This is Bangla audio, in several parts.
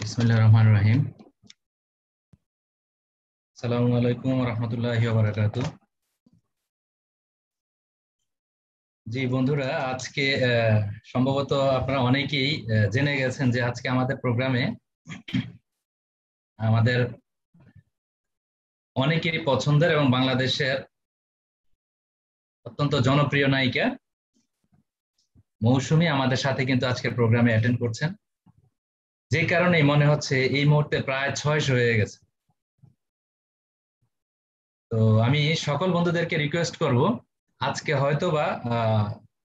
বিসমিল্লাহির রহমানির রহিম। আসসালামু আলাইকুম ওয়া রাহমাতুল্লাহি ওয়া বারাকাতুহু। জি বন্ধুরা, আজকে সম্ভবত আপনারা অনেকেই জেনে গেছেন যে আজকে আমাদের প্রোগ্রামে আমাদের অনেকেরই পছন্দের এবং বাংলাদেশের অত্যন্ত জনপ্রিয় নায়িকা মৌসুমী আমাদের সাথে কিন্তু আজকের প্রোগ্রামে অ্যাটেন্ড করছেন, যে কারণেই মনে হচ্ছে এই মুহূর্তে প্রায় 600 হয়ে গেছে। তো আমি সকল বন্ধুদেরকে রিকোয়েস্ট করব, আজকে হয়তো বা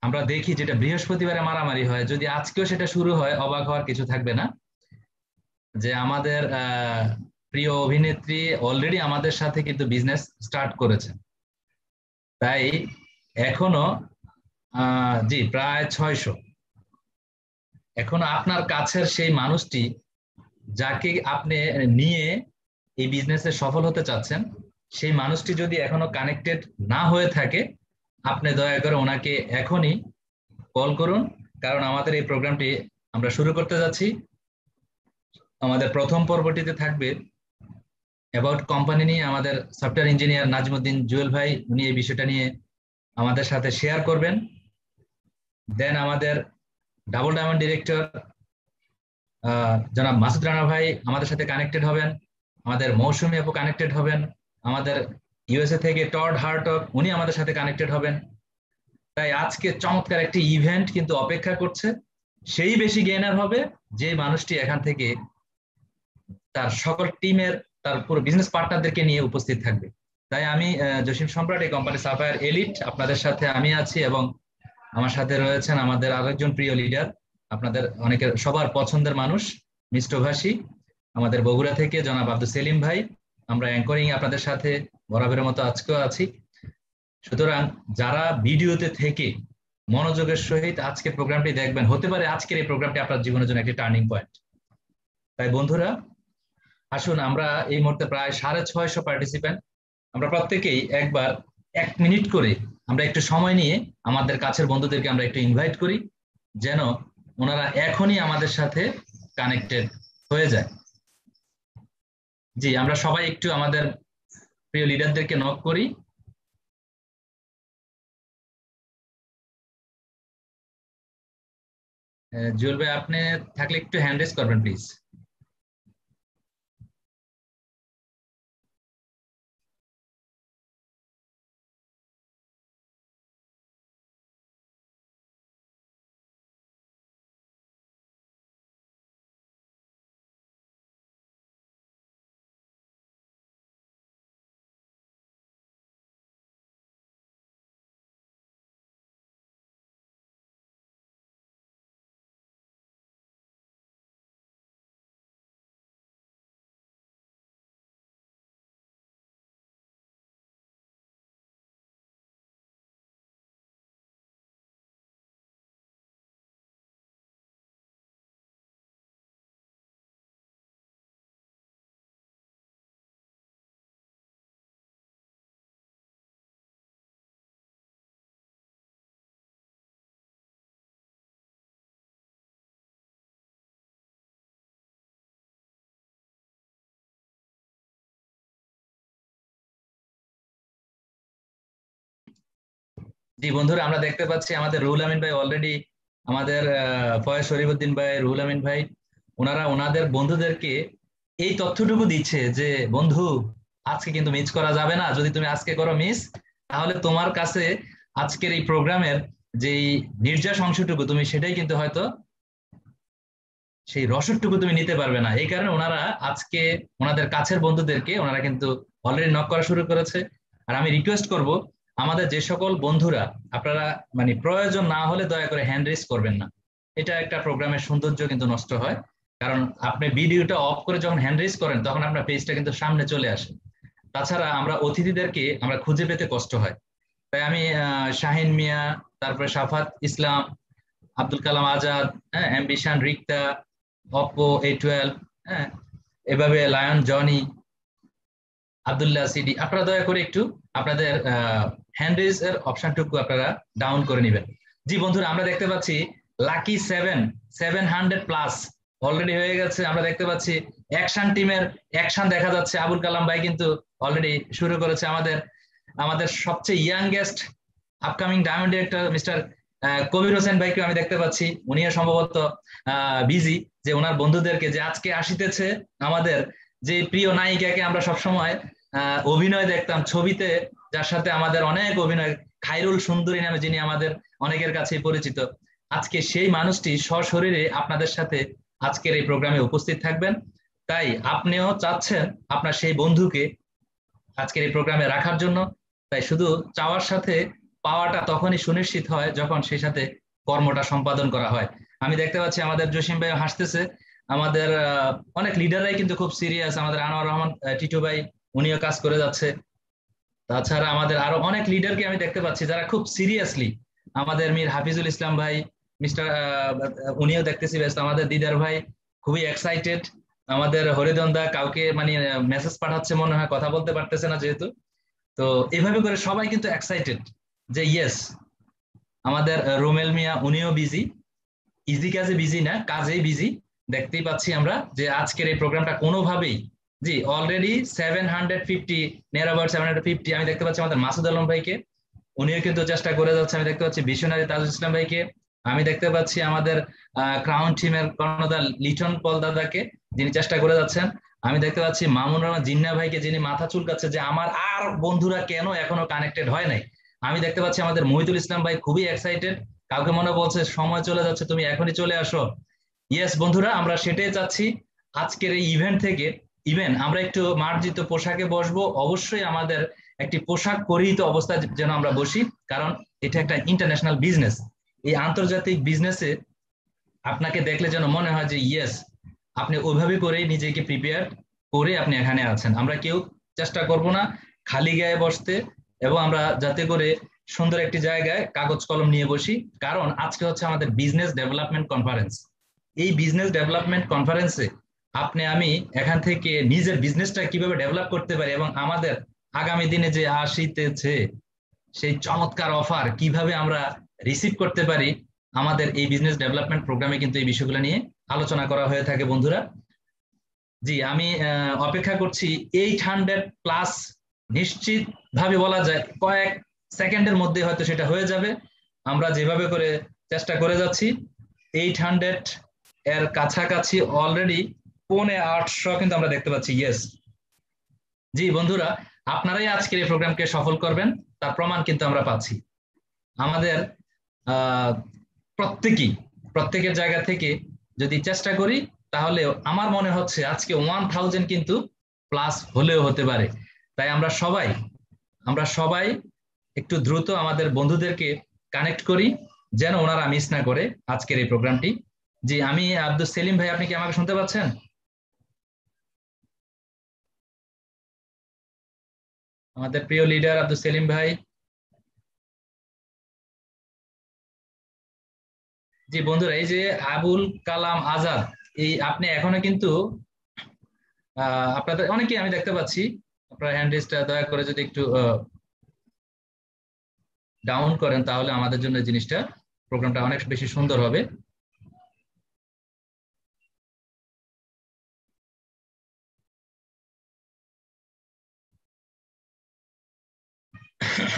আমরা দেখি যেটা বৃহস্পতিবারে মারামারি হয়, যদি আজকেও সেটা শুরু হয় অবাক হওয়ার কিছু থাকবে না। যে আমাদের প্রিয় অভিনেত্রী অলরেডি আমাদের সাথে কিন্তু বিজনেস স্টার্ট করেছেন, তাই এখনো জি প্রায় 600। এখনো আপনার কাছের সেই মানুষটি যাকে আপনি নিয়ে এই বিজনেসে সফল হতে চাচ্ছেন, সেই মানুষটি যদি এখনো কানেক্টেড না হয়ে থাকে, আপনি দয়া করে ওনাকে এখনই কল করুন, কারণ আমাদের এই প্রোগ্রামটি আমরা শুরু করতে যাচ্ছি। আমাদের প্রথম পর্বটিতে থাকবে অ্যাবাউট কোম্পানি নিয়ে। আমাদের সফটওয়্যার ইঞ্জিনিয়ার নাজমুদ্দিন জুয়েল ভাই উনি এই বিষয়টা নিয়ে আমাদের সাথে শেয়ার করবেন। দেন আমাদের ডাবল ডায়মন্ড ডিরেক্টর জনাব মাসুদ রানা ভাই আমাদের সাথে কানেক্টেড হবেন, আমাদের মৌসুমী আপু কানেক্টেড হবেন, আমাদের ইউএসএ থেকে টড হার্টক উনি আমাদের সাথে কানেক্টেড হবেন। তাই আজকে চমৎকার একটি ইভেন্ট কিন্তু অপেক্ষা করছে। সেই বেশি গেইনার হবে যে মানুষটি এখান থেকে তার সকল টিমের, তার পুরো বিজনেস পার্টনারদেরকে নিয়ে উপস্থিত থাকবে। তাই আমি জসিম সম্রাট, এই কোম্পানি সাফায়ার এলিট, আপনাদের সাথে আমি আছি এবং আমার সাথে রয়েছেন আমাদের আরেকজন প্রিয় লিডার, আপনাদের অনেকের সবার পছন্দের মানুষ মিষ্টভাষী আমাদের বগুড়া থেকে জনাব আব্দুল সেলিম ভাই। আমরা অ্যাঙ্করিং আপনাদের সাথে বরাবরের মতো আজকেও আছি। সুতরাং যারা ভিডিওতে থেকে মনোযোগের সহিত আজকে প্রোগ্রামটি দেখবেন, হতে পারে আজকের এই প্রোগ্রামটি আপনার জীবনের জন্য একটি টার্নিং পয়েন্ট। তাই বন্ধুরা, আসুন আমরা এই মুহূর্তে প্রায় 650 পার্টিসিপেন্ট, আমরা প্রত্যেকেই একবার 1 মিনিট করে আমরা একটু সময় নিয়ে আমাদের কাছের বন্ধুদেরকে আমরা একটু ইনভাইট করি, যেন ওনারা এখনই আমাদের সাথে কানেক্টেড হয়ে যায়। জি, আমরা সবাই একটু আমাদের প্রিয় লিডারদেরকে নক করি। জুয়েল ভাই, আপনি থাকলে একটু হ্যান্ড রেজ করবেন প্লিজ। জি বন্ধুরা, আমরা দেখতে পাচ্ছি আমাদের রুহুল আমিন ভাই অলরেডি, আমাদের ফয়েজ শরীফউদ্দিন ভাই, রুহুল আমিন ভাই, ওনারা ওনাদের বন্ধুদেরকে এই তথ্যটুকু দিচ্ছে যে বন্ধু, আজকে কিন্তু মিস করা যাবে না, যদি তুমি আজকে করো মিস, তাহলে তোমার কাছে আজকের এই প্রোগ্রামের যেই নির্যাস অংশটুকু তুমি সেটাই কিন্তু হয়তো সেই রসদটুকু তুমি নিতে পারবে না। এই কারণে ওনারা আজকে ওনাদের কাছের বন্ধুদেরকে ওনারা কিন্তু অলরেডি নক করা শুরু করেছে। আর আমি রিকোয়েস্ট করব, আমাদের যে সকল বন্ধুরা আপনারা মানে প্রয়োজন না হলে দয়া করে হ্যান্ড রেজ করবেন না, এটা একটা প্রোগ্রামের সৌন্দর্য কিন্তু নষ্ট হয়। কারণ আপনি ভিডিওটা অফ করে যখন হ্যান্ড রেজ করেন তখন আপনার পেজটা কিন্তু সামনে চলে আসে, তাছাড়া আমরা অতিথিদেরকে আমরা খুঁজে পেতে কষ্ট হয়। তাই আমি শাহিন মিয়া, তারপরে সাফাত ইসলাম, আব্দুল কালাম আজাদ, হ্যাঁ, অ্যাম্বিশন রিক্তা, অপো A12, হ্যাঁ, এভাবে লায়ন জনি, আব্দুল্লাহ সিডি, আপনারা দয়া করে একটু আপনাদের হ্যান্ড রেজ এর অপশনটুকু আপনারা ডাউন করে নেবেন। জি বন্ধুরা, আমরা দেখতে পাচ্ছি লাকি 7 700 প্লাস অলরেডি হয়ে গেছে। আমরা দেখতে পাচ্ছি অ্যাকশন টিমের অ্যাকশন দেখা যাচ্ছে। আবুল কালাম ভাই কিন্তু অলরেডি শুরু করেছে। আমাদের আমাদের সবচেয়ে youngest upcoming diamond director mister Kabir Hossain ভাইকে আমি দেখতে পাচ্ছি, উনিও সম্ভবত বিজি, যে ওনার বন্ধুদেরকে যে আজকে আসিতেছে আমাদের যে প্রিয় নায়িকাকে আমরা সবসময় অভিনয় দেখতাম ছবিতে, যার সাথে আমাদের অনেক অভিনয়, খায়রুল সুন্দরী নামে, যিনি আমাদের অনেকের কাছে পরিচিত। আজকে সেই মানুষটি সশরীরে আপনাদের সাথে আজকের এই প্রোগ্রামে উপস্থিত থাকবেন। তাই আপনিও চাচ্ছেন আপনার সেই বন্ধুকে আজকের এই প্রোগ্রামে রাখার জন্য। তাই শুধু চাওয়ার সাথে পাওয়াটা তখনই সুনিশ্চিত হয় যখন সেই সাথে কর্মটা সম্পাদন করা হয়। আমি দেখতে পাচ্ছি আমাদের জসিম ভাই হাসতেছে। আমাদের অনেক লিডাররাই কিন্তু খুব সিরিয়াস। আমাদের আনোয়ার রহমান টিটু ভাই, উনিও কাজ করে যাচ্ছে। তাছাড়া আমাদের আরো অনেক লিডারকে আমি দেখতে পাচ্ছি যারা খুব সিরিয়াসলি, আমাদের মীর হাফিজুল ইসলাম ভাই, মিস্টার উনিও দেখতেছি ব্যস্ত। আমাদের দিদার ভাই খুবই এক্সাইটেড। আমাদের হরিদন্দা কাউকে মানে মেসেজ পাঠাচ্ছে, মনে হয় কথা বলতে পারতেছে না যেহেতু। তো এভাবে করে সবাই কিন্তু এক্সাইটেড যে ইয়েস। আমাদের রোমেল মিয়া, উনিও বিজি, ইজি কাজে বিজি না, কাজেই বিজি। দেখতেই পাচ্ছি আমরা যে আজকের এই প্রোগ্রামটা কোনোভাবেই, জি অলরেডি 750, নিয়ার অ্যাবাউট 750। আমি দেখতে পাচ্ছি আমাদের মাসুদ আলম ভাইকে, উনিও কিন্তু চেষ্টা করে যাচ্ছে। আমি দেখতে পাচ্ছি বিশ্বনারী তাজুল ইসলাম ভাইকে। আমি দেখতে পাচ্ছি আমাদের ক্রাউন টিমের কর্ণধার লিটন পল দাদাকে, যিনি চেষ্টা করে যাচ্ছেন। আমি দেখতে পাচ্ছি মামুন রহমান জিন্না ভাইকে, যিনি মাথা চুলকাচ্ছে যে আমার আর বন্ধুরা কেন এখনো কানেক্টেড হয় নাই। আমি দেখতে পাচ্ছি আমাদের মহিদুল ইসলাম ভাই খুবই এক্সাইটেড, কাউকে মনে বলছে সময় চলে যাচ্ছে, তুমি এখনই চলে আসো। ইয়েস বন্ধুরা, আমরা সেটাই চাচ্ছি আজকের এই ইভেন্ট থেকে। ইভেন আমরা একটু মার্জিত পোশাকে বসবো, অবশ্যই আমাদের একটি পোশাক পরিহিত অবস্থায় যেন আমরা বসি, কারণ এটা একটা ইন্টারন্যাশনাল বিজনেস। এই আন্তর্জাতিক বিজনেসে আপনাকে দেখলে যেন মনে হয় যে ইয়েস, আপনি ওইভাবে করে নিজেকে প্রিপেয়ার করে আপনি এখানে আছেন। আমরা কেউ চেষ্টা করব না খালি গায়ে বসতে, এবং আমরা যাতে করে সুন্দর একটি জায়গায় কাগজ কলম নিয়ে বসি, কারণ আজকে হচ্ছে আমাদের বিজনেস ডেভেলপমেন্ট কনফারেন্স। এই বিজনেস ডেভেলপমেন্ট কনফারেন্সে আপনি আমি এখান থেকে নিজের বিজনেসটা কিভাবে ডেভেলপ করতে পারি, এবং আমাদের আগামী দিনে যে আসিতেছে সেই চমৎকার অফার কিভাবে আমরা রিসিভ করতে পারি, আমাদের এই বিজনেস ডেভেলপমেন্ট প্রোগ্রামে কিন্তু এই বিষয়গুলো নিয়ে আলোচনা করা হয়ে থাকে বন্ধুরা। জি আমি অপেক্ষা করছি 800+, নিশ্চিত ভাবে বলা যায় কয়েক সেকেন্ডের মধ্যে হয়তো সেটা হয়ে যাবে। আমরা যেভাবে করে চেষ্টা করে যাচ্ছি 800 এর কাছাকাছি, অলরেডি 750 কিন্তু আমরা দেখতে পাচ্ছি। ইয়েস জি বন্ধুরা, আপনারাই আজকের এই প্রোগ্রামকে সফল করবেন তার প্রমাণ কিন্তু আমরা পাচ্ছি। আমাদের আহ প্রত্যেকের জায়গা থেকে যদি চেষ্টা করি, তাহলে আমার মনে হচ্ছে আজকে 1000 কিন্তু প্লাস হলেও হতে পারে। তাই আমরা সবাই একটু দ্রুত আমাদের বন্ধুদেরকে কানেক্ট করি, যেন ওনারা মিস না করে আজকের এই প্রোগ্রামটি। জি আমি আব্দুল সেলিম ভাই, আপনি কি আমাকে শুনতে পাচ্ছেন? আমাদের প্রিয় লিডার আব্দুল সেলিম ভাই। জি বন্ধুরা, এই যে আবুল কালাম আজাদ, এই আপনি এখনো কিন্তু আপনাদের অনেকেই আমি দেখতে পাচ্ছি, আপনার হ্যান্ড রেজটা দয়া করে যদি একটু ডাউন করেন, তাহলে আমাদের জন্য জিনিসটা, প্রোগ্রামটা অনেক বেশি সুন্দর হবে।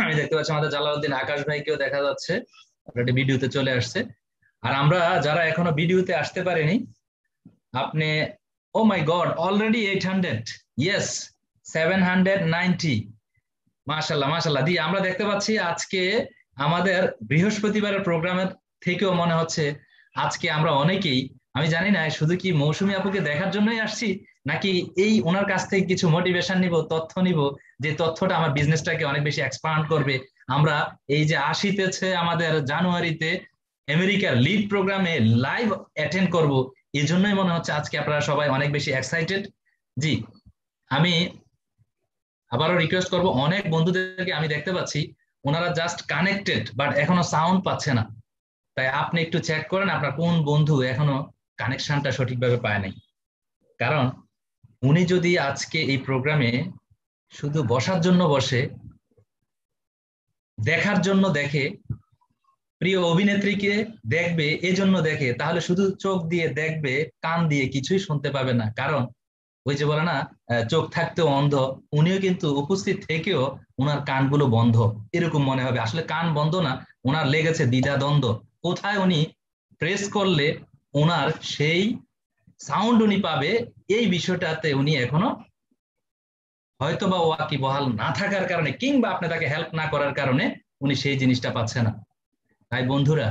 আমি দেখতে পাচ্ছি আমাদের জালালউদ্দিন আকাশ ভাইকেও দেখা যাচ্ছে, অলরেডি ভিডিওতে চলে আসছে। আর আমরা যারা এখনো ভিডিওতে আসতে পারিনি, আপনি, ও মাই গড, অলরেডি 800, ইয়েস 790, মাশাল্লাহ মাশাল্লাহ। দিয়ে আমরা দেখতে পাচ্ছি আজকে আমাদের বৃহস্পতিবারের প্রোগ্রামের থেকেও মনে হচ্ছে আজকে আমরা অনেকেই, আমি জানি না শুধু কি মৌসুমী আপুকে দেখার জন্যই আসছি, নাকি এই ওনার কাছ থেকে কিছু মোটিভেশন নিব, তথ্য নিব, যে তথ্যটা আমার বিজনেসটাকে অনেক বেশি এক্সপান্ড করবে। আমরা এই যে আসিতেছে আমাদের জানুয়ারিতে আমেরিকার লিড প্রোগ্রামে লাইভ অ্যাটেন্ড করব, এই জন্যই মনে হচ্ছে আজকে আপনারা সবাই অনেক বেশি এক্সাইটেড। জি আমি আবারও রিকোয়েস্ট করব, অনেক বন্ধুদেরকে আমি দেখতে পাচ্ছি ওনারা জাস্ট কানেক্টেড বাট এখনো সাউন্ড পাচ্ছে না। তাই আপনি একটু চেক করেন আপনার কোন বন্ধু এখনো কানেকশনটা সঠিকভাবে পায় নাই। কারণ উনি যদি আজকে এই প্রোগ্রামে শুধু বসার জন্য বসে, দেখার জন্য দেখে, প্রিয় অভিনেত্রীকে দেখবে এজন্য দেখে, তাহলে শুধু চোখ দিয়ে দেখবে, কান দিয়ে কিছুই শুনতে পাবে না। কারণ ওই যে বলে না, চোখ থাকতেও অন্ধ, উনিও কিন্তু উপস্থিত থেকেও ওনার কানগুলো বন্ধ, এরকম মনে হবে। আসলে কান বন্ধ না, ওনার লেগেছে দ্বিধা দ্বন্দ্ব, কোথায় উনি প্রেস করলে ওনার সেই সাউন্ড উনি পাবে, এই বিষয়টাতে উনি এখনো হয়তো বা ওয়াকিবহাল না থাকার কারণে, কিংবা আপনি তাকে হেল্প না করার কারণে উনি সেই জিনিসটা পাচ্ছে না। তাই বন্ধুরা,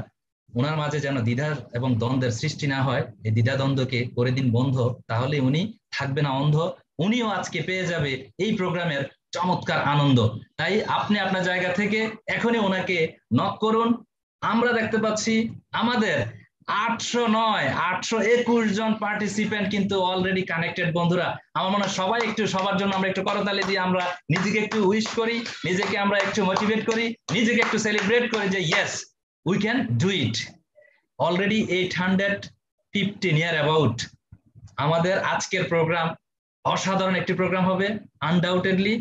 ওনার মাঝে যেন দ্বিধা এবং দ্বন্দ্বের সৃষ্টি না হয়, এই দ্বিধা দ্বন্দ্বকে করে দিন বন্ধ, তাহলে উনি থাকবে না অন্ধ, উনিও আজকে পেয়ে যাবে এই প্রোগ্রামের চমৎকার আনন্দ। তাই আপনি আপনার জায়গা থেকে এখনই ওনাকে নক করুন। আমরা দেখতে পাচ্ছি আমাদের 821 জন পার্টিসিপেন্ট কিন্তু অলরেডি কানেক্টেড। বন্ধুরা, আমার মনে হয় সবাই একটু, সবার জন্য আমরা একটু করতালি দিয়ে আমরা নিজেকে একটু উইশ করি, নিজেকে আমরা একটু মোটিভেট করি, নিজেকে একটু সেলিব্রেট করি যে yes, we can do it. Already 815 near about. আমাদের আজকের প্রোগ্রাম অসাধারণ একটি প্রোগ্রাম হবে আনডাউটেডলি,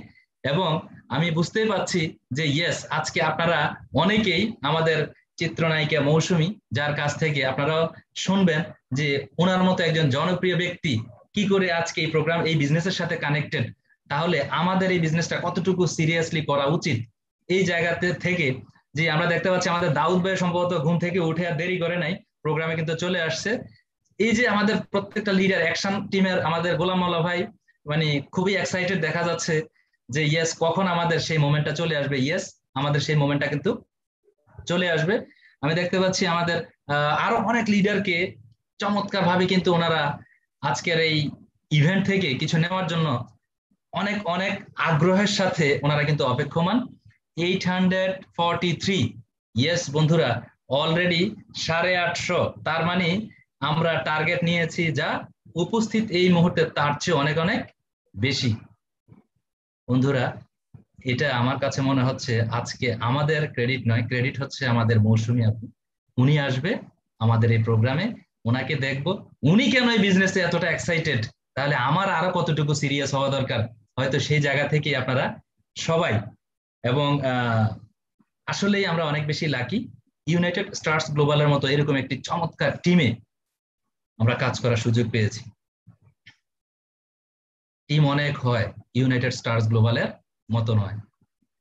এবং আমি বুঝতেই পারছি যে ইয়েস, আজকে আপনারা অনেকেই আমাদের চিত্রনায়িকা মৌসুমী, যার কাছ থেকে আপনারা শুনবেন যে ওনার মতো একজন জনপ্রিয় ব্যক্তি কি করে আজকে এই প্রোগ্রাম, এই বিজনেসের সাথে কানেক্টেড, তাহলে আমাদের এই বিজনেসটা কতটুকু সিরিয়াসলি করা উচিত, এই জায়গাতে থেকে যে আমরা দেখতে পাচ্ছি আমাদের দাউদ ভাই সম্ভবত ঘুম থেকে উঠে আর দেরি করে নাই, প্রোগ্রামে কিন্তু চলে আসছে। এই যে আমাদের প্রত্যেকটা লিডার অ্যাকশন টিমের আমাদের গোলাম মোল্লা ভাই, মানে খুবই এক্সাইটেড দেখা যাচ্ছে যে ইয়েস, কখন আমাদের সেই মোমেন্টটা চলে আসবে। ইয়েস, আমাদের সেই মোমেন্টটা কিন্তু চলে আসবে। আমি দেখতে পাচ্ছি আমাদের আরো অনেক লিডারকে চমৎকার ভাবে কিন্তু ওনারা আজকের এই ইভেন্ট থেকে কিছু নেওয়ার জন্য অনেক অনেক আগ্রহের সাথে ওনারা কিন্তু অপেক্ষমান। 843, ইয়েস বন্ধুরা, অলরেডি 850, তার মানে আমরা টার্গেট নিয়েছি যা উপস্থিত এই মুহূর্তে তার চেয়ে অনেক অনেক বেশি। বন্ধুরা, এটা আমার কাছে মনে হচ্ছে আজকে আমাদের ক্রেডিট নয়, ক্রেডিট হচ্ছে আমাদের মৌসুমী আপু। উনি আসবে আমাদের এই প্রোগ্রামে, ওনাকে দেখবো উনি কেন এই বিজনেসে এতটা এক্সাইটেড, তাহলে আমার আরো কতটুকু সিরিয়াস হওয়া দরকার, হয়তো সেই জায়গা থেকে আপনারা সবাই। এবং আসলেই আমরা অনেক বেশি লাকি, ইউনাইটেড স্টার্স গ্লোবালের মতো এরকম একটি চমৎকার টিমে আমরা কাজ করার সুযোগ পেয়েছি। টিম অনেক হয়, ইউনাইটেড স্টার্স গ্লোবালের মতো নয়।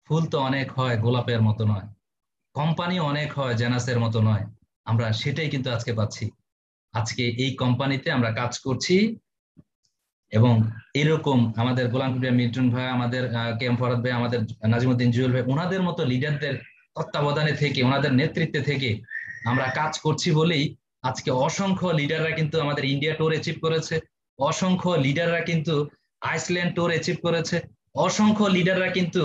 ফুল তো অনেক হয়, গোলাপের মতো নয়। কোম্পানি অনেক হয়, জেনাসের মতো নয়। আমরা সেটাই কিন্তু আজকে পাচ্ছি। আজকে এই কোম্পানিতে আমরা কাজ করছি, এবং এরকম আমাদের গোলাম কিবরিয়া মিল্টন ভাই, আমাদের কে এম ফরহাদ ভাই, আমাদের নাজিমুদ্দিন জুয়েল ভাই, ওনাদের মতো লিডারদের তত্ত্বাবধানে থেকে, ওনাদের নেতৃত্বে থেকে আমরা কাজ করছি বলেই আজকে অসংখ্য লিডাররা কিন্তু আমাদের ইন্ডিয়া ট্যুর অ্যাচিভ করেছে, অসংখ্য লিডাররা কিন্তু আইসল্যান্ড ট্যুর অ্যাচিভ করেছে, অসংখ্য লিডাররা কিন্তু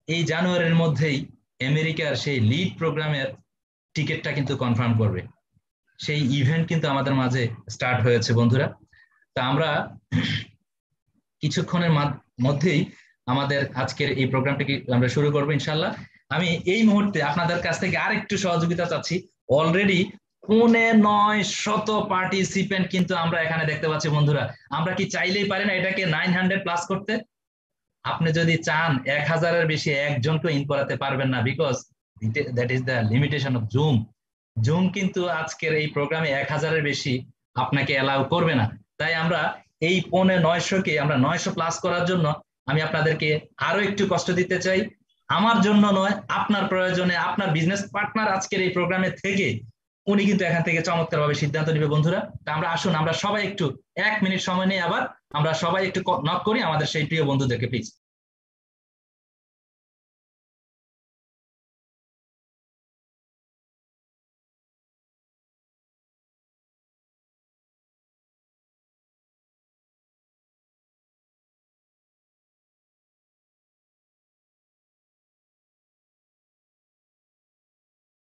এই জানুয়ারির মধ্যেই আমেরিকার সেই লিড প্রোগ্রামের টিকিটটা কিন্তু কনফার্ম করবে। সেই ইভেন্ট কিন্তু আমাদের মাঝে স্টার্ট হয়েছে বন্ধুরা। তা আমরা কিছুক্ষণের মধ্যেই আমাদের আজকের এই প্রোগ্রামটিকে আমরা শুরু করবো ইনশাল্লাহ। আমি এই মুহূর্তে আপনাদের কাছ থেকে আরেকটু সহযোগিতা চাচ্ছি। অলরেডি 950 পার্টিসিপেন্ট কিন্তু আমরা এখানে দেখতে পাচ্ছি বন্ধুরা। আমরা কি চাইলেই পারি না এটাকে 900+ করতে? আপনি যদি চান 1000-এর বেশি একজনকে ইন করাতে পারবেন না, because that is the limitation of zoom. Zoom কিন্তু আজকের এই প্রোগ্রামে 1000-এর বেশি আপনাকে অ্যালাউ করবে না। তাই আমরা এই 950-কে আমরা 900+ করার জন্য আমি আপনাদেরকে আরো একটু কষ্ট দিতে চাই। আমার জন্য নয়, আপনার প্রয়োজনে, আপনার বিজনেস পার্টনার আজকের এই প্রোগ্রামে থেকে উনি কিন্তু এখান থেকে চমৎকার ভাবে সিদ্ধান্ত নিবে বন্ধুরা। তা আমরা আসুন, আমরা সবাই একটু 1 মিনিট সময় নিয়ে আবার আমরা সবাই একটু নক করি আমাদের সেই প্রিয় বন্ধুদেরকে, প্লিজ।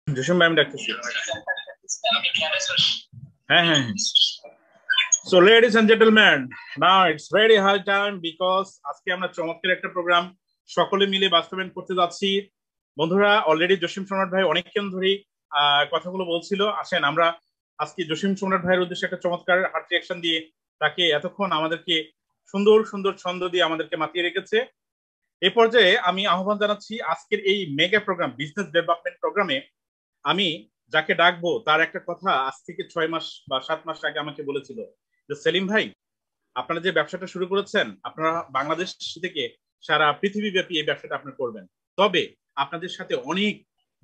জসিম ভাই, আমি ডাকতেছি। হ্যাঁ হ্যাঁ হ্যাঁ। So ladies and gentlemen, now it's very high time because আজকে আমরা চমৎকার একটা প্রোগ্রাম সকলে মিলে বাস্তবায়ন করতে যাচ্ছি। বন্ধুরা, অলরেডি জসিম সম্রাট ভাই অনেকক্ষণ ধরেই কথাগুলো বলছিল। আসেন আমরা আজকে জসিম সম্রাট ভাইয়ের উদ্দেশ্যে একটা চমৎকার হার্ট রিঅ্যাকশন দিয়ে তাকে এতক্ষণ আমাদেরকে সুন্দর সুন্দর ছন্দ দিয়ে আমাদেরকে মাতিয়ে রেখেছে। এই পর্যায়ে আমি আহ্বান জানাচ্ছি আজকের এই মেগা প্রোগ্রাম, বিজনেস ডেভেলপমেন্ট প্রোগ্রামে আমি যাকে ডাকবো তার একটা কথা আজ থেকে 6 মাস বা 7 মাস আগে আমাকে বলেছিল যে সেলিম ভাই, আপনারা যে ব্যবসাটা শুরু করেছেন, আপনারা বাংলাদেশ থেকে সারা পৃথিবীব্যাপী এই ব্যবসাটা আপনারা করবেন, তবে আপনাদের সাথে অনেক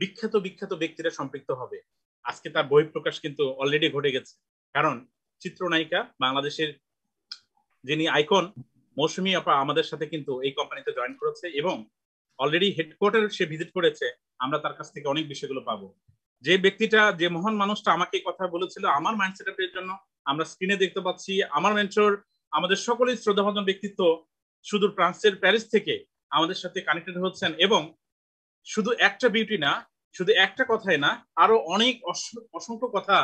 বিখ্যাত বিখ্যাত ব্যক্তিরা সম্পৃক্ত হবে। আজকে তার বহিঃপ্রকাশ কিন্তু অলরেডি ঘটে গেছে, কারণ চিত্রনায়িকা বাংলাদেশের যিনি আইকন মৌসুমী আপা আমাদের সাথে কিন্তু এই কোম্পানিতে জয়েন করেছে এবং অলরেডি হেডকোয়ার্টার সে ভিজিট করেছে। আমরা তার কাছ থেকে অনেক বিষয়গুলো পাবো। যে ব্যক্তিটা, যে মহান মানুষটা আমাকে কথা বলেছিল আমার মাইন্ডসেটের জন্য, আমরা স্ক্রিনে দেখতে পাচ্ছি আমার মেন্টর, আমাদের সকলেই শ্রদ্ধাভাজন ব্যক্তিত্ব সুদূর ফ্রান্সের প্যারিস থেকে আমাদের সাথে কানেক্টেড হচ্ছেন। এবং শুধু একটা বিউটি না, শুধু একটা কথাই না, আরো অনেক অসংখ্য কথা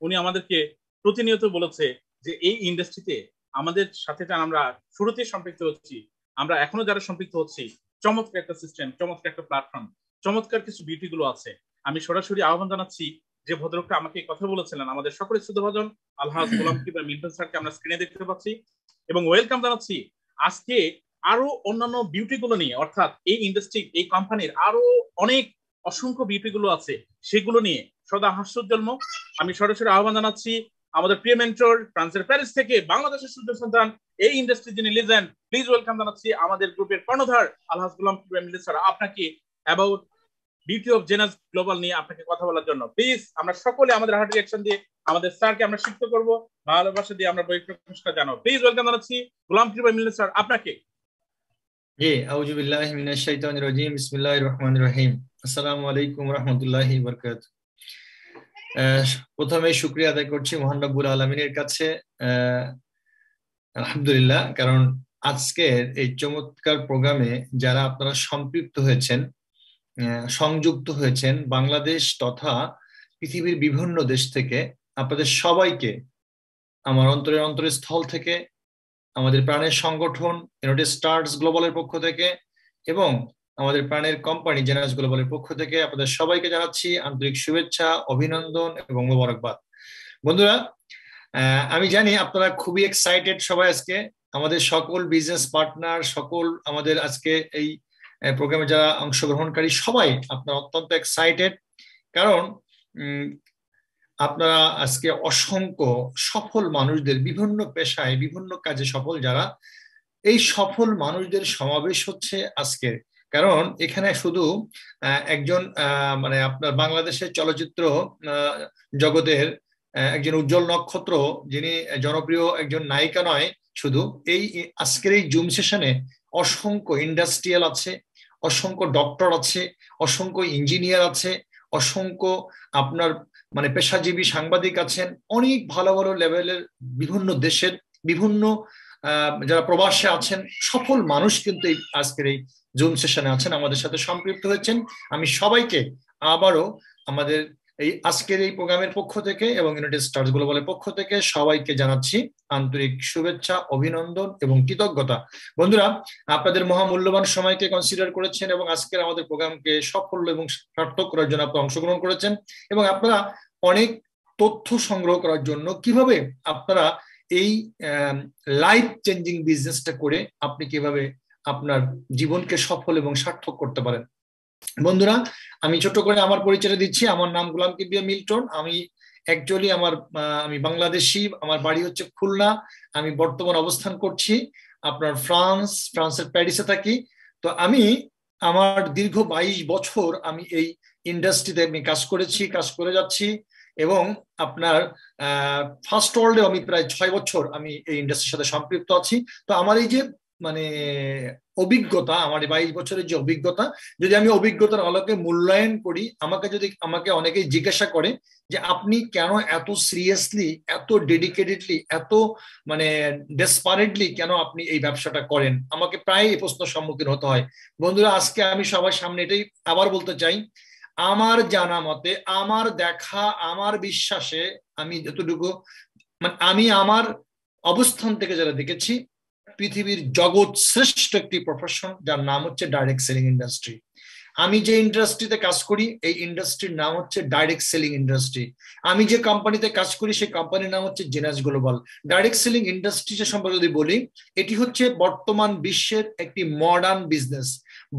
উনি আমাদেরকে প্রতিনিয়ত বলেছে যে এই ইন্ডাস্ট্রিতে আমাদের সাথে আমরা শুরুতে সম্পৃক্ত হচ্ছি, আমরা এখনো যারা সম্পৃক্ত হচ্ছি, চমৎকার একটা সিস্টেম, চমৎকার একটা প্ল্যাটফর্ম, চমৎকার কিছু বিউটি গুলো আছে। আমি সরাসরি আহ্বান জানাচ্ছি যে ভদ্রলোকটা আমাকে কথা বলেছিলেন, আমাদের সকলের শ্রদ্ধাভাজন আলহাজ গোলাম কিবরিয়া মিল্টন স্যারকে আমরা স্ক্রিনে দেখতে পাচ্ছি এবং ওয়েলকাম জানাচ্ছি আজকে আরো অন্যান্য বিউটি গুলো নিয়ে, অর্থাৎ এই ইন্ডাস্ট্রি, এই কোম্পানির আরো অনেক অসংখ্য বিউটি গুলো আছে, সেগুলো নিয়ে সদা হাস্যোজ্জ্বলমুখ আমি সরাসরি আহ্বান জানাচ্ছি আমাদের প্রিয় মেন্টর ফ্রান্সের প্যারিস থেকে বাংলাদেশের সূর্য সন্তান, এই ইন্ডাস্ট্রি যিনি লিজেন্ড, প্লিজ ওয়েলকাম জানাচ্ছি আমাদের গ্রুপের কর্ণধার আলহাজ গোলাম কিবরিয়া মিল্টন স্যার, আপনাকে about beauty of genus global নিয়ে আপনাকে কথা বলার জন্য প্লিজ আমরা সকলে আমাদের হার্ট রিঅ্যাকশন দিয়ে আমাদের স্যারকে আমরা শিক্ষিত করব, ভালোবাসা দিয়ে আমরা বহিঃপ্রকাশটা জানাবো। প্লিজ ওয়েলকাম জানাচ্ছি গোলাম কিবরিয়া মিল্টন স্যার আপনাকে। জি, আউযু বিল্লাহি মিনাশ শাইতানির রাজিম, বিসমিল্লাহির রহমানির রহিম। আসসালামু আলাইকুম ওয়া রাহমাতুল্লাহি ওয়া বারাকাতুহু। প্রথমে শুকরিয়া আদায় করছি মহান রব্বুল আলামিনের কাছে, আলহামদুলিল্লাহ, কারণ আজকের এই চমৎকার প্রোগ্রামে যারা আপনারা সম্পৃক্ত হয়েছেন, সংযুক্ত হয়েছেন বাংলাদেশ তথা পৃথিবীর বিভিন্ন দেশ থেকে, আপনাদের সবাইকে আমার অন্তরের স্থল থেকে, আমাদের প্রাণের সংগঠন ইউনাইটেড স্টারস গ্লোবালের পক্ষ থেকে এবং আমাদের প্রাণের কোম্পানি জেনাস গ্লোবালের পক্ষ থেকে আপনাদের সবাইকে জানাচ্ছি আন্তরিক শুভেচ্ছা, অভিনন্দন এবং মোবারকবাদ। বন্ধুরা, আমি জানি আপনারা খুবই এক্সাইটেড সবাই আজকে, আমাদের সকল বিজনেস পার্টনার, সকল আমাদের আজকে এই প্রোগ্রামে যারা অংশগ্রহণকারী সবাই আপনারা অত্যন্ত এক্সাইটেড, কারণ আপনারা আজকে অসংখ্য সফল মানুষদের, বিভিন্ন পেশায় বিভিন্ন কাজে সফল যারা, এই সফল মানুষদের সমাবেশ হচ্ছে আজকে। কারণ এখানে শুধু একজন মানে আপনার বাংলাদেশের চলচ্চিত্র জগতের একজন উজ্জ্বল নক্ষত্র, যিনি জনপ্রিয় একজন নায়িকা নয় শুধু, এই আজকের এই জুম সেশনে অসংখ্য ইন্ডাস্ট্রিয়াল আছে, অসংখ্য ডক্টর আছে, অসংখ্য ইঞ্জিনিয়ার আছে, অসংখ্য আপনার মানে পেশাজীবী সাংবাদিক আছেন, অনেক ভালো ভালো লেভেলের বিভিন্ন দেশের বিভিন্ন যারা প্রবাসে আছেন, সফল মানুষ কিন্তু আজকের এই জুম সেশনে আছেন, আমাদের সাথে সম্পৃক্ত হয়েছেন। আমি সবাইকে আবারও আমাদের এই আজকের এই প্রোগ্রামের পক্ষ থেকে এবং ইউনাইটেড স্টারস গ্লোবালের পক্ষ থেকে সবাইকে জানাচ্ছি আন্তরিক শুভেচ্ছা, অভিনন্দন এবং কৃতজ্ঞতা। বন্ধুরা, আপনাদের মহামূল্যবান সময়কে কনসিডার করেছেন এবং আজকের আমাদের প্রোগ্রামকে সফল এবং সার্থক করার জন্য আপনারা অংশগ্রহণ করেছেন এবং আপনারা অনেক তথ্য সংগ্রহ করার জন্য কিভাবে আপনারা এই লাইফ চেঞ্জিং বিজনেসটা করে আপনি কিভাবে আপনার জীবনকে সফল এবং সার্থক করতে পারেন। বন্ধুরা, আমি ছোট করে আমার পরিচয় দিচ্ছি। আমার নাম গোলাম কিবরিয়া মিল্টন। আমি অ্যাকচুয়ালি আমি বাংলাদেশি, আমার বাড়ি হচ্ছে খুলনা, আমি বর্তমান অবস্থান করছি আপনার ফ্রান্সের প্যারিসে থাকি। তো আমি আমার দীর্ঘ 22 বছর আমি এই ইন্ডাস্ট্রিতে আমি কাজ করে যাচ্ছি এবং আপনার ফার্স্ট ওয়ার্ল্ডে আমি প্রায় 6 বছর আমি এই ইন্ডাস্ট্রির সাথে সম্পৃক্ত আছি। তো আমার এই যে মানে অভিজ্ঞতা, আমার 22 বছরের যে অভিজ্ঞতা, যদি আমি অভিজ্ঞতার আলোকে মূল্যায়ন করি, আমাকে অনেকেই জিজ্ঞাসা করে যে আপনি কেন এত সিরিয়াসলি, এত ডেডিকেটেডলি, এত মানে ডেসপারেটলি কেন আপনি এই ব্যবসাটা করেন, আমাকে প্রায় এই প্রশ্নের সম্মুখীন হতে হয়। বন্ধুরা, আজকে আমি সবার সামনে এটাই আবার বলতে চাই, আমার জানা মতে, আমার দেখা, আমার বিশ্বাসে, আমি যতটুকু মানে আমি আমার অবস্থান থেকে যারা দেখেছি, পৃথিবীর জগৎ শ্রেষ্ঠ একটি প্রফেশন যার নাম হচ্ছে ডাইরেক্ট সেলিং ইন্ডাস্ট্রি। আমি যে ইন্ডাস্ট্রিতে কাজ করি এই ইন্ডাস্ট্রির নাম হচ্ছে ডাইরেক্ট সেলিং ইন্ডাস্ট্রি। আমি যে কোম্পানিতে কাজ করি সেই কোম্পানির নাম হচ্ছে genus global. Direct selling industry সম্পর্কে যদি বলি, এটি হচ্ছে বর্তমান বিশ্বের একটি মডার্ন বিজনেস।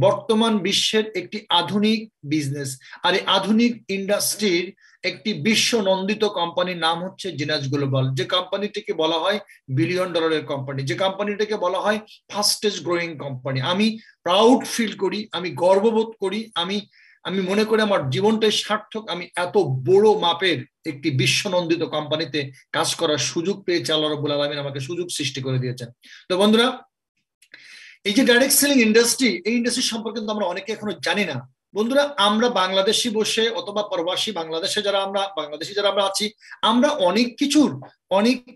বর্তমান বিশ্বের একটি আধুনিক বিজনেস, আর এই আধুনিক ইন্ডাস্ট্রির একটি বিশ্ব নন্দিত কোম্পানির নাম হচ্ছে জিনাস গ্লোবাল, যে কোম্পানিটিকে বলা হয় $1 বিলিয়ন কোম্পানি, যে কোম্পানিটাকে বলা হয় ফাস্টেস্ট গ্রোয়িং কোম্পানি। আমি প্রাউড ফিল করি, আমি গর্ববোধ করি, আমি মনে করি আমার জীবনটাই সার্থক, আমি এত বড় মাপের একটি বিশ্বনন্দিত কোম্পানিতে কাজ করার সুযোগ পেয়েছি। আল্লাহ রাব্বুল আলামিন আমাকে সুযোগ সৃষ্টি করে দিয়েছেন। তো বন্ধুরা, এই যে ডাইরেক্ট সেলিং ইন্ডাস্ট্রি, এই ইন্ডাস্ট্রি সম্পর্কে কিন্তু আমরা অনেকে এখনো জানি না। বন্ধুরা, আমরা বাংলাদেশি বসে অথবা প্রবাসী বাংলাদেশে যারা আমরা আছি, আমরা অনেক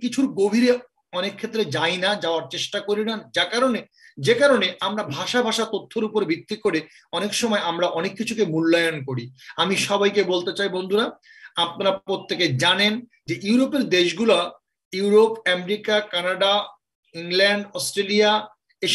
কিছুর গভীরে অনেক ক্ষেত্রে যাই না, যাওয়ার চেষ্টা করি না, যে কারণে আমরা ভাষা তথ্যের উপর ভিত্তি করে অনেক সময় আমরা অনেক কিছুকে মূল্যায়ন করি। আমি সবাইকে বলতে চাই বন্ধুরা, আপনারা প্রত্যেকে জানেন যে ইউরোপের দেশগুলো, Europe, America, Canada, England, Australia, এই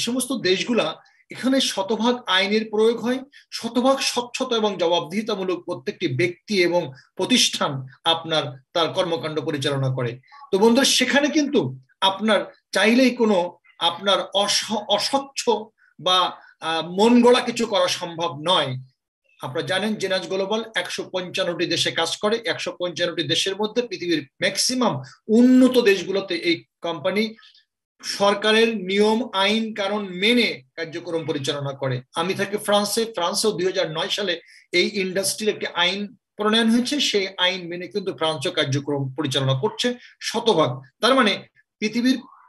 সমস্ত দেশগুলা, এখানে শতভাগ আইনের প্রয়োগ হয়, শতভাগ স্বচ্ছতা এবং জবাবদিহিতামূলক প্রত্যেকটি ব্যক্তি এবং প্রতিষ্ঠান আপনার তার কর্মকাণ্ড পরিচালনা করে। তো বন্ধুরা, সেখানে কিন্তু আপনার চাইলেই কোনো আপনার অস্বচ্ছ বা মন গড়া কিছু করা সম্ভব নয়। আপনারা জানেন জিনাস গ্লোবাল 155টি দেশে কাজ করে। 155টি দেশের মধ্যে পৃথিবীর ম্যাক্সিমাম উন্নত দেশগুলোতে এই কোম্পানি সরকারের নিয়ম আইন কারণ মেনে কার্যক্রম পরিচালনা করে। আমি থাকি ফ্রান্সেও 2009 সালে এই ইন্ডাস্ট্রির একটি আইন প্রণয়ন হয়েছে, সেই আইন মেনে কিন্তু ফ্রান্সও কার্যক্রম পরিচালনা করছে শতভাগ। তার মানে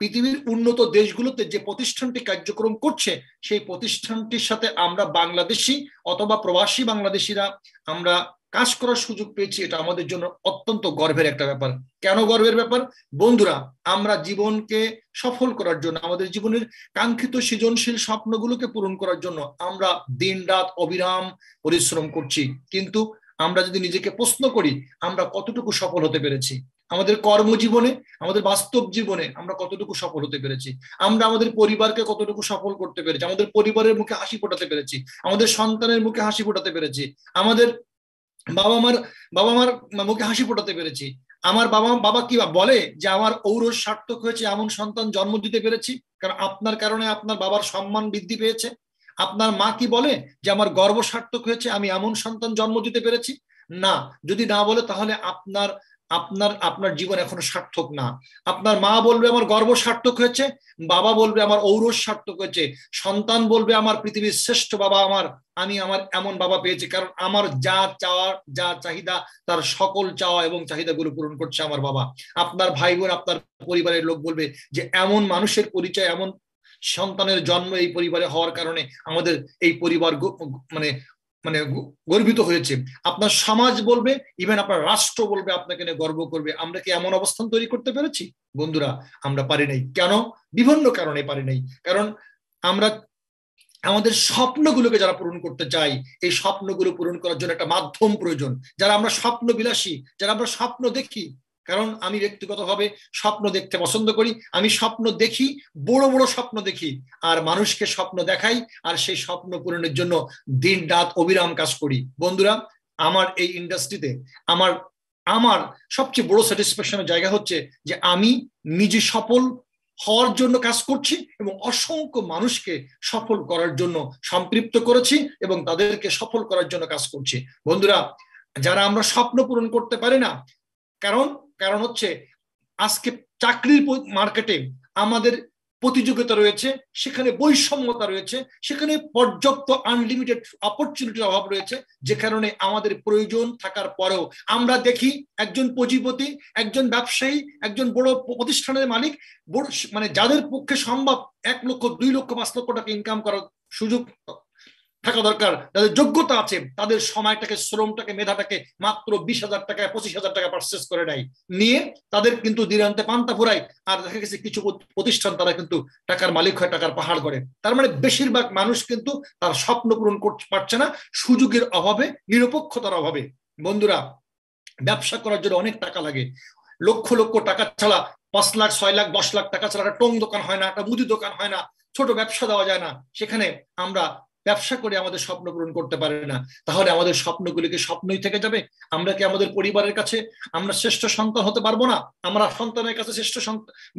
পৃথিবীর উন্নত দেশগুলোতে যে প্রতিষ্ঠানটি কার্যক্রম করছে, সেই প্রতিষ্ঠানটির সাথে আমরা বাংলাদেশি অথবা প্রবাসী বাংলাদেশিরা আমরা কাজ করার সুযোগ পেয়েছি। এটা আমাদের জন্য অত্যন্ত গর্বের একটা ব্যাপার। কেন গর্বের ব্যাপার? বন্ধুরা, আমরা জীবনকে সফল করার জন্য, আমাদের জীবনের কাঙ্ক্ষিত সৃজনশীল স্বপ্নগুলোকে পূরণ করার জন্য আমরা দিন রাত অবিরাম পরিশ্রম করছি, কিন্তু আমরা যদি নিজেকে প্রশ্ন করি আমরা কতটুকু সফল হতে পেরেছি, আমাদের কর্মজীবনে, আমাদের বাস্তব জীবনে আমরা কতটুকু সফল হতে পেরেছি, আমরা আমাদের পরিবারকে কতটুকু সফল করতে পেরেছি, আমাদের পরিবারের মুখে হাসি ফোটাতে পেরেছি, আমাদের সন্তানের মুখে হাসি ফোটাতে পেরেছি, আমাদের বাবা মার মুখে হাসি ফোটাতে পেরেছি। আমার বাবা কি বলে যে আমার ঔরস সার্থক হয়েছে, এমন সন্তান জন্ম দিতে পেরেছি, কারণ আপনার কারণে আপনার বাবার সম্মান বৃদ্ধি পেয়েছে। আপনার মা কি বলে যে আমার গর্ব সার্থক হয়েছে, আমি এমন সন্তান জন্ম দিতে পেরেছি? না, যদি না বলে তাহলে আপনার জীবন এখনো সার্থক না। আপনার মা বলবে আমার গর্ব সার্থক হয়েছে, বাবা বলবে আমার ঔরস সার্থক হয়েছে, সন্তান বলবে আমার পৃথিবীর শ্রেষ্ঠ বাবা, আমি আমার এমন বাবা পেয়েছি, কারণ আমার যা চাহিদা তার সকল চাওয়া এবং চাহিদাগুলো পূরণ করছে আমার বাবা। আপনার ভাই বোন, আপনার পরিবারের লোক বলবে যে এমন মানুষের পরিচয়, এমন সন্তানের জন্ম এই পরিবারে হওয়ার কারণে আমাদের এই পরিবার গর্বিত হয়েছে। আপনার সমাজ বলবে, ইভেন আপনার রাষ্ট্র বলবে, আপনাকে নিয়ে গর্ব করবে। আমরা কি এমন অবস্থান তৈরি করতে পেরেছি? বন্ধুরা, আমরা পারি নাই। কেন? বিভিন্ন কারণে পারি নাই। কারণ আমরা আমাদের স্বপ্নগুলোকে যারা পূরণ করতে চাই, এই স্বপ্নগুলো পূরণ করার জন্য একটা মাধ্যম প্রয়োজন। যারা আমরা স্বপ্ন বিলাসী, যারা আমরা স্বপ্ন দেখি, কারণ আমি ব্যক্তিগতভাবে স্বপ্ন দেখতে পছন্দ করি, আমি স্বপ্ন দেখি, বড় বড় স্বপ্ন দেখি, আর মানুষকে স্বপ্ন দেখাই, আর সেই স্বপ্ন পূরণের জন্য দিন রাত অবিরাম কাজ করি। বন্ধুরা, আমার এই ইন্ডাস্ট্রিতে আমার সবচেয়ে বড় স্যাটিসফ্যাকশনের জায়গা হচ্ছে যে আমি নিজে সফল হওয়ার জন্য কাজ করছি এবং অসংখ্য মানুষকে সফল করার জন্য সম্পৃক্ত করেছি এবং তাদেরকে সফল করার জন্য কাজ করছি। বন্ধুরা, যারা আমরা স্বপ্ন পূরণ করতে পারি না, কারণ হচ্ছে আজকে চাকরির মার্কেটে আমাদের প্রতিযোগিতা রয়েছে, সেখানে বৈষম্যতা রয়েছে, সেখানে পর্যাপ্ত আনলিমিটেড অপরচুনিটির অভাব রয়েছে, যে কারণে আমাদের প্রয়োজন থাকার পরেও আমরা দেখি একজন পুঁজিপতি, একজন ব্যবসায়ী, একজন বড় প্রতিষ্ঠানের মালিক, যাদের পক্ষে সম্ভব 1 লক্ষ, 2 লক্ষ, 5 লক্ষ টাকা ইনকাম করার সুযোগ থাকা দরকার, যাদের যোগ্যতা আছে, তাদের সময়টাকে, শ্রমটাকে, মেধাটাকে মাত্র 20,000 টাকায়, 25,000 টাকা পারচেস করে নিয়ে তাদের কিন্তু দিনান্তে পান্তা ফুরায়। আর দেখা গেছে কিছু প্রতিষ্ঠান তারা কিন্তু টাকার মালিক হয়, টাকার পাহাড় করে। তার মানে বেশিরভাগ মানুষ কিন্তু তার স্বপ্ন পূরণ করতে পারছে না, সুযোগের অভাবে, নিরপেক্ষতার অভাবে। বন্ধুরা, ব্যবসা করার জন্য অনেক টাকা লাগে, লক্ষ লক্ষ টাকা ছাড়া, 5 লাখ, 6 লাখ, 10 লাখ টাকা ছাড়া একটা টং দোকান হয় না, একটা মুদি দোকান হয় না, ছোট ব্যবসা দেওয়া যায় না। সেখানে আমরা ব্যবসা করে আমাদের স্বপ্ন পূরণ করতে পারে না, তাহলে আমাদের স্বপ্নগুলিকে স্বপ্নই থেকে যাবে। আমরা কি আমাদের পরিবারের কাছে আমরা শ্রেষ্ঠ সন্তান হতে পারবো না? আমরা সন্তানের কাছে শ্রেষ্ঠ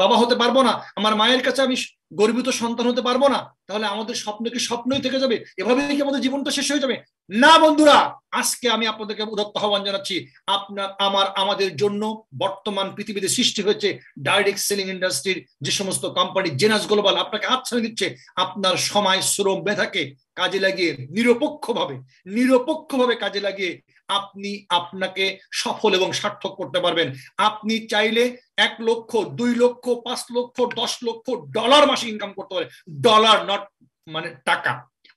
বাবা হতে পারবো না? আমার মায়ের কাছে আমি গর্বিত সন্তান হতে পারবো না, তাহলে আমাদের স্বপ্ন কি স্বপ্নই থেকে যাবে, এভাবে কি আমাদের জীবনটা শেষ হয়ে যাবে? না বন্ধুরা, আজকে আমি আপনাদেরকে উদাত্ত আহ্বান জানাচ্ছি, আপনার আমাদের জন্য বর্তমান পৃথিবীতে সৃষ্টি হয়েছে ডাইরেক্ট সেলিং ইন্ডাস্ট্রির যে সমস্ত কোম্পানি, জেনাস গ্লোবাল আপনাকে আশ্রয় দিচ্ছে আপনার সময় শ্রম মেধাকে কাজে লাগিয়ে নিরপেক্ষভাবে কাজে লাগিয়ে আপনি আপনাকে সফল এবং সার্থক করতে পারবেন। আপনি চাইলে 1 লক্ষ, 2 লক্ষ, 5 লক্ষ, 10 লক্ষ ডলার মাসে ইনকাম করতে পারবেন। ডলার, নট মানে টাকা,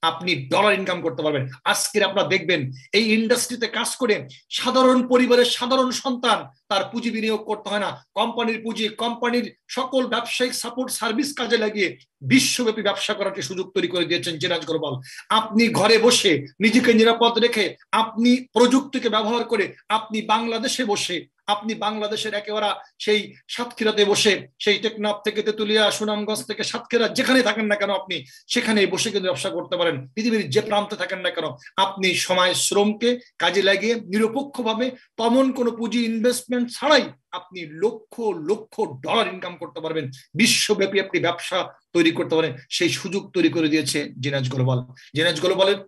আপনি ডলার ইনকাম করতে পারবেন। আজকে আপনারা দেখবেন এই ইন্ডাস্ট্রিতে কাজ করে সাধারণ পরিবারের সাধারণ সন্তান, তার পুঁজি বিনিয়োগ করতে হয় না, কোম্পানির পুঁজি, কোম্পানির সকল ব্যবসায়িক সাপোর্ট সার্ভিস কাজে লাগিয়ে বিশ্বব্যাপী ব্যবসা করার সুযোগ তৈরি করে দিয়েছেন জেনাস গ্লোবাল। আপনি ঘরে বসে নিজেকে নিরাপদ রেখে, আপনি প্রযুক্তিকে ব্যবহার করে, আপনি বাংলাদেশে বসে, আপনি বাংলাদেশের একেবারে সেই সাতক্ষীরাতে বসে, সেই টেকনাফ থেকে তেতুলিয়া, সুনামগঞ্জ থেকে সাতক্ষীরা, যেখানে থাকেন না কেন আপনি সেখানে বসে কিন্তু ব্যবসা করতে পারেন। পৃথিবীর যে প্রান্তে থাকেন না কেন আপনি সময় শ্রমকে কাজে লাগিয়ে নিরপেক্ষভাবে তেমন কোনো পুঁজি ইনভেস্টমেন্ট ছাড়াই আপনি লক্ষ লক্ষ ডলার ইনকাম করতে পারবেন, বিশ্বব্যাপী আপনি ব্যবসা তৈরি করতে পারেন। সেই সুযোগ তৈরি করে দিয়েছে জেনাস গ্লোবাল। জেনাস গ্লোবালের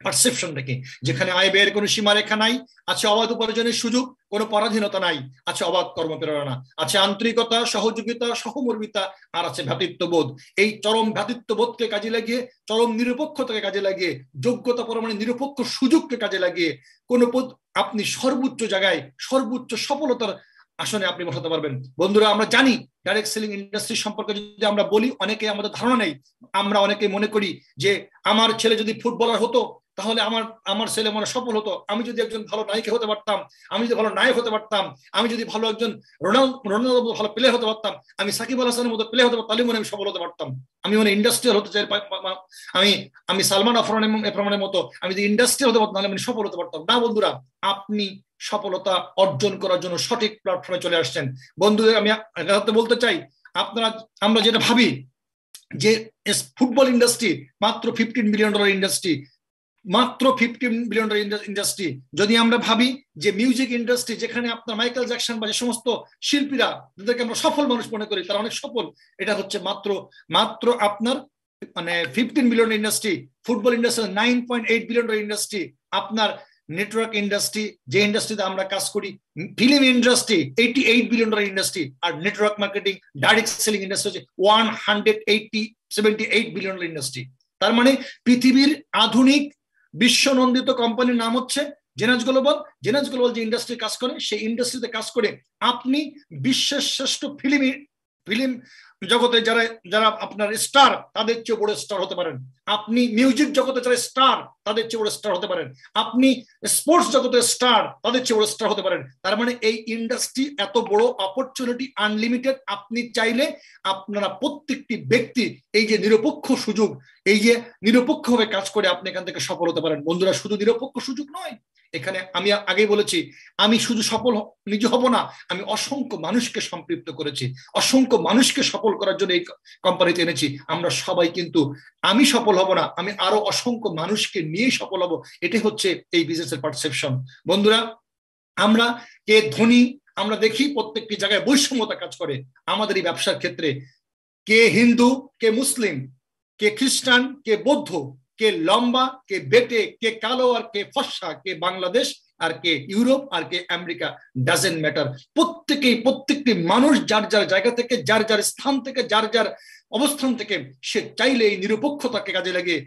পারসেপশনটা কি? যেখানে আয় ব্যয়ের কোনো সীমারেখা নাই, আছে অবাধ উপার্জনের সুযোগ, কোনো পরাধীনতা নাই, আছে অবাধ কর্মপ্রেরণা, আছে আন্তরিকতা, সহযোগিতা, সহমর্মিতা, আর আছে ভ্রাতৃত্ববোধ। এই চরম ভ্রাতৃত্ববোধকে কাজে লাগিয়ে, চরম নিরপেক্ষতাকে কাজে লাগিয়ে, যোগ্যতা পরমাণু নিরপেক্ষ সুযোগকে কাজে লাগিয়ে কোনো আপনি সর্বোচ্চ জায়গায় সর্বোচ্চ সফলতার আসনে আপনি বসাতে পারবেন। বন্ধুরা, আমরা জানি ডাইরেক্ট সেলিং ইন্ডাস্ট্রি সম্পর্কে যদি আমরা বলি, অনেকে আমাদের ধারণা নেই। আমরা অনেকে মনে করি যে আমার ছেলে যদি ফুটবলার হতো তাহলে আমার ছেলে মনে সফল হতো, আমি যদি একজন ভালো নায়িকা হতে পারতাম, আমি যদি ভালো নায়ক হতে পারতাম, আমি যদি ভালো একজন রোনাল্ডো ভালো প্লেয়ার হতে পারতাম, আমি সাকিব আল হাসানের মতো প্লেয়ার হতে পারতাম, তাহলে মনে আমি সফল হতে পারতাম। আমি মনে ইন্ডাস্ট্রিয়াল হতে চাই, আমি সালমান আফরানের মতো আমি যদি ইন্ডাস্ট্রিয়াল হতে পারতাম তাহলে আমি সফল হতে পারতাম না। বন্ধুরা, আপনি সফলতা অর্জন করার জন্য সঠিক প্ল্যাটফর্মে চলে আসছেন। বন্ধুদের আমি বলতে চাই, আমরা যেটা ভাবি যে ফুটবল ইন্ডাস্ট্রি মাত্র $15 বিলিয়ন ইন্ডাস্ট্রি, মাত্র $15 বিলিয়ন ইন্ডাস্ট্রি। যদি আমরা ভাবি যে মিউজিক ইন্ডাস্ট্রি, যেখানে আপনার মাইকেল জ্যাকসন বা যে সমস্ত শিল্পীরা যাদেরকে আমরা সফল মানুষ মনে করি তারা অনেক সফল, এটা হচ্ছে মাত্র আপনার মানে $15 billion industry. Football industry $9.8 billion industry. আপনার নেটওয়ার্ক ইন্ডাস্ট্রি, যে ইন্ডাস্ট্রিতে আমরা কাজ করি, ফিল্ম ইন্ডাস্ট্রি $88 বিলিয়ন ইন্ডাস্ট্রি, আর network marketing, direct selling industry হচ্ছে $178 বিলিয়ন ইন্ডাস্ট্রি। তার মানে পৃথিবীর আধুনিক বিশ্বনন্দিত কোম্পানির নাম হচ্ছে জেনাস গ্লোবাল। জেনাস গ্লোবাল যে ইন্ডাস্ট্রি কাজ করে, সেই ইন্ডাস্ট্রিতে কাজ করে আপনি বিশ্বের শ্রেষ্ঠ ফিল্ম জগতে যারা আপনার স্টার, তাদের চেয়ে বড় স্টার হতে পারেন। আপনি মিউজিক জগতে যারা স্টার, তাদের চেয়ে বড় স্টার হতে পারেন। আপনি স্পোর্টস জগতে স্টার, তাদের চেয়ে বড় স্টার হতে পারেন। তার মানে এই ইন্ডাস্ট্রি এত বড়, অপরচুনিটি আনলিমিটেড। আপনি চাইলে আপনারা প্রত্যেকটি ব্যক্তি এই যে নিরপেক্ষ সুযোগ, এই যে নিরপেক্ষভাবে কাজ করে আপনি এখান থেকে সফল হতে পারেন। বন্ধুরা, শুধু নিরপেক্ষ সুযোগ নয়, এখানে আমি আগেই বলেছি, আমি শুধু সফল নিজে হব না, আমি অসংখ্য মানুষকে সম্পৃক্ত করেছি, অসংখ্য মানুষকে সফল করার জন্য এই কোম্পানিতে এনেছি। আমরা সবাই কিন্তু আমি সফল হব না, আমি আরো অসংখ্য মানুষকে নিয়ে সফল হব। এটাই হচ্ছে এই বিজনেসের পারসেপশন। বন্ধুরা, আমরা কে ধনী, আমরা দেখি প্রত্যেকটি জায়গায় বৈষম্যতা কাজ করে আমাদের এই ব্যবসার ক্ষেত্রে। কে হিন্দু, কে মুসলিম, কে খ্রিস্টান, কে বৌদ্ধ, কে লম্বা, কে বেটে, কে কালো আর কে ফর্সা, কে বাংলাদেশ আর কে ইউরোপ আর কে আমেরিকা, ডাজেন্ট ম্যাটার। প্রত্যেকটি মানুষ যার যার জায়গা থেকে, যার যার স্থান থেকে, যার যার অবস্থান থেকে সে চাইলে এই নিরপেক্ষতাকে কাজে লাগিয়ে,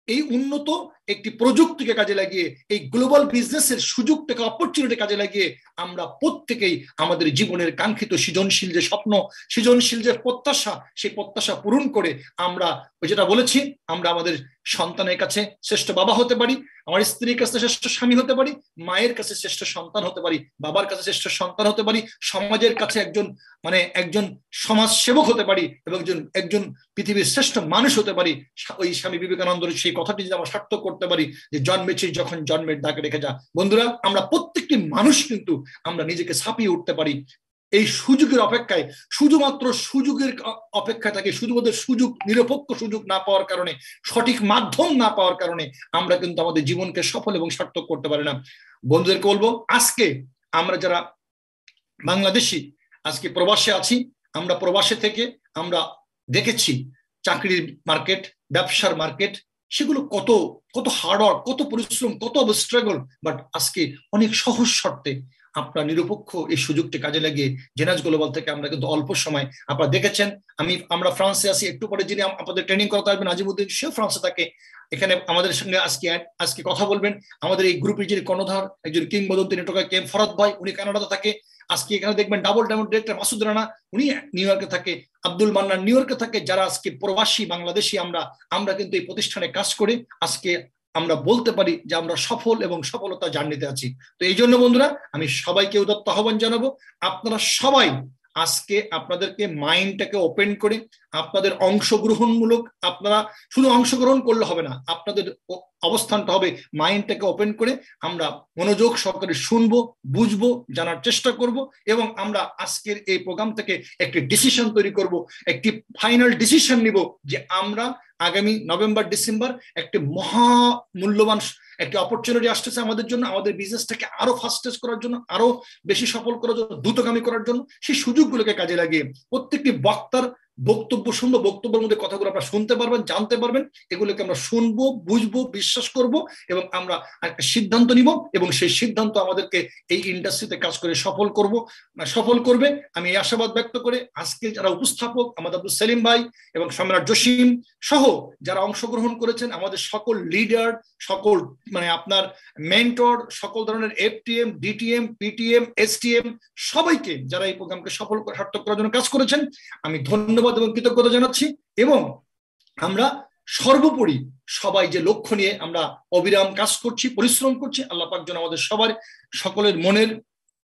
এই উন্নত একটি প্রযুক্তিকে কাজে লাগিয়ে, এই গ্লোবাল বিজনেসের সুযোগটাকে, অপরচুনিটি কাজে লাগিয়ে আমরা প্রত্যেকেই আমাদের জীবনের কাঙ্ক্ষিত সৃজনশীল যে স্বপ্ন, সৃজনশীল যে প্রত্যাশা, সেই প্রত্যাশা পূরণ করে আমরা যেটা বলেছি, আমরা আমাদের সন্তানের কাছে শ্রেষ্ঠ বাবা হতে পারি, আমার স্ত্রীর কাছে শ্রেষ্ঠ স্বামী হতে পারি, মায়ের কাছে শ্রেষ্ঠ সন্তান হতে পারি, বাবার কাছে শ্রেষ্ঠ সন্তান হতে পারি, সমাজের কাছে একজন সমাজ সেবক হতে পারি, এবং একজন পৃথিবীর শ্রেষ্ঠ মানুষ হতে পারি। ওই স্বামী বিবেকানন্দের সেই কথাটি যদি আমরা সার্থক করতে পারি যে জন্মেছিস যখন জন্মের দাগ রেখে যা। বন্ধুরা, আমরা প্রত্যেকটি মানুষ কিন্তু আমরা নিজেকে ছাপিয়ে উঠতে পারি এই সুযোগের অপেক্ষায়, শুধুমাত্র সুযোগের অপেক্ষায় থাকে। শুধুমাত্র সুযোগ, নিরপেক্ষ সুযোগ না পাওয়ার কারণে, সঠিক মাধ্যম না পাওয়ার কারণে আমরা কিন্তু আমাদের জীবনকে সফল এবং সার্থক করতে পারি না। বন্ধুদেরকে বলবো, আজকে আমরা যারা বাংলাদেশি আজকে প্রবাসে আছি, আমরা প্রবাসে থেকে আমরা দেখেছি চাকরির মার্কেট, ব্যবসার মার্কেট, সেগুলো কত কত হার্ডওয়ার্ক, কত পরিশ্রম, কত স্ট্রাগল, বাট আজকে অনেক সহজ শর্তে আপনার নিরপেক্ষ এই সুযোগটি কাজে লাগিয়ে জেনাজ গ্লোবাল থেকে আমরা কিন্তু অল্প সময়, আপনারা দেখেছেন আমরা ফ্রান্সে আছি, একটু পরে যিনি আপনাদের ট্রেনিং করতে আসবেন নাজিমুদ্দিন, সেও ফ্রান্সে থাকে, এখানে আমাদের সঙ্গে আজকে কথা বলবেন। আমাদের এই গ্রুপের যিনি কর্ণধার, একজন কিংবদন্তি নেটওয়ার্কার কেম ফরাদ ভাই, উনি কানাডাতে থাকে। আজকে এখানে দেখবেন double diamond director Masud Rana, উনি নিউ ইয়র্কে থাকে। আব্দুল মান্নান নিউ ইয়র্কে থাকে। যারা আজকে প্রবাসী বাংলাদেশি আমরা কিন্তু এই প্রতিষ্ঠানে কাজ করে আজকে আমরা বলতে পারি যে আমরা সফল এবং সফলতা জার্নিতে আছি। তো এই জন্য বন্ধুরা, আমি সবাইকে উদাত্ত আহ্বান জানাবো, আপনারা সবাই আজকে আপনাদেরকে মাইন্ডটাকে ওপেন করে আপনাদের অংশগ্রহণমূলক, আপনারা শুধু অংশগ্রহণ করলে হবে না, আপনাদের অবস্থানটা হবে মাইন্ডটাকে ওপেন করে আমরা মনোযোগ সহকারে শুনবো, বুঝবো, জানার চেষ্টা করব, এবং আমরা আজকের এই প্রোগ্রাম থেকে একটি ডিসিশন তৈরি করব, একটি ফাইনাল ডিসিশন নিব যে আমরা আগামী নভেম্বর ডিসেম্বর একটি মহা মূল্যবান একটি অপরচুনিটি আসতেছে আমাদের জন্য, আমাদের বিজনেসটাকে আরো ফাস্টেস্ট করার জন্য, আরো বেশি সফল করার জন্য, দ্রুতগামী করার জন্য। সেই সুযোগগুলোকে কাজে লাগিয়ে প্রত্যেকটি বক্তার বক্তব্য শুনবো, বক্তব্যের মধ্যে কথাগুলো আপনারা শুনতে পারবেন, জানতে পারবেন, এগুলোকে আমরা শুনবো, বুঝবো, বিশ্বাস করব, এবং আমরা একটা সিদ্ধান্ত নিব, এবং সেই সিদ্ধান্ত আমাদেরকে এই ইন্ডাস্ট্রিতে কাজ করে সফল করবে। আমি এই আশাবাদ ব্যক্ত করে আজকে যারা উপস্থাপক আমাদের আব্দুল সেলিম ভাই এবং সম্রাট জসিম সহ যারা অংশগ্রহণ করেছেন, আমাদের সকল লিডার, সকল আপনার মেন্টর, সকল ধরনের এফটিএম, ডিটিএম, পিটিএম, এসটিএম, সবাইকে যারা এই প্রোগ্রামকে সফল সার্থক করার জন্য কাজ করেছেন, আমি ধন্যবাদ এবং কৃতজ্ঞতা জানাচ্ছি। এবং আমরা সর্বোপরি সবাই যে লক্ষ্য নিয়ে আমরা অবিরাম কাজ করছি, পরিশ্রম করছি, আল্লাহ পাক যেন আমাদের সবার সকলের মনের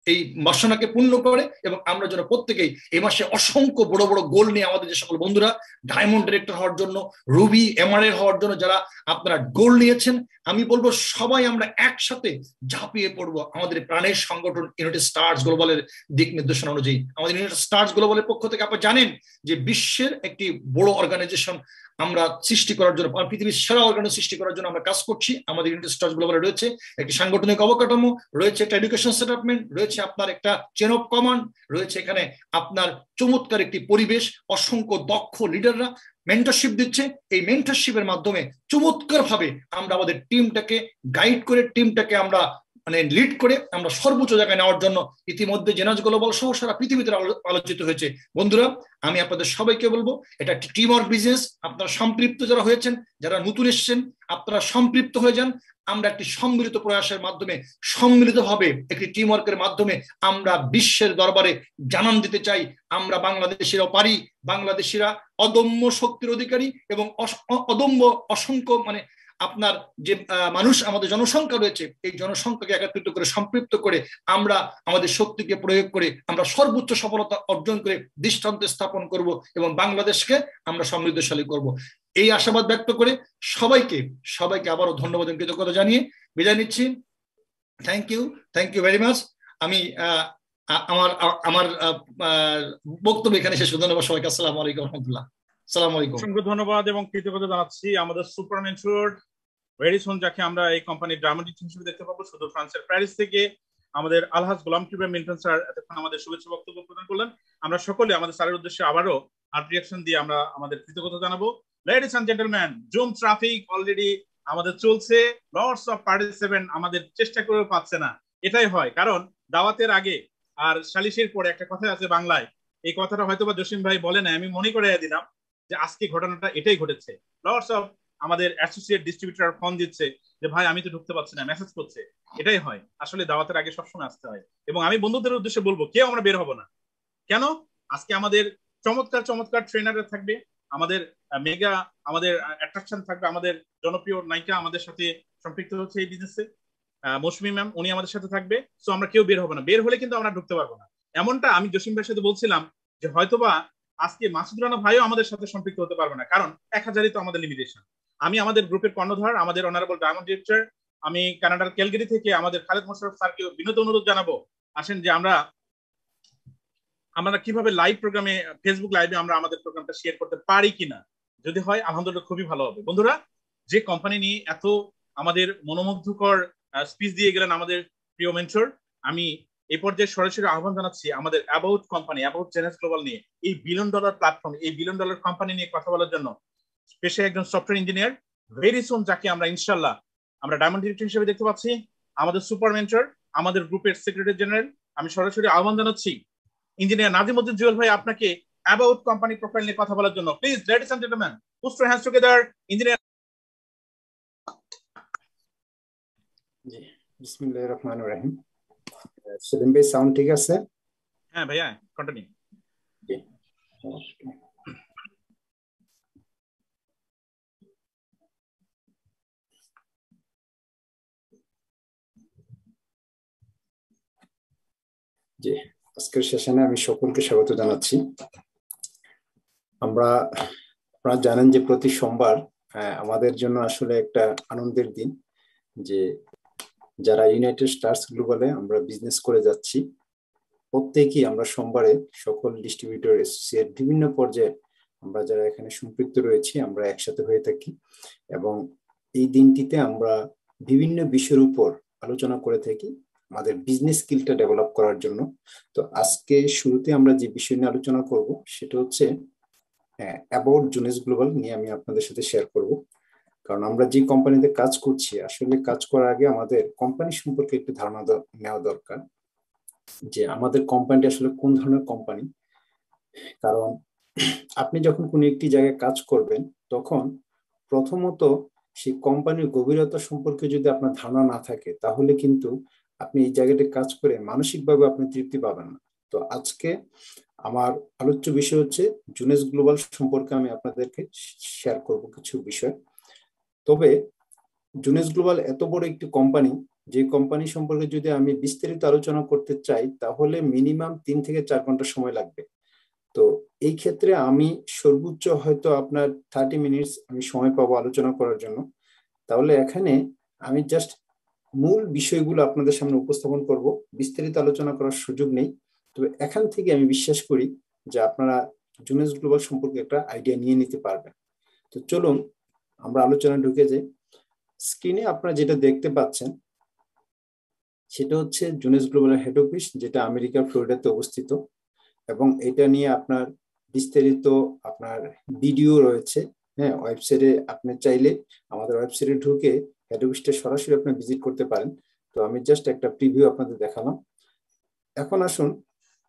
এই বাসনাকে পূর্ণ করে, এবং আমরা যেন প্রত্যেকেই এই মাসে অসংখ্য বড় বড় গোল নিয়ে আমাদের যে সকল বন্ধুরা ডায়মন্ড ডিরেক্টর হওয়ার জন্য, রুবি এমআরএ হওয়ার জন্য যারা আপনারা গোল নিয়েছেন, আমি বলবো সবাই আমরা একসাথে ঝাঁপিয়ে পড়বো আমাদের প্রাণের সংগঠন ইউনাইটেড স্টার্স গ্লোবালের দিক নির্দেশনা অনুযায়ী। আমাদের ইউনাইটেড স্টার্স গ্লোবালের পক্ষ থেকে আপনারা জানেন যে বিশ্বের একটি বড় অর্গানাইজেশন আমরা সৃষ্টি করার জন্য, পৃথিবীর সেরা অর্গানাইজেশন সৃষ্টি করার জন্য আমরা কাজ করছি। আমাদের ইউনাইটেড স্টার্স গ্লোবালে রয়েছে একটি সাংগঠনিক অবকাঠামো, রয়েছে একটা এডুকেশন সেটআপমেন্ট, রয়েছে আপনার একটা চেন অফ কমান্ড, রয়েছে এখানে আপনার চমৎকার একটি পরিবেশ, অসংখ্য দক্ষ লিডাররা মেন্টরশিপ দিচ্ছে। এই মেন্টরশিপের মাধ্যমে চমৎকার ভাবে আমরা আমাদের টিমটাকে গাইড করে, টিমটাকে আমরা লিড করে আমরা সর্বোচ্চ জায়গায় নেওয়ার জন্য ইতিমধ্যে জেনাজ গ্লোবাল সহ সারা পৃথিবীতে আলোচিত হয়েছে। বন্ধুরা, আমি আপনাদের সবাইকে বলবো, এটা একটি টিম ওয়ার্ক বিজনেস। আপনারা সম্পৃক্ত যারা হয়েছেন, যারা নতুন এসেছেন, আপনারা সম্পৃক্ত হয়ে যান। আমরা একটি সম্মিলিত প্রয়াসের মাধ্যমে, সম্মিলিতভাবে একটি টিম ওয়ার্কের মাধ্যমে আমরা বিশ্বের দরবারে জানান দিতে চাই আমরা বাংলাদেশিরাও পারি, বাংলাদেশিরা অদম্য শক্তির অধিকারী, এবং অদম্য অসংখ্য আপনার যে মানুষ আমাদের জনসংখ্যা রয়েছে, এই জনসংখ্যাকে একত্রিত করে সম্পৃক্ত করে আমরা আমাদের শক্তিকে প্রয়োগ করে আমরা সর্বোচ্চ সফলতা অর্জন করে দৃষ্টান্ত স্থাপন করব, এবং বাংলাদেশকে আমরা সমৃদ্ধশালী করব। এই আশাবাদ ব্যক্ত করে সবাইকে আবারও ধন্যবাদ এবং কৃতজ্ঞতা জানিয়ে বিদায় নিচ্ছি। Thank you very much. আমি আমার বক্তব্য এখানে শেষ করছি। ধন্যবাদ সবাইকে। আসসালামু আলাইকুম রহমতুল্লাহ। আসসালামু আলাইকুম। অসংখ্য ধন্যবাদ এবং কৃতজ্ঞতা জানাচ্ছি আমাদের সুপার মেন্টর ভেরি সুন, যাকে আমরা এই কোম্পানির ড্রামাটিক হিসেবে দেখতে পাবো শুধু ফ্রান্সের প্যারিস থেকে। আমাদের আলহাজ গোলাম কিবরিয়া মিল্টন স্যার এতক্ষণ আমাদের শুভেচ্ছা বক্তব্য প্রদান করলেন। আমরা সকলে আমাদের স্যারের উদ্দেশ্যে আবারও হার্ট রিঅ্যাকশন দিয়ে আমরা আমাদের কৃতজ্ঞতা জানাবো। Ladies and gentleman, zoom traffic already আমাদের চলছে, লটস অফ পার্টিসিপেন্ট আমাদের চেষ্টা করেও পাচ্ছে না। এটাই হয়, কারণ দাওয়াতের আগে আর সালিশের পরে একটা কথা আছে বাংলায়, এই কথাটা হয়তোবা জসিম ভাই বলে না, আমি মনে করে দিলাম যে আজকে ঘটনাটা এটাই ঘটেছে। লটস অফ আমাদের অ্যাসোসিয়েট ডিস্ট্রিবিউটর ফোন দিচ্ছে যে ভাই আমি তো ঢুকতে পারছি না, মেসেজ করছে। এটাই হয়, আসলে দাওয়াতের আগে সবসময় আসতে হয়। এবং আমি বন্ধুদের উদ্দেশ্যে বলবো, কেউ আমরা বের হবো না। কেন? আজকে আমাদের চমৎকার ট্রেনাররা থাকবে, আমাদের মেগা আমাদের অ্যাট্রাকশন থাকবে, আমাদের জনপ্রিয় নায়িকা আমাদের সাথে সম্পৃক্ত হচ্ছে এই বিজনেসে, মৌসুমী ম্যাম, উনি আমাদের সাথে থাকবে। সো আমরা কেউ বের হবো না, বের হলে কিন্তু আমরা ঢুকতে পারবো না। এমনটা আমি জসিম ভাইয়ের সাথে বলছিলাম যে হয়তোবা আজকে মাসুদ রানা ভাইও আমাদের সাথে সম্পৃক্ত হতে পারবে না, কারণ 1000ই তো আমাদের লিমিটেশন। আমি আমাদের গ্রুপের কর্ণধার, আমাদের অনারেবল ডায়মন্ড ডিরেক্টর, আমি কানাডার ক্যালগারি থেকে আমাদের খালেদ মোশাররফ স্যারকে বিনীত অনুরোধ জানাবো, আসেন যে আমরা কিভাবে লাইভ প্রোগ্রামে, ফেসবুক লাইভে আমরা আমাদের প্রোগ্রামটা শেয়ার করতে পারি কিনা। যদি হয় আলহামদুলিল্লাহ খুবই ভালো হবে। বন্ধুরা, যে কোম্পানি নিয়ে এত আমাদের মনোমুগ্ধকর স্পিচ দিয়ে গেলেন আমাদের প্রিয় মেন্টর, আমি এই পর্যায়ে সরাসরি আহ্বান জানাচ্ছি আমাদের অ্যাবাউট কোম্পানি, অ্যাবাউট জেনেস গ্লোবাল নিয়ে, এই $1 বিলিয়ন প্ল্যাটফর্ম, এই $1 বিলিয়ন কোম্পানি নিয়ে কথা বলার জন্য পেশায় একজন সফটওয়্যার ইঞ্জিনিয়ার, ভেরি সুন যাকে আমরা ইনশাল্লাহ আমরা ডায়মন্ড ডিরেক্টর হিসেবে দেখতে পাচ্ছি, আমাদের সুপার মেন্টর, আমাদের গ্রুপের সেক্রেটারি জেনারেল। আমি সরাসরি আহ্বান জানাচ্ছি ইঞ্জিনিয়ার নাজিমউদ্দিন জুয়েল ভাই আপনাকে অ্যাবাউট কোম্পানি প্রোফাইল নিয়ে কথা বলার জন্য। Please ladies and gentleman, put your hands together. Engineer. জি, বিসমিল্লাহির রহমানির রহিম। সেলিম ভাই সাউন্ড ঠিক আছে? হ্যাঁ ভাইয়া, কন্টিনিউ। জি, জি, আজকের সেশনে আমি সকলকে স্বাগত জানাচ্ছি। আপনারা জানেন যে প্রতি সোমবার আমাদের জন্য আসলে একটা আনন্দের দিন, যে যারা ইউনাইটেড স্টারস গ্লোবালে আমরা বিজনেস করে যাচ্ছি, প্রত্যেকেই আমরা সোমবারে সকল ডিস্ট্রিবিউটর অ্যাসোসিয়েট বিভিন্ন পর্যায়ে আমরা যারা এখানে সম্পৃক্ত রয়েছি আমরা একসাথে হয়ে থাকি, এবং এই দিনটিতে আমরা বিভিন্ন বিষয়ের উপর আলোচনা করে থাকি আমাদের বিজনেস স্কিলটা ডেভেলপ করার জন্য। তো আজকে শুরুতে আমরা যে বিষয় নিয়ে আলোচনা করব সেটা হচ্ছে অ্যাবাউট জুনেস গ্লোবাল নিয়ে আমি আপনাদের সাথে শেয়ার করব। কারণ আমরা যে কোম্পানিতে কাজ করছি, আসলে কাজ করার আগে আমাদের কোম্পানি সম্পর্কে একটু ধারণা নেওয়া দরকার, যে আমাদের কোম্পানিটা আসলে কোন ধরনের কোম্পানি। কারণ আপনি যখন কোনো একটি জায়গায় কাজ করবেন তখন প্রথমত সেই কোম্পানির গভীরতা সম্পর্কে যদি আপনার ধারণা না থাকে, তাহলে কিন্তু আপনি এই জায়গাতে কাজ করে মানসিকভাবে আপনি তৃপ্তি পাবেন না। তো আজকে আমার আলোচ্য বিষয় হচ্ছে জুনেস গ্লোবাল সম্পর্কে আমি আপনাদেরকে শেয়ার করব কিছু বিষয়। তবে জুনেস গ্লোবাল এত বড় একটি কোম্পানি, যে কোম্পানি সম্পর্কে যদি আমি বিস্তারিত আলোচনা করতে চাই তাহলে মিনিমাম 3 থেকে 4 ঘন্টা সময় লাগবে। তো এই ক্ষেত্রে আমি সর্বোচ্চ হয়তো আপনার 30 মিনিটস আমি সময় পাবো আলোচনা করার জন্য। তাহলে এখানে আমি জাস্ট মূল বিষয়গুলো আপনাদের সামনে উপস্থাপন করব, বিস্তারিত আলোচনা করার সুযোগ নেই। তবে এখান থেকে আমি বিশ্বাস করি যে আপনারা জুনেস গ্লোবাল সম্পর্কে একটা আইডিয়া নিয়ে নিতে পারবেন। তো চলুন আমরা আলোচনা ঢুকে যাই। স্ক্রিনে আপনারা যেটা দেখতে পাচ্ছেন সেটা হচ্ছে জুনেস গ্লোবালের হেড অফিস, যেটা আমেরিকার ফ্লোরিডাতে অবস্থিত, এবং এটা নিয়ে আপনার বিস্তারিত আপনার ভিডিও রয়েছে। হ্যাঁ, ওয়েবসাইটে আপনি চাইলে আমাদের ওয়েবসাইটে ঢুকে হেড অফিসটা সরাসরি আপনি ভিজিট করতে পারেন। তো আমি জাস্ট একটা প্রিভিউ আপনাদের দেখালাম। এখন আসুন,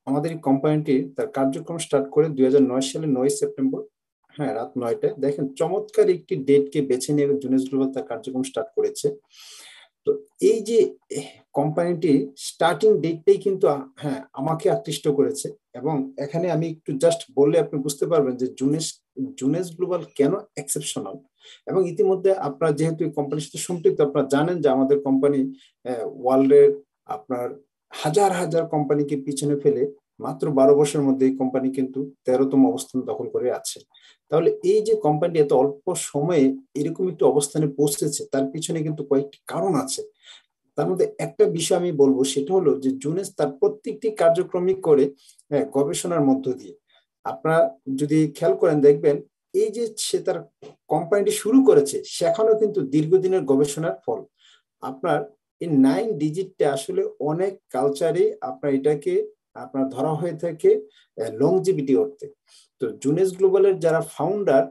আমাদের এই কোম্পানিটি তার কার্যক্রম স্টার্ট করে 2009 সালে 9 সেপ্টেম্বর, হ্যাঁ, রাত 9টায়। দেখেন চমৎকার একটি ডেটকে বেছে নিয়ে জুনেস গ্লোবাল তার কার্যক্রম স্টার্ট করেছে। তো এই যে কোম্পানিটি স্টার্টিং ডেটটাই কিন্তু হ্যাঁ আমাকে আকৃষ্ট করেছে, এবং এখানে আমি একটু জাস্ট বললে আপনি বুঝতে পারবেন যে জুনেস গ্লোবাল কেন এক্সেপশনাল। এবং ইতিমধ্যে আপনারা যেহেতু এই কোম্পানির সাথে সম্পৃক্ত, আপনারা জানেন যে আমাদের কোম্পানি ওয়ার্ল্ডের আপনার হাজার হাজার কোম্পানিকে পিছনে ফেলে মাত্র 12 বছরের মধ্যে এই কোম্পানি কিন্তু 13তম অবস্থান দখল করে আছে। তাহলে এই যে কোম্পানিটি এত অল্প সময়ে এরকম একটি অবস্থানে পৌঁছেছে, তার পিছনে কিন্তু কয়েকটি কারণ আছে। তার মধ্যে একটা বিষয় আমি বলবো, সেটা হলো যে জুনেস তার প্রত্যেকটি কার্যক্রমই করে গবেষণার মধ্য দিয়ে। আপনারা যদি খেয়াল করেন দেখবেন এই যে সে তার কোম্পানিটি শুরু করেছে সেখানেও কিন্তু দীর্ঘদিনের গবেষণার ফল। আপনার এই 9 ডিজিটটা আসলে অনেক কালচারে আপনার এটাকে আপনার ধরা হয়ে থাকে লংজিভিটি অর্থে। তো জুনেস গ্লোবালের যারা ফাউন্ডার,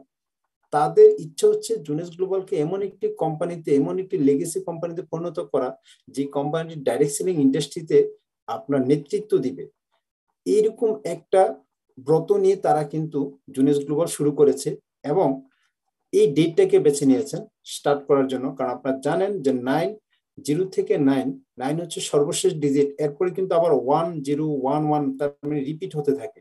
তাদের ইচ্ছা হচ্ছে জুনেস গ্লোবালকে এমন একটি কোম্পানিতে, এমন একটি লেগেসি কোম্পানিতে পরিণত করা যে কোম্পানিটি ডাইরেক্ট সেলিং ইন্ডাস্ট্রিতে আপনার নেতৃত্ব দিবে। এইরকম একটা ব্রত নিয়ে তারা কিন্তু জুনেস গ্লোবাল শুরু করেছে, এবং এই ডেটটাকে বেছে নিয়েছেন স্টার্ট করার জন্য। কারণ আপনারা জানেন যে 0 থেকে 9 হচ্ছে সর্বশেষ ডিজিট, এরপরে কিন্তু আবার 1 0 1 1 তার মানে রিপিট হতে থাকে।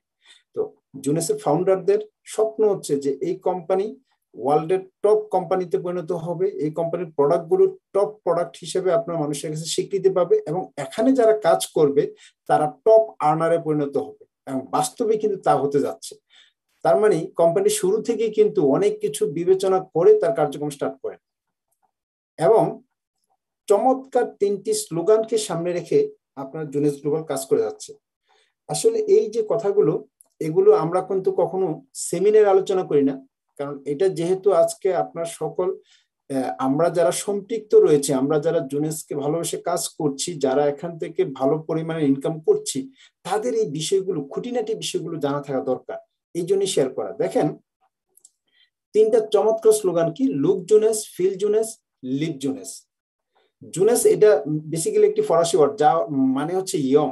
তো জুনেসের ফাউন্ডারদের স্বপ্ন হচ্ছে যে এই কোম্পানি ওয়ার্ল্ডের টপ কোম্পানিতে পরিণত হবে, এই কোম্পানির প্রোডাক্টগুলো টপ প্রোডাক্ট হিসেবে আপনার মানুষের কাছে স্বীকৃতি পাবে, এবং এখানে যারা কাজ করবে তারা টপ আর্নারে পরিণত হবে, এবং বাস্তবে কিন্তু তা হতে যাচ্ছে। তার মানে কোম্পানি শুরু থেকে কিন্তু অনেক কিছু বিবেচনা করে তার কার্যক্রম স্টার্ট করে, এবং চমৎকার 3টি স্লোগানকে সামনে রেখে আপনার জুনেস গ্লোবাল কাজ করে যাচ্ছে। আসলে এই যে কথাগুলো, এগুলো আমরা কিন্তু কখনো সেমিনার আলোচনা করি না, কারণ এটা যেহেতু আজকে আপনার সকল আমরা যারা সম্পৃক্ত রয়েছে, আমরা যারা জুনেসকে ভালোবেসে কাজ করছি, যারা এখান থেকে ভালো পরিমাণে ইনকাম করছি, তাদের এই বিষয়গুলো, খুঁটিনাটি বিষয়গুলো জানা থাকা দরকার। এই জন্যই শেয়ার করা। দেখেন 3টা চমৎকার স্লোগান কি, লুক জুনেস, ফিল জুনেস, লিভ জুনেস। জুনেস এটা বেসিক্যালি একটি ফরাসি ওয়ার্ড, যা মানে হচ্ছে ইয়ং।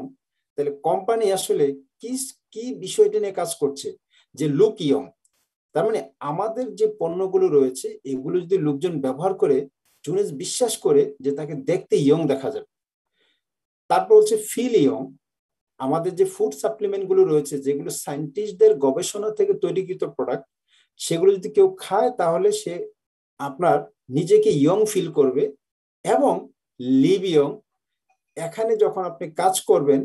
তাহলে কোম্পানি আসলে কি কি বিষয়টা নিয়ে কাজ করছে, যে লুক ইয়ং। তার মানে আমাদের যে পণ্যগুলো রয়েছে এগুলো যদি লোকজন ব্যবহার করে, জুনেস বিশ্বাস করে যে তাকে দেখতে ইয়ং দেখা যাবে। তারপর হচ্ছে ফিল ইয়ং। আমাদের যে ফুড সাপ্লিমেন্ট গুলো রয়েছে, যেগুলো সায়েন্টিস্টদের গবেষণা থেকে তৈরিকৃত প্রোডাক্ট, সেগুলো যদি কেউ খায় তাহলে সে আপনার নিজেকে ইয়ং ফিল করবে। এবং লিভ ইয়ং, এখানে যখন আপনি কাজ করবেন,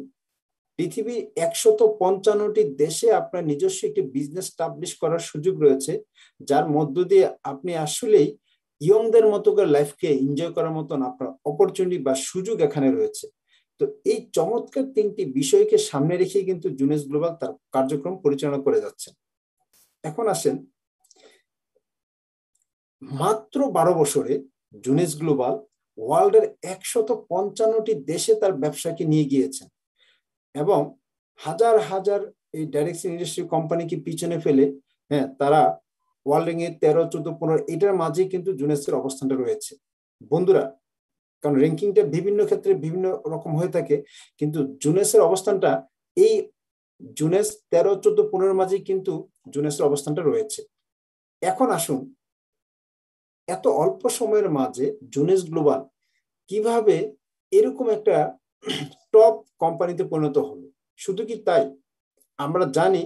পৃথিবীর 155টি দেশে আপনার নিজস্ব একটি বিজনেস স্টাবলিশ করার সুযোগ রয়েছে, যার মধ্য দিয়ে আপনি আসলেই ইয়ংদের মতো করে লাইফকে এনজয় করার মতন আপনার অপরচুনিটি বা সুযোগ এখানে রয়েছে। তো এই চমৎকার 3টি বিষয়কে সামনে রেখে কিন্তু জুনেস গ্লোবাল তার কার্যক্রম পরিচালনা করে যাচ্ছে। এখন আসেন, মাত্র 12 বছরে জুনেস গ্লোবাল ওয়ার্ল্ডের 155টি দেশে তার ব্যবসাকে নিয়ে গিয়েছেন এবং হাজার হাজার এই ডাইরেক্ট ইন্ডাস্ট্রি কোম্পানিকে পিছনে ফেলে, তারা ওয়ার্ল্ড র্যাঙ্কে 13, 14, 15 এটার মাঝে কিন্তু জুনেসের অবস্থানটা রয়েছে বন্ধুরা। কারণ র্যাঙ্কিংটা বিভিন্ন ক্ষেত্রে বিভিন্ন রকম হয়ে থাকে, কিন্তু জুনেসের অবস্থানটা এই জুনেস 13, 14, 15 মাঝেই কিন্তু জুনেসের অবস্থানটা রয়েছে। এখন আসুন, এত অল্প সময়ের মাঝে জুনেস গ্লোবাল কিভাবে এরকম একটা টপ কোম্পানিতে পরিণত হলো। শুধু কি তাই, আমরা জানি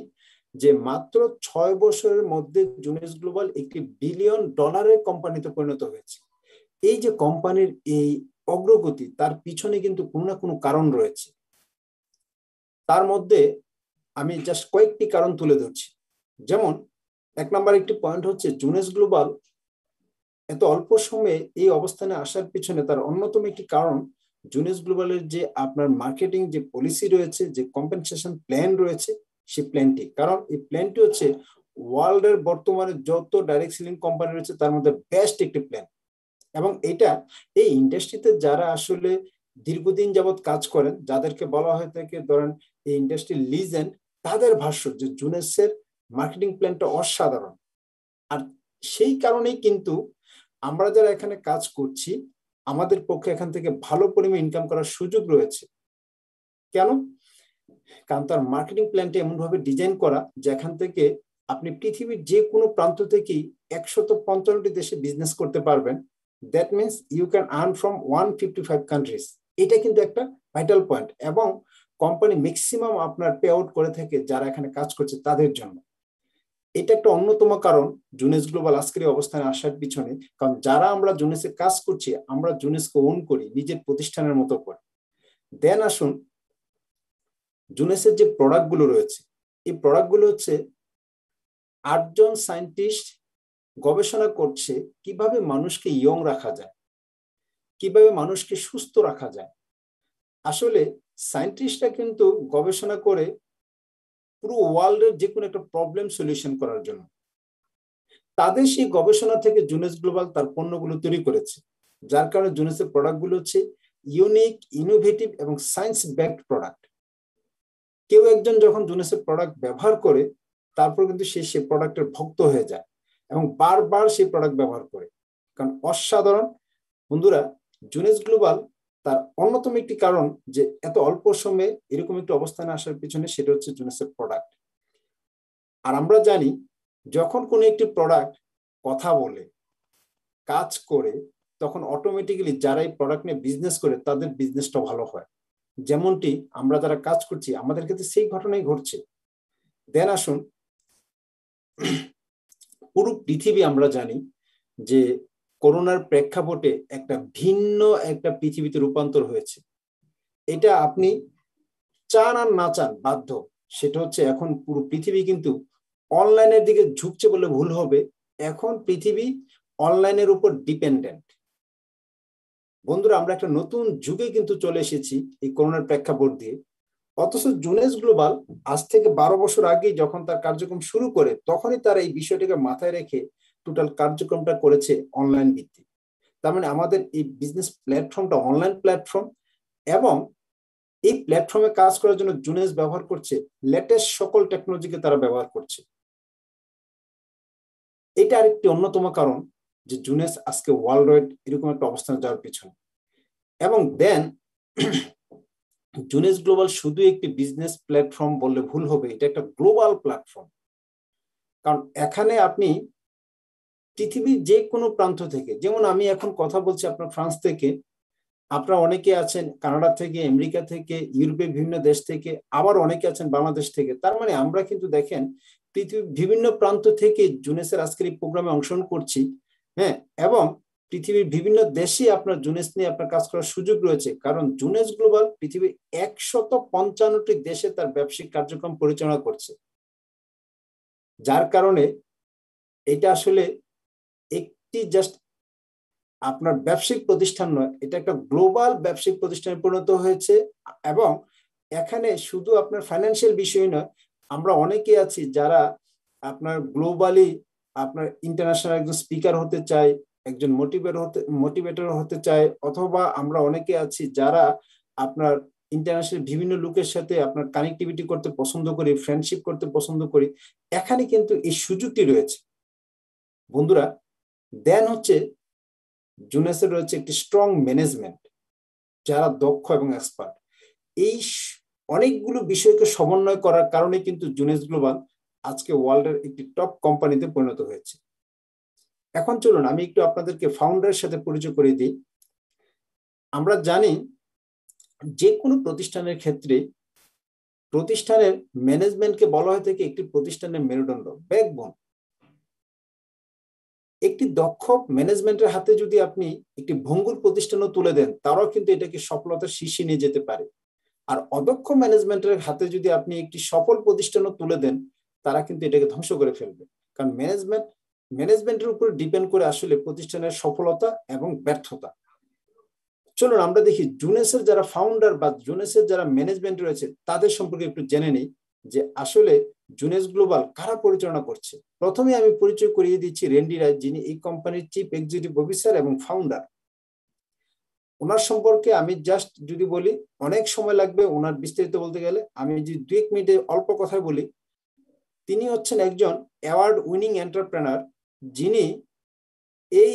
যে মাত্র 6 বছরের মধ্যে জুনেস গ্লোবাল একটি $1 বিলিয়ন কোম্পানিতে পরিণত হয়েছে। এই যে কোম্পানির এই অগ্রগতি, তার পিছনে কিন্তু কোনো না কোনো কারণ রয়েছে। তার মধ্যে আমি জাস্ট কয়েকটি কারণ তুলে ধরছি। যেমন 1 নম্বর একটি পয়েন্ট হচ্ছে, জুনেস গ্লোবাল এত অল্প সময়ে এই অবস্থানে আসার পিছনে তার অন্যতম একটি কারণ জুনেস গ্লোবালের যে আপনার মার্কেটিং যে পলিসি রয়েছে, যে কম্পেনসেশন প্ল্যান রয়েছে, সেই প্ল্যানটি। কারণ এই প্ল্যানটি হচ্ছে ওয়ার্ল্ডের বর্তমানে যত ডাইরেক্ট সেলিং কোম্পানি রয়েছে তার মধ্যে বেস্ট একটি প্ল্যান। এবং এটা এই ইন্ডাস্ট্রিতে যারা আসলে দীর্ঘদিন যাবৎ কাজ করেন, যাদেরকে বলা হয়ে থাকে ধরেন এই ইন্ডাস্ট্রি লিজেন্ড, তাদের ভাষ্য যে জুনেসের মার্কেটিং প্ল্যানটা অসাধারণ। আর সেই কারণেই কিন্তু আমরা যারা এখানে কাজ করছি, আমাদের পক্ষে এখান থেকে ভালো পরিমাণ ইনকাম করার সুযোগ রয়েছে। কেন? কারণ তার মার্কেটিং প্ল্যানটা এমন ভাবে ডিজাইন করা যেখান থেকে আপনি পৃথিবীর যে কোনো প্রান্ত থেকেই 155টি দেশে বিজনেস করতে পারবেন। That means you can earn from 155 countries. এটা কিন্তু একটা ভাইটাল পয়েন্ট। এবং কোম্পানি ম্যাক্সিমাম আপনার পে আউট করে থাকে যারা এখানে কাজ করছে তাদের জন্য। এটা একটা অন্যতম কারণ জুনেস গ্লোবাল আজকের অবস্থানে আসার পিছনে। কারণ যারা আমরা জুনেসে কাজ করছি, আমরা জুনেসকে ওন করি নিজের প্রতিষ্ঠানের মতো করে। দেন আসুন, জুনেসের যে প্রোডাক্টগুলো রয়েছে, এই প্রোডাক্টগুলো হচ্ছে 8 জন সায়েন্টিস্ট গবেষণা করছে কিভাবে মানুষকে ইয়ং রাখা যায়, কিভাবে মানুষকে সুস্থ রাখা যায়। আসলে সায়েন্টিস্টরা কিন্তু গবেষণা করে পুরো ওয়ার্ল্ডের যে কোনো একটা প্রবলেম সলিউশন করার জন্য। তাদের সেই গবেষণা থেকে জুনেস গ্লোবাল তার পণ্যগুলো তৈরি করেছে, যার কারণে জুনেসের প্রোডাক্টগুলো হচ্ছে ইউনিক, ইনোভেটিভ এবং সায়েন্স ব্যাকড প্রোডাক্ট। কেউ একজন যখন জুনেসের প্রোডাক্ট ব্যবহার করে, তারপর কিন্তু সে প্রোডাক্টের ভক্ত হয়ে যায় এবং বারবার সেই প্রোডাক্ট ব্যবহার করে। কারণ অসাধারণ বন্ধুরা, জুনেস গ্লোবাল তার অন্যতম একটি কারণ যে এত অল্প সময়ে এরকম একটি অবস্থানে আসার পিছনে, সেটা হচ্ছে জুনেসের প্রোডাক্ট। আর আমরা জানি যখন কোনো একটি প্রোডাক্ট কথা বলে, কাজ করে, তখন অটোমেটিক্যালি যারা এই প্রোডাক্ট নিয়ে বিজনেস করে তাদের বিজনেসটা ভালো হয়। যেমনটি আমরা যারা কাজ করছি আমাদের ক্ষেত্রে সেই ঘটনাই ঘটছে। দেন আসুন, পুরো পৃথিবী আমরা জানি যে করোনার প্রেক্ষাপটে একটা ভিন্ন একটা পৃথিবীতে রূপান্তর হয়েছে। এটা আপনি চান আর না চান বাধ্য। সেটা হচ্ছে এখন পুরো পৃথিবী কিন্তু অনলাইনের দিকে ঝুঁকছে বলে ভুল হবে। এখন পৃথিবী অনলাইনের উপর ডিপেন্ডেন্ট। বন্ধুরা, আমরা একটা নতুন যুগে কিন্তু চলে এসেছি এই করোনার প্রেক্ষাপট দিয়ে। অথচ জুনেস গ্লোবাল আজ থেকে 12 বছর আগে যখন তার কার্যক্রম শুরু করে, তখনই তারা এই বিষয়টাকে মাথায় রেখে টোটাল কার্যক্রমটা করেছে অনলাইন ভিত্তিক। তার মানে আমাদের এই বিজনেস প্ল্যাটফর্মটা অনলাইন প্ল্যাটফর্ম, এবং এই প্ল্যাটফর্মে কাজ করার জন্য জুনেস ব্যবহার করছে লেটেস্ট সকল টেকনোলজিকে তারা ব্যবহার করছে। এটা আরেকটি অন্যতম কারণ যে জুনেস আজকে ওয়ার্ল্ড ওয়াইড এরকম একটা অবস্থানে যাওয়ার পিছনে। এবং দেন জুনেস গ্লোবাল শুধু একটি বিজনেস প্ল্যাটফর্ম বললে ভুল হবে, এটা একটা গ্লোবাল প্ল্যাটফর্ম। কারণ এখানে আপনি পৃথিবীর যে কোনো প্রান্ত থেকে, যেমন আমি এখন কথা বলছি আপনার ফ্রান্স থেকে, আপনারা অনেকে আছেন কানাডা থেকে, আমেরিকা থেকে, ইউরোপের বিভিন্ন দেশ থেকে, আবার অনেকে আছেন বাংলাদেশ থেকে। তার মানে আমরা কিন্তু দেখেন পৃথিবীর বিভিন্ন প্রান্ত থেকে জুনেসের আজকের এই প্রোগ্রামে অংশগ্রহণ করছি। হ্যাঁ, এবং পৃথিবীর বিভিন্ন দেশে আপনার জুনেস নিয়ে আপনার কাজ করার সুযোগ রয়েছে, কারণ জুনেস গ্লোবাল পৃথিবীর 155টি দেশে তার ব্যবসায়িক কার্যক্রম পরিচালনা করছে। যার কারণে এটা আসলে একটি জাস্ট আপনার ব্যবসায়িক প্রতিষ্ঠান নয়, এটা একটা গ্লোবাল ব্যবসায়িক প্রতিষ্ঠানে পরিণত হয়েছে। এবং এখানে শুধু আপনার ফাইন্যান্সিয়াল বিষয় নয়, আমরা অনেকে আছি যারা আপনার গ্লোবালি আপনার ইন্টারন্যাশনাল একজন স্পিকার হতে চাই, একজন মোটিভেটর হতে চায়, অথবা আমরা অনেকে আছি যারা আপনার ইন্টারন্যাশনাল বিভিন্ন লোকের সাথে আপনার কানেক্টিভিটি করতে পছন্দ করি, ফ্রেন্ডশিপ করতে পছন্দ করি। এখানে কিন্তু এই সুযোগটি রয়েছে বন্ধুরা। দেন হচ্ছে জুনেসের রয়েছে একটি স্ট্রং ম্যানেজমেন্ট, যারা দক্ষ এবং এক্সপার্ট। এই অনেকগুলো বিষয়কে সমন্বয় করার কারণে কিন্তু জুনেস গ্লোবাল আজকে ওয়ার্ল্ডের একটি টপ কোম্পানিতে পরিণত হয়েছে। এখন চলুন আমি একটু আপনাদেরকে ফাউন্ডারের সাথে পরিচয় করে দিই। আমরা জানি যে কোনো প্রতিষ্ঠানের ক্ষেত্রে প্রতিষ্ঠানের ম্যানেজমেন্টকে বলা হয়ে থাকে একটি প্রতিষ্ঠানের মেরুদণ্ড, ব্যাকবোন। একটি দক্ষ ম্যানেজমেন্টের হাতে যদি আপনি একটি ভঙ্গুর প্রতিষ্ঠানও তুলে দেন, তারাও কিন্তু এটাকে সফলতার শীর্ষে নিয়ে যেতে পারে। আর অদক্ষ ম্যানেজমেন্টের হাতে যদি আপনি একটি সফল প্রতিষ্ঠানও তুলে দেন, তারা কিন্তু এটাকে ধ্বংস করে ফেলবে। কারণ ম্যানেজমেন্টের উপর ডিপেন্ড করে আসলে প্রতিষ্ঠানের সফলতা এবং ব্যর্থতা। চলুন আমরা দেখি জুনেসের যারা ফাউন্ডার বা জুনেসের যারা ম্যানেজমেন্ট রয়েছে তাদের সম্পর্কে একটু জেনে নিই যে আসলে জুনেস গ্লোবাল কারা পরিচালনা করছে। প্রথমে আমি পরিচয় করিয়ে দিচ্ছি রেন্ডি রায়, যিনি এই কোম্পানির চিফ এক্সিকিউটিভ অফিসার এবং ফাউন্ডার। ওনার সম্পর্কে আমি জাস্ট যদি বলি, অনেক সময় লাগবে ওনার বিস্তারিত বলতে গেলে। আমি যদি 2 মিনিটে অল্প কথায় বলি, তিনি হচ্ছেন একজন অ্যাওয়ার্ড উইনিং এন্টারপ্রেনার, যিনি এই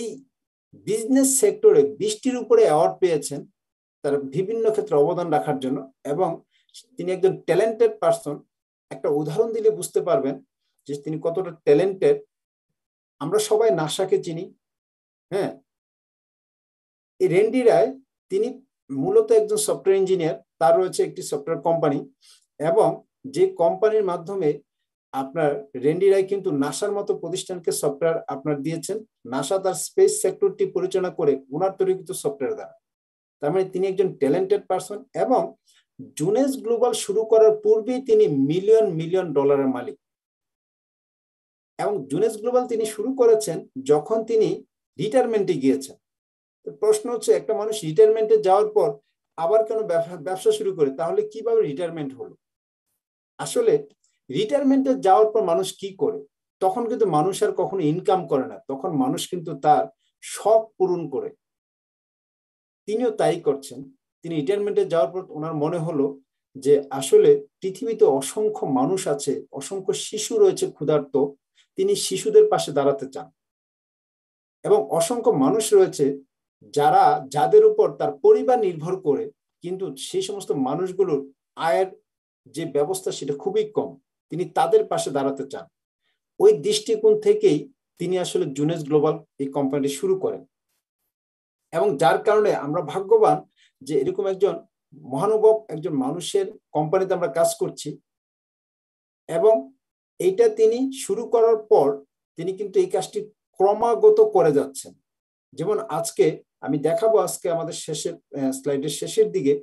বিজনেস সেক্টরে 20টির উপরে অ্যাওয়ার্ড পেয়েছেন তার বিভিন্ন ক্ষেত্রে অবদান রাখার জন্য। এবং তিনি একজন ট্যালেন্টেড পারসন। একটা উদাহরণ দিলে বুঝতে পারবেন যে তিনি কতটা ট্যালেন্টেড। আমরা সবাই নাসাকে চিনি। হ্যাঁ, এই রেন্ডি রায় তিনি মূলত একজন সফটওয়্যার ইঞ্জিনিয়ার। তার রয়েছে একটি সফটওয়্যার কোম্পানি, এবং যে কোম্পানির মাধ্যমে আপনার রেন্ডি রায় কিন্তু নাসার মতো প্রতিষ্ঠানকে সফটওয়্যার আপনার দিয়েছেন। নাসা তার স্পেস সেক্টরটি পরিচালনা করে ওনার তৈরিকৃত সফটওয়্যার দ্বারা। তার মানে তিনি একজন ট্যালেন্টেড পারসন। এবং জুনেস গ্লোবাল শুরু করার পূর্বেই তিনি মিলিয়ন মিলিয়ন ডলারের মালিক। এবং জুনেস গ্লোবাল তিনি শুরু করেছেন যখন তিনি রিটায়ারমেন্টে গিয়েছেন। প্রশ্ন হচ্ছে, একটা মানুষ রিটায়ারমেন্টে যাওয়ার পর আবার কেন ব্যবসা শুরু করে? তাহলে কিভাবে রিটায়ারমেন্ট হলো? আসলে রিটায়ারমেন্টে যাওয়ার পর মানুষ কি করে? তখন কিন্তু মানুষ আর কখনো ইনকাম করে না, তখন মানুষ কিন্তু তার শখ পূরণ করে। তিনিও তাই করছেন। তিনি রিটায়ারমেন্টে যাওয়ার পর ওনার মনে হলো যে আসলে পৃথিবীতে অসংখ্য মানুষ আছে, অসংখ্য শিশু রয়েছে ক্ষুধার্ত, তিনি শিশুদের পাশে দাঁড়াতে চান। এবং অসংখ্য মানুষ রয়েছে যাদের উপর তার পরিবার নির্ভর করে, কিন্তু সেই সমস্ত মানুষগুলোর আয়ের যে ব্যবস্থা সেটা খুবই কম, তিনি তাদের পাশে দাঁড়াতে চান। ওই দৃষ্টিকোণ থেকেই তিনি আসলে জুনেস গ্লোবাল এই কোম্পানি শুরু করেন। এবং যার কারণে আমরা ভাগ্যবান যে এরকম একজন মহানুভব একজন মানুষের কোম্পানিতে আমরা কাজ করছি। এবং এইটা তিনি শুরু করার পর তিনি কিন্তু এই কাজটি ক্রমাগত করে যাচ্ছেন। যেমন আজকে আমি দেখাবো, আজকে আমাদের স্লাইডের শেষের দিকে,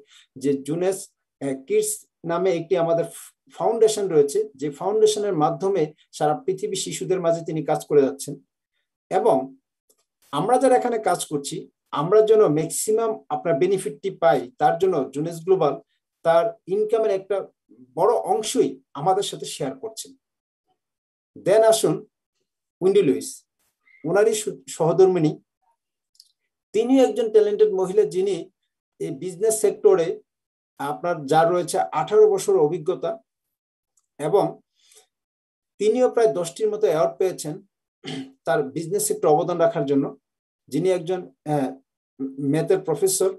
যে জুনেস কিডস নামে একটি আমাদের ফাউন্ডেশন রয়েছে, যে ফাউন্ডেশনের মাধ্যমে সারা পৃথিবী শিশুদের মাঝে তিনি কাজ করে যাচ্ছেন। এবং আমরা যারা এখানে কাজ করছি, আমরা যেন ম্যাক্সিমাম আপনার বেনিফিটটি পাই, তার জন্য জুনেস গ্লোবাল তার ইনকামের একটা বড় অংশই আমাদের সাথে শেয়ার করছেন। দেন আসুন উইন্ডি লুইস, ওনারই সহধর্মিণী, তিনি একজন ট্যালেন্টেড মহিলা যিনি এই বিজনেস সেক্টরে আপনার যার রয়েছে 18 বছর অভিজ্ঞতা এবং তিনিও প্রায় 10টির মতো অ্যাওয়ার্ড পেয়েছেন তার বিজনেস সেক্টরে অবদান রাখার জন্য। যিনি একজন ম্যাথের প্রফেসর,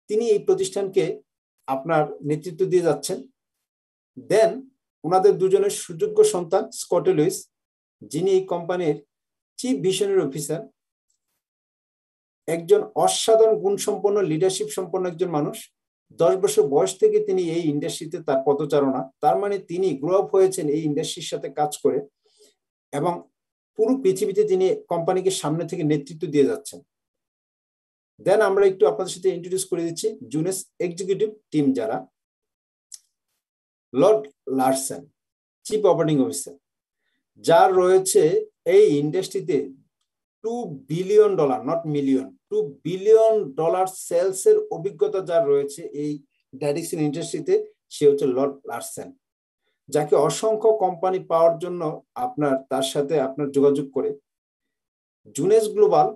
তিনি এই প্রতিষ্ঠানকে আপনার নেতৃত্ব দিয়ে যাচ্ছেন। দেন ওনাদের দুজনের সুযোগ্য সন্তান স্কটি লুইস, যিনি এই কোম্পানির চিফ ভিশনারি অফিসার, একজন অসাধারণ গুণসম্পন্ন লিডারশিপ সম্পন্ন একজন মানুষ। 10 বছর বয়স থেকে তিনি এই ইন্ডাস্ট্রিতে তার পদচারণা, তার মানে তিনি গ্রো আপ হয়েছেন এই ইন্ডাস্ট্রির সাথে কাজ করে এবং পুরো পৃথিবীতে তিনি কোম্পানিকে সামনে থেকে নেতৃত্ব দিয়ে যাচ্ছেন। দেন আমরা একটু আপনাদের সাথে ইন্ট্রোডিউস করে দিচ্ছি জুনেস এক্সিকিউটিভ টিম যারা। Lord Larsen, chief operating officer, যার রয়েছে এই ইন্ডাস্ট্রিতে $2 billion, not million, $2 billion sales এর অভিজ্ঞতা যার রয়েছে এই ডাইরেকশন ইন্ডাস্ট্রিতে, সে হচ্ছে লর্ড লারসেন, যাকে অসংখ্য কোম্পানি পাওয়ার জন্য আপনার তার সাথে আপনার যোগাযোগ করে জুনেস গ্লোবাল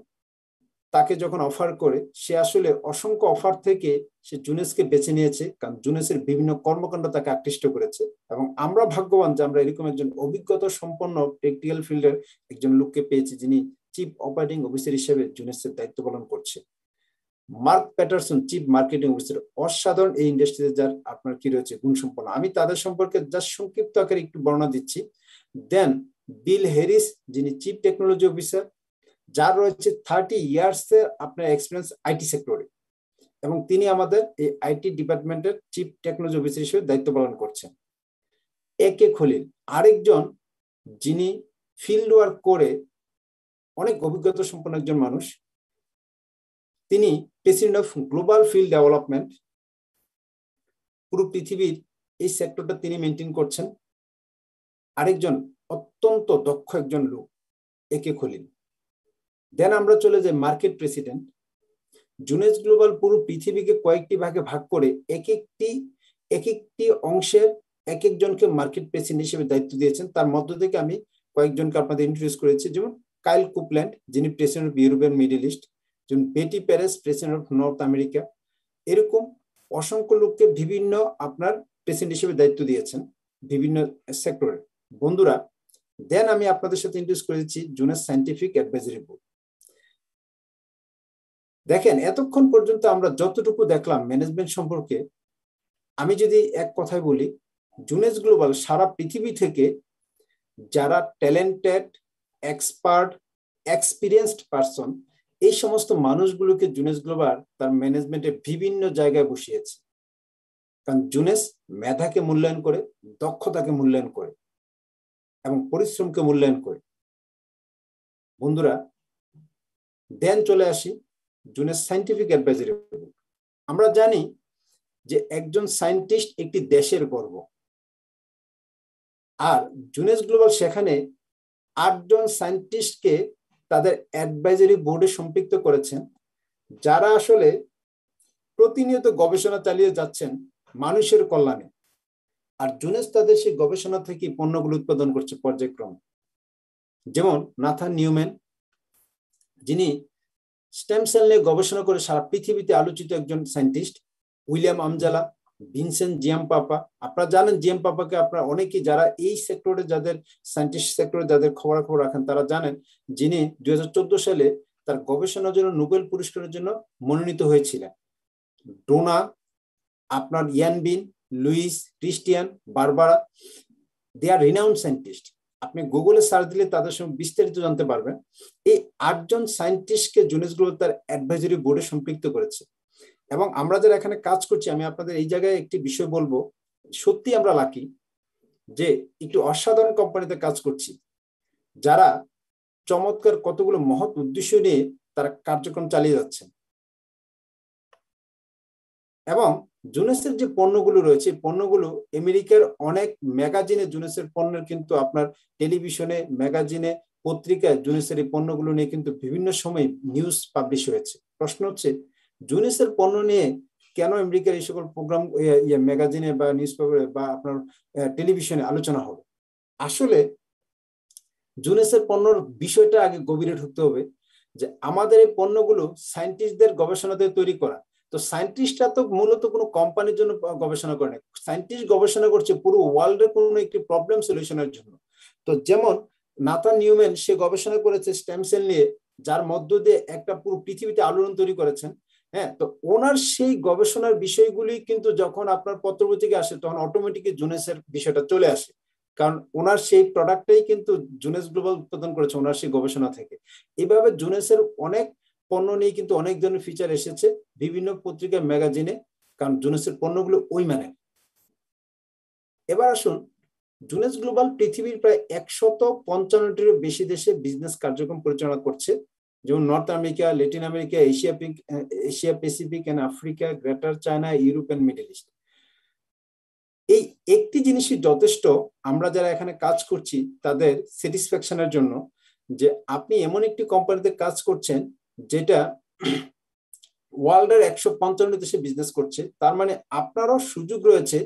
তাকে যখন অফার করে, সে আসলে অসংখ্য অফার থেকে সে জুনেসকে বেছে নিয়েছে, কারণ জুনেসের বিভিন্ন কর্মকাণ্ড তাকে আকৃষ্ট করেছে। এবং আমরা ভাগ্যবান যে আমরা এরকম একজন অভিজ্ঞতা সম্পন্ন টেকনিক্যাল ফিল্ডের একজন লোককে পেয়েছি, যিনি চিফ অপারেটিং অফিসার হিসেবে জুনেসের দায়িত্ব পালন করছে। Mark Patterson, chief marketing officer, অসাধারণ এই ইন্ডাস্ট্রিতে যার আপনার কি রয়েছে গুণসম্পন্ন। আমি তাদের সম্পর্কে জাস্ট সংক্ষিপ্ত আকারে একটু বর্ণনা দিচ্ছি। দেন বিল হ্যারিস, যিনি চিফ টেকনোলজি অফিসার, যার রয়েছে 30 ইয়ার্স এর আপনার এক্সপিরিয়েন্স আইটি সেক্টরে, এবং তিনি আমাদের এই আইটি ডিপার্টমেন্টের চিফ টেকনোলজি অফিসার হিসেবে দায়িত্ব পালন করছেন। একে খলিল, আরেকজন যিনি ফিল্ড ওয়ার্ক করে অনেক অভিজ্ঞতা সম্পন্ন একজন মানুষ, তিনি president of global field development, পুরো পৃথিবীর এই সেক্টরটা তিনি মেনটেন করছেন। আরেকজন অত্যন্ত দক্ষ একজন লোক, একে খলিল। দেন আমরা চলে যাই মার্কেট প্রেসিডেন্ট। জুনেস গ্লোবাল পুরো পৃথিবীকে কয়েকটি ভাগে ভাগ করে এক একটি অংশের এক একজনকে মার্কেট প্রেসিডেন্ট হিসেবে দায়িত্ব দিয়েছেন। তার মধ্য থেকে আমি কয়েকজনকে আপনাদের ইন্ট্রোডিউস করেছি, যেমন কাইল কুপল্যান্ড, যিনি president of Europe and Middle East, যেমন Betty Pares, president of North America. এরকম অসংখ্য লোককে বিভিন্ন আপনার প্রেসিডেন্ট হিসেবে দায়িত্ব দিয়েছেন বিভিন্ন সেক্টরে। বন্ধুরা, দেন আমি আপনাদের সাথে ইন্ট্রোডিউস করে দিচ্ছি জুনেস সায়েন্টিফিক অ্যাডভাইজারি বোর্ড। দেখেন, এতক্ষণ পর্যন্ত আমরা যতটুকু দেখলাম ম্যানেজমেন্ট সম্পর্কে, আমি যদি এক কথায় বলি, জুনেস গ্লোবাল সারা পৃথিবী থেকে যারা ট্যালেন্টেড, এক্সপার্ট, এক্সপিরিয়েন্সড পারসন, এই সমস্ত মানুষগুলোকে জুনেস গ্লোবাল তার ম্যানেজমেন্টে বিভিন্ন জায়গায় বসিয়েছে। কারণ জুনেস মেধাকে মূল্যায়ন করে, দক্ষতাকে মূল্যায়ন করে এবং পরিশ্রমকে মূল্যায়ন করে। বন্ধুরা, দেন চলে আসি জুনেস সায়েন্টিফিক অ্যাডভাইজারি বোর্ড। আমরা জানি যে একজন সায়েন্টিস্ট একটি দেশের গর্ব, আর জুনেস গ্লোবাল সেখানে 8 জন সায়েন্টিস্টকে তাদের অ্যাডভাইজারি বোর্ডে সম্পৃক্ত করেছেন, যারা আসলে প্রতিনিয়ত গবেষণা চালিয়ে যাচ্ছেন মানুষের কল্যাণে। আর জুনেস তাদের সেই গবেষণা থেকে পণ্যগুলো উৎপাদন করছে পর্যায়ক্রমে। যেমন নাথান নিউম্যান, যিনি স্টেম সেল নিয়ে গবেষণা করে সারা পৃথিবীতে আলোচিত একজন scientist. William Amjala, Vincent Giampapa. আপনারা জানেন জিয়ামপাপাকে, আপনারা অনেকেই যারা এই সেক্টরে, যাদের সায়েন্টিস্ট সেক্টরে যাদের খবরাখবর রাখেন, তারা জানেন যিনি 2014 সালে তার গবেষণার জন্য নোবেল পুরস্কারের জন্য মনোনীত হয়েছিলেন। ডোনা, আপনার ইয়ান বিন, লুইস, ক্রিস্টিয়ান, বারবারা, দে আর রিনাউন্ড সায়েন্টিস্ট। আপনি গুগলে সার্চ দিলে তাদের সঙ্গে বিস্তারিত জানতে পারবেন। এই 8 জন সায়েন্টিস্টকে জুনেস গ্লোবাল তার অ্যাডভাইজারি বোর্ডে সম্পৃক্ত করেছে। এবং আমরা যারা এখানে কাজ করছি, আমি আপনাদের এই জায়গায় একটি বিষয় বলবো, সত্যি আমরা লাকি যে একটু অসাধারণ কোম্পানিতে কাজ করছি, যারা চমৎকার কতগুলো মহৎ উদ্দেশ্য নিয়ে তারা কার্যক্রম চালিয়ে যাচ্ছেন। এবং জুনেসের যে পণ্যগুলো রয়েছে, পণ্যগুলো আমেরিকার অনেক ম্যাগাজিনে জুনেসের পণ্যের কিন্তু আপনার টেলিভিশনে, ম্যাগাজিনে, পত্রিকায় জুনেসের এই পণ্যগুলো নিয়ে কিন্তু বিভিন্ন সময় নিউজ পাবলিশ হয়েছে। প্রশ্ন হচ্ছে, জুনেসের পণ্য নিয়ে কেন আমেরিকার এই সকল প্রোগ্রাম, ম্যাগাজিনে বা নিউজ পেপারে বা আপনার টেলিভিশনে আলোচনা হবে? আসলে জুনেসের পণ্যর বিষয়টা আগে গভীরে ঢুকতে হবে। যে আমাদের এই পণ্যগুলো সায়েন্টিস্টদের গবেষণাতে তৈরি করা। তো সায়েন্টিস্টরা তো মূলত কোনো কোম্পানির জন্য গবেষণা করে না, সায়েন্টিস্ট গবেষণা করছে পুরো ওয়ার্ল্ডের কোনো একটি প্রবলেম সলিউশনের জন্য। তো যেমন নাথান নিউম্যান সে গবেষণা করেছে স্টেম সেল নিয়ে, যার মধ্য দিয়ে একটা পুরো পৃথিবীতে আলোড়ন তৈরি করেছেন। হ্যাঁ, তো ওনার সেই গবেষণার বিষয়গুলি কিন্তু যখন আপনার পত্রপত্রিকা আসে তখন অটোমেটিকলি জুনেসের বিষয়টা চলে আসে, কারণ ওনার সেই প্রোডাক্টটাই কিন্তু জুনেস গ্লোবাল উৎপাদন করেছে ওনার সেই গবেষণা থেকে। এভাবে জুনেসের অনেক পণ্য নিয়ে কিন্তু অনেক ধরনের ফিচার এসেছে বিভিন্ন পত্রিকা ম্যাগাজিনে, কারণ জুনেসের পণ্যগুলো ওই মানে। এবার আসুন, জুনেস গ্লোবাল পৃথিবীর প্রায় 155টিরও বেশি দেশে বিজনেস কার্যক্রম পরিচালনা করছে, যেমন North America, Latin America, Asia Pacific and Africa, Greater China, Europe and Middle East. এই একটি জিনিসই যথেষ্ট আমরা যারা এখানে কাজ করছি তাদের স্যাটিসফ্যাকশনের জন্য, যে আপনি এমন একটি কোম্পানিতে কাজ করছেন যেটা ওয়ার্ল্ডের 155 দেশে বিজনেস করছে। তার মানে আপনারও সুযোগ রয়েছে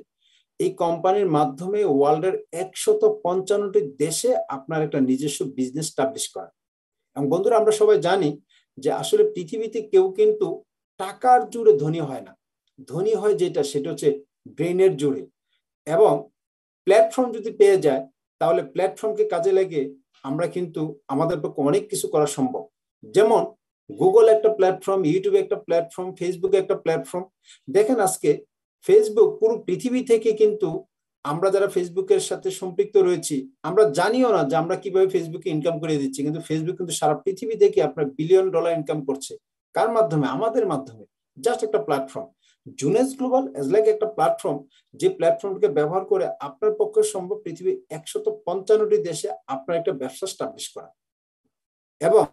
এই কোম্পানির মাধ্যমে ওয়ার্ল্ডের 155টি দেশে আপনার একটা নিজস্ব বিজনেস স্টাবলিশ করা। এবং বন্ধুরা, আমরা সবাই জানি যে আসলে পৃথিবীতে কেউ কিন্তু টাকার জোরে ধনী হয় না, ধনী হয় যেটা সেটা হচ্ছে ব্রেনের জোরে। এবং প্ল্যাটফর্ম যদি পেয়ে যায় তাহলে প্ল্যাটফর্মকে কাজে লেগে আমরা কিন্তু আমাদের পক্ষে অনেক কিছু করা সম্ভব। যেমন গুগল একটা প্ল্যাটফর্ম, ইউটিউব একটা প্ল্যাটফর্ম, ফেসবুক একটা প্ল্যাটফর্ম। দেখেন আজকে ফেসবুক পুরো পৃথিবী থেকে কিন্তু আমরা যারা ফেসবুকের সাথে সম্পৃক্ত রয়েছি আমরা জানিও না যে আমরা কিভাবে ফেসবুকে ইনকাম করে দিচ্ছি, কিন্তু ফেসবুক কিন্তু সারা পৃথিবী থেকে আপনার $বিলিয়ন ইনকাম করছে। কার মাধ্যমে? আমাদের মাধ্যমে। জাস্ট একটা প্ল্যাটফর্ম। জুনেস গ্লোবাল এজ লাইক একটা প্ল্যাটফর্ম, যে প্ল্যাটফর্মকে ব্যবহার করে আপনার পক্ষে সম্ভব পৃথিবীর 155টি দেশে আপনার একটা ব্যবসা স্টাবলিশ করা। এবং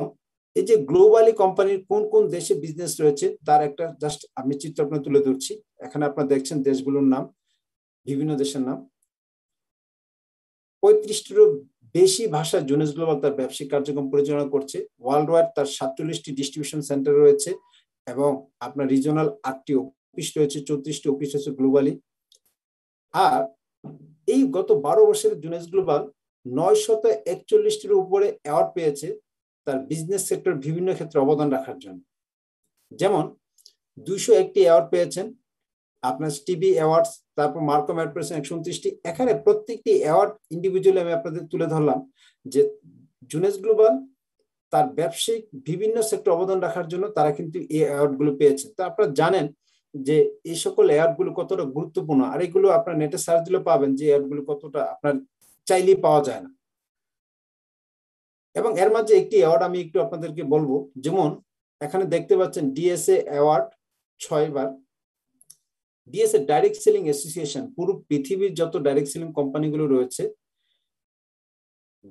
এই যে গ্লোবালি কোম্পানির কোন কোন দেশে বিজনেস রয়েছে তার একটা জাস্ট আমি চিত্র আপনার তুলে ধরছি। এখানে আপনারা দেখছেন দেশগুলোর নাম, বিভিন্ন দেশের নাম। 35টিরও বেশি ভাষা জুনেস গ্লোবাল তার ব্যবসায়িক কার্যক্রম পরিচালনা করছে। ওয়ার্ল্ড ওয়াইড তার 47টি ডিস্ট্রিবিউশন সেন্টার রয়েছে এবং আপনার রিজনাল 8টি অফিস রয়েছে, 34টি অফিস রয়েছে গ্লোবালি। আর এই গত 12 বছরে জুনেস গ্লোবাল 941টির উপরে অ্যাওয়ার্ড পেয়েছে তার বিজনেস সেক্টর বিভিন্ন ক্ষেত্রে অবদান রাখার জন্য। যেমন 201টি অ্যাওয়ার্ড পেয়েছেন আপনার স্টিভি অ্যাওয়ার্ডস, তারপর মার্কম অ্যাওয়ার্ড পেয়েছেন 129টি। এখানে প্রত্যেকটি অ্যাওয়ার্ড ইন্ডিভিজুয়ালি আমি আপনাদের তুলে ধরলাম যে জুনেস গ্লোবাল তার ব্যবসায়িক বিভিন্ন সেক্টর অবদান রাখার জন্য তারা কিন্তু এই অ্যাওয়ার্ডগুলো পেয়েছে। তো আপনারা জানেন যে এই সকল অ্যাওয়ার্ডগুলো কতটা গুরুত্বপূর্ণ, আর এগুলো আপনার নেটে সার্চ দিলে পাবেন যে অ্যাওয়ার্ডগুলো কতটা আপনার চাইলেই পাওয়া যায় না। এবং এর মাঝে একটি অ্যাওয়ার্ড আমি একটু আপনাদেরকে বলবো, যেমন এখানে দেখতে পাচ্ছেন ডিএসএ অ্যাওয়ার্ড 6 বার। ডিএসএ ডাইরেক্ট সেলিং অ্যাসোসিয়েশন, পুরো পৃথিবীর যত ডাইরেক্ট সেলিং কোম্পানিগুলো রয়েছে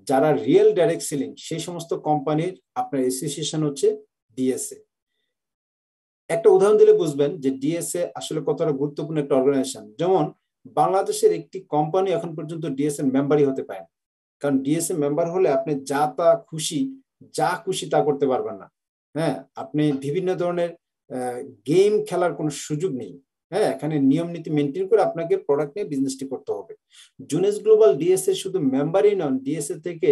যারা রিয়েল ডাইরেক্ট সেলিং সেই সমস্ত কোম্পানির আপনার অ্যাসোসিয়েশন হচ্ছে ডিএসএ। একটা উদাহরণ দিলে বুঝবেন যে ডিএসএ আসলে কতটা গুরুত্বপূর্ণ একটা অর্গানাইজেশন। যেমন বাংলাদেশের একটি কোম্পানি এখন পর্যন্ত ডিএসএ মেম্বারই হতে পারে না, কারণ ডিএসএ মেম্বার হলে আপনি যা খুশি তা করতে পারবেন না। হ্যাঁ, আপনি বিভিন্ন ধরনের গেম খেলার কোনো সুযোগ নেই। হ্যাঁ, এখানে নিয়ম নীতি মেনটেন করে আপনাকে প্রোডাক্ট নিয়ে বিজনেসটি করতে হবে। জুনেস গ্লোবাল ডিএসএ শুধু মেম্বারই নন, ডিএসএ থেকে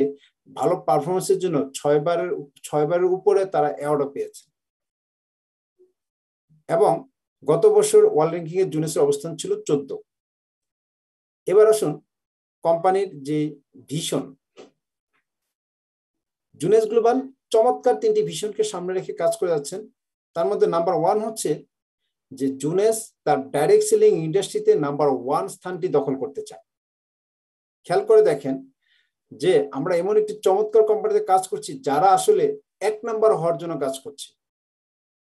ভালো পারফরমেন্সের জন্য 6 বারের উপরে তারা অ্যাওয়ার্ডও পেয়েছে। এবং গত বছর ওয়ার্ল্ড র্যাঙ্কিং এ জুনেসের অবস্থান ছিল 14। এবার আসুন কোম্পানির যে ভিশন। জুনেস গ্লোবাল চমৎকার 3টি ভিশনকে সামনে রেখে কাজ করে যাচ্ছেন। তার মধ্যে নাম্বার 1 হচ্ছে যে জুনেস তার ডাইরেক্ট সেলিং ইন্ডাস্ট্রিতে নাম্বার 1 স্থানটি দখল করতে চায়। খেয়াল করে দেখেন যে আমরা এমন একটি চমৎকার কোম্পানিতে কাজ করছি যারা আসলে 1 নাম্বার হওয়ার জন্য কাজ করছে।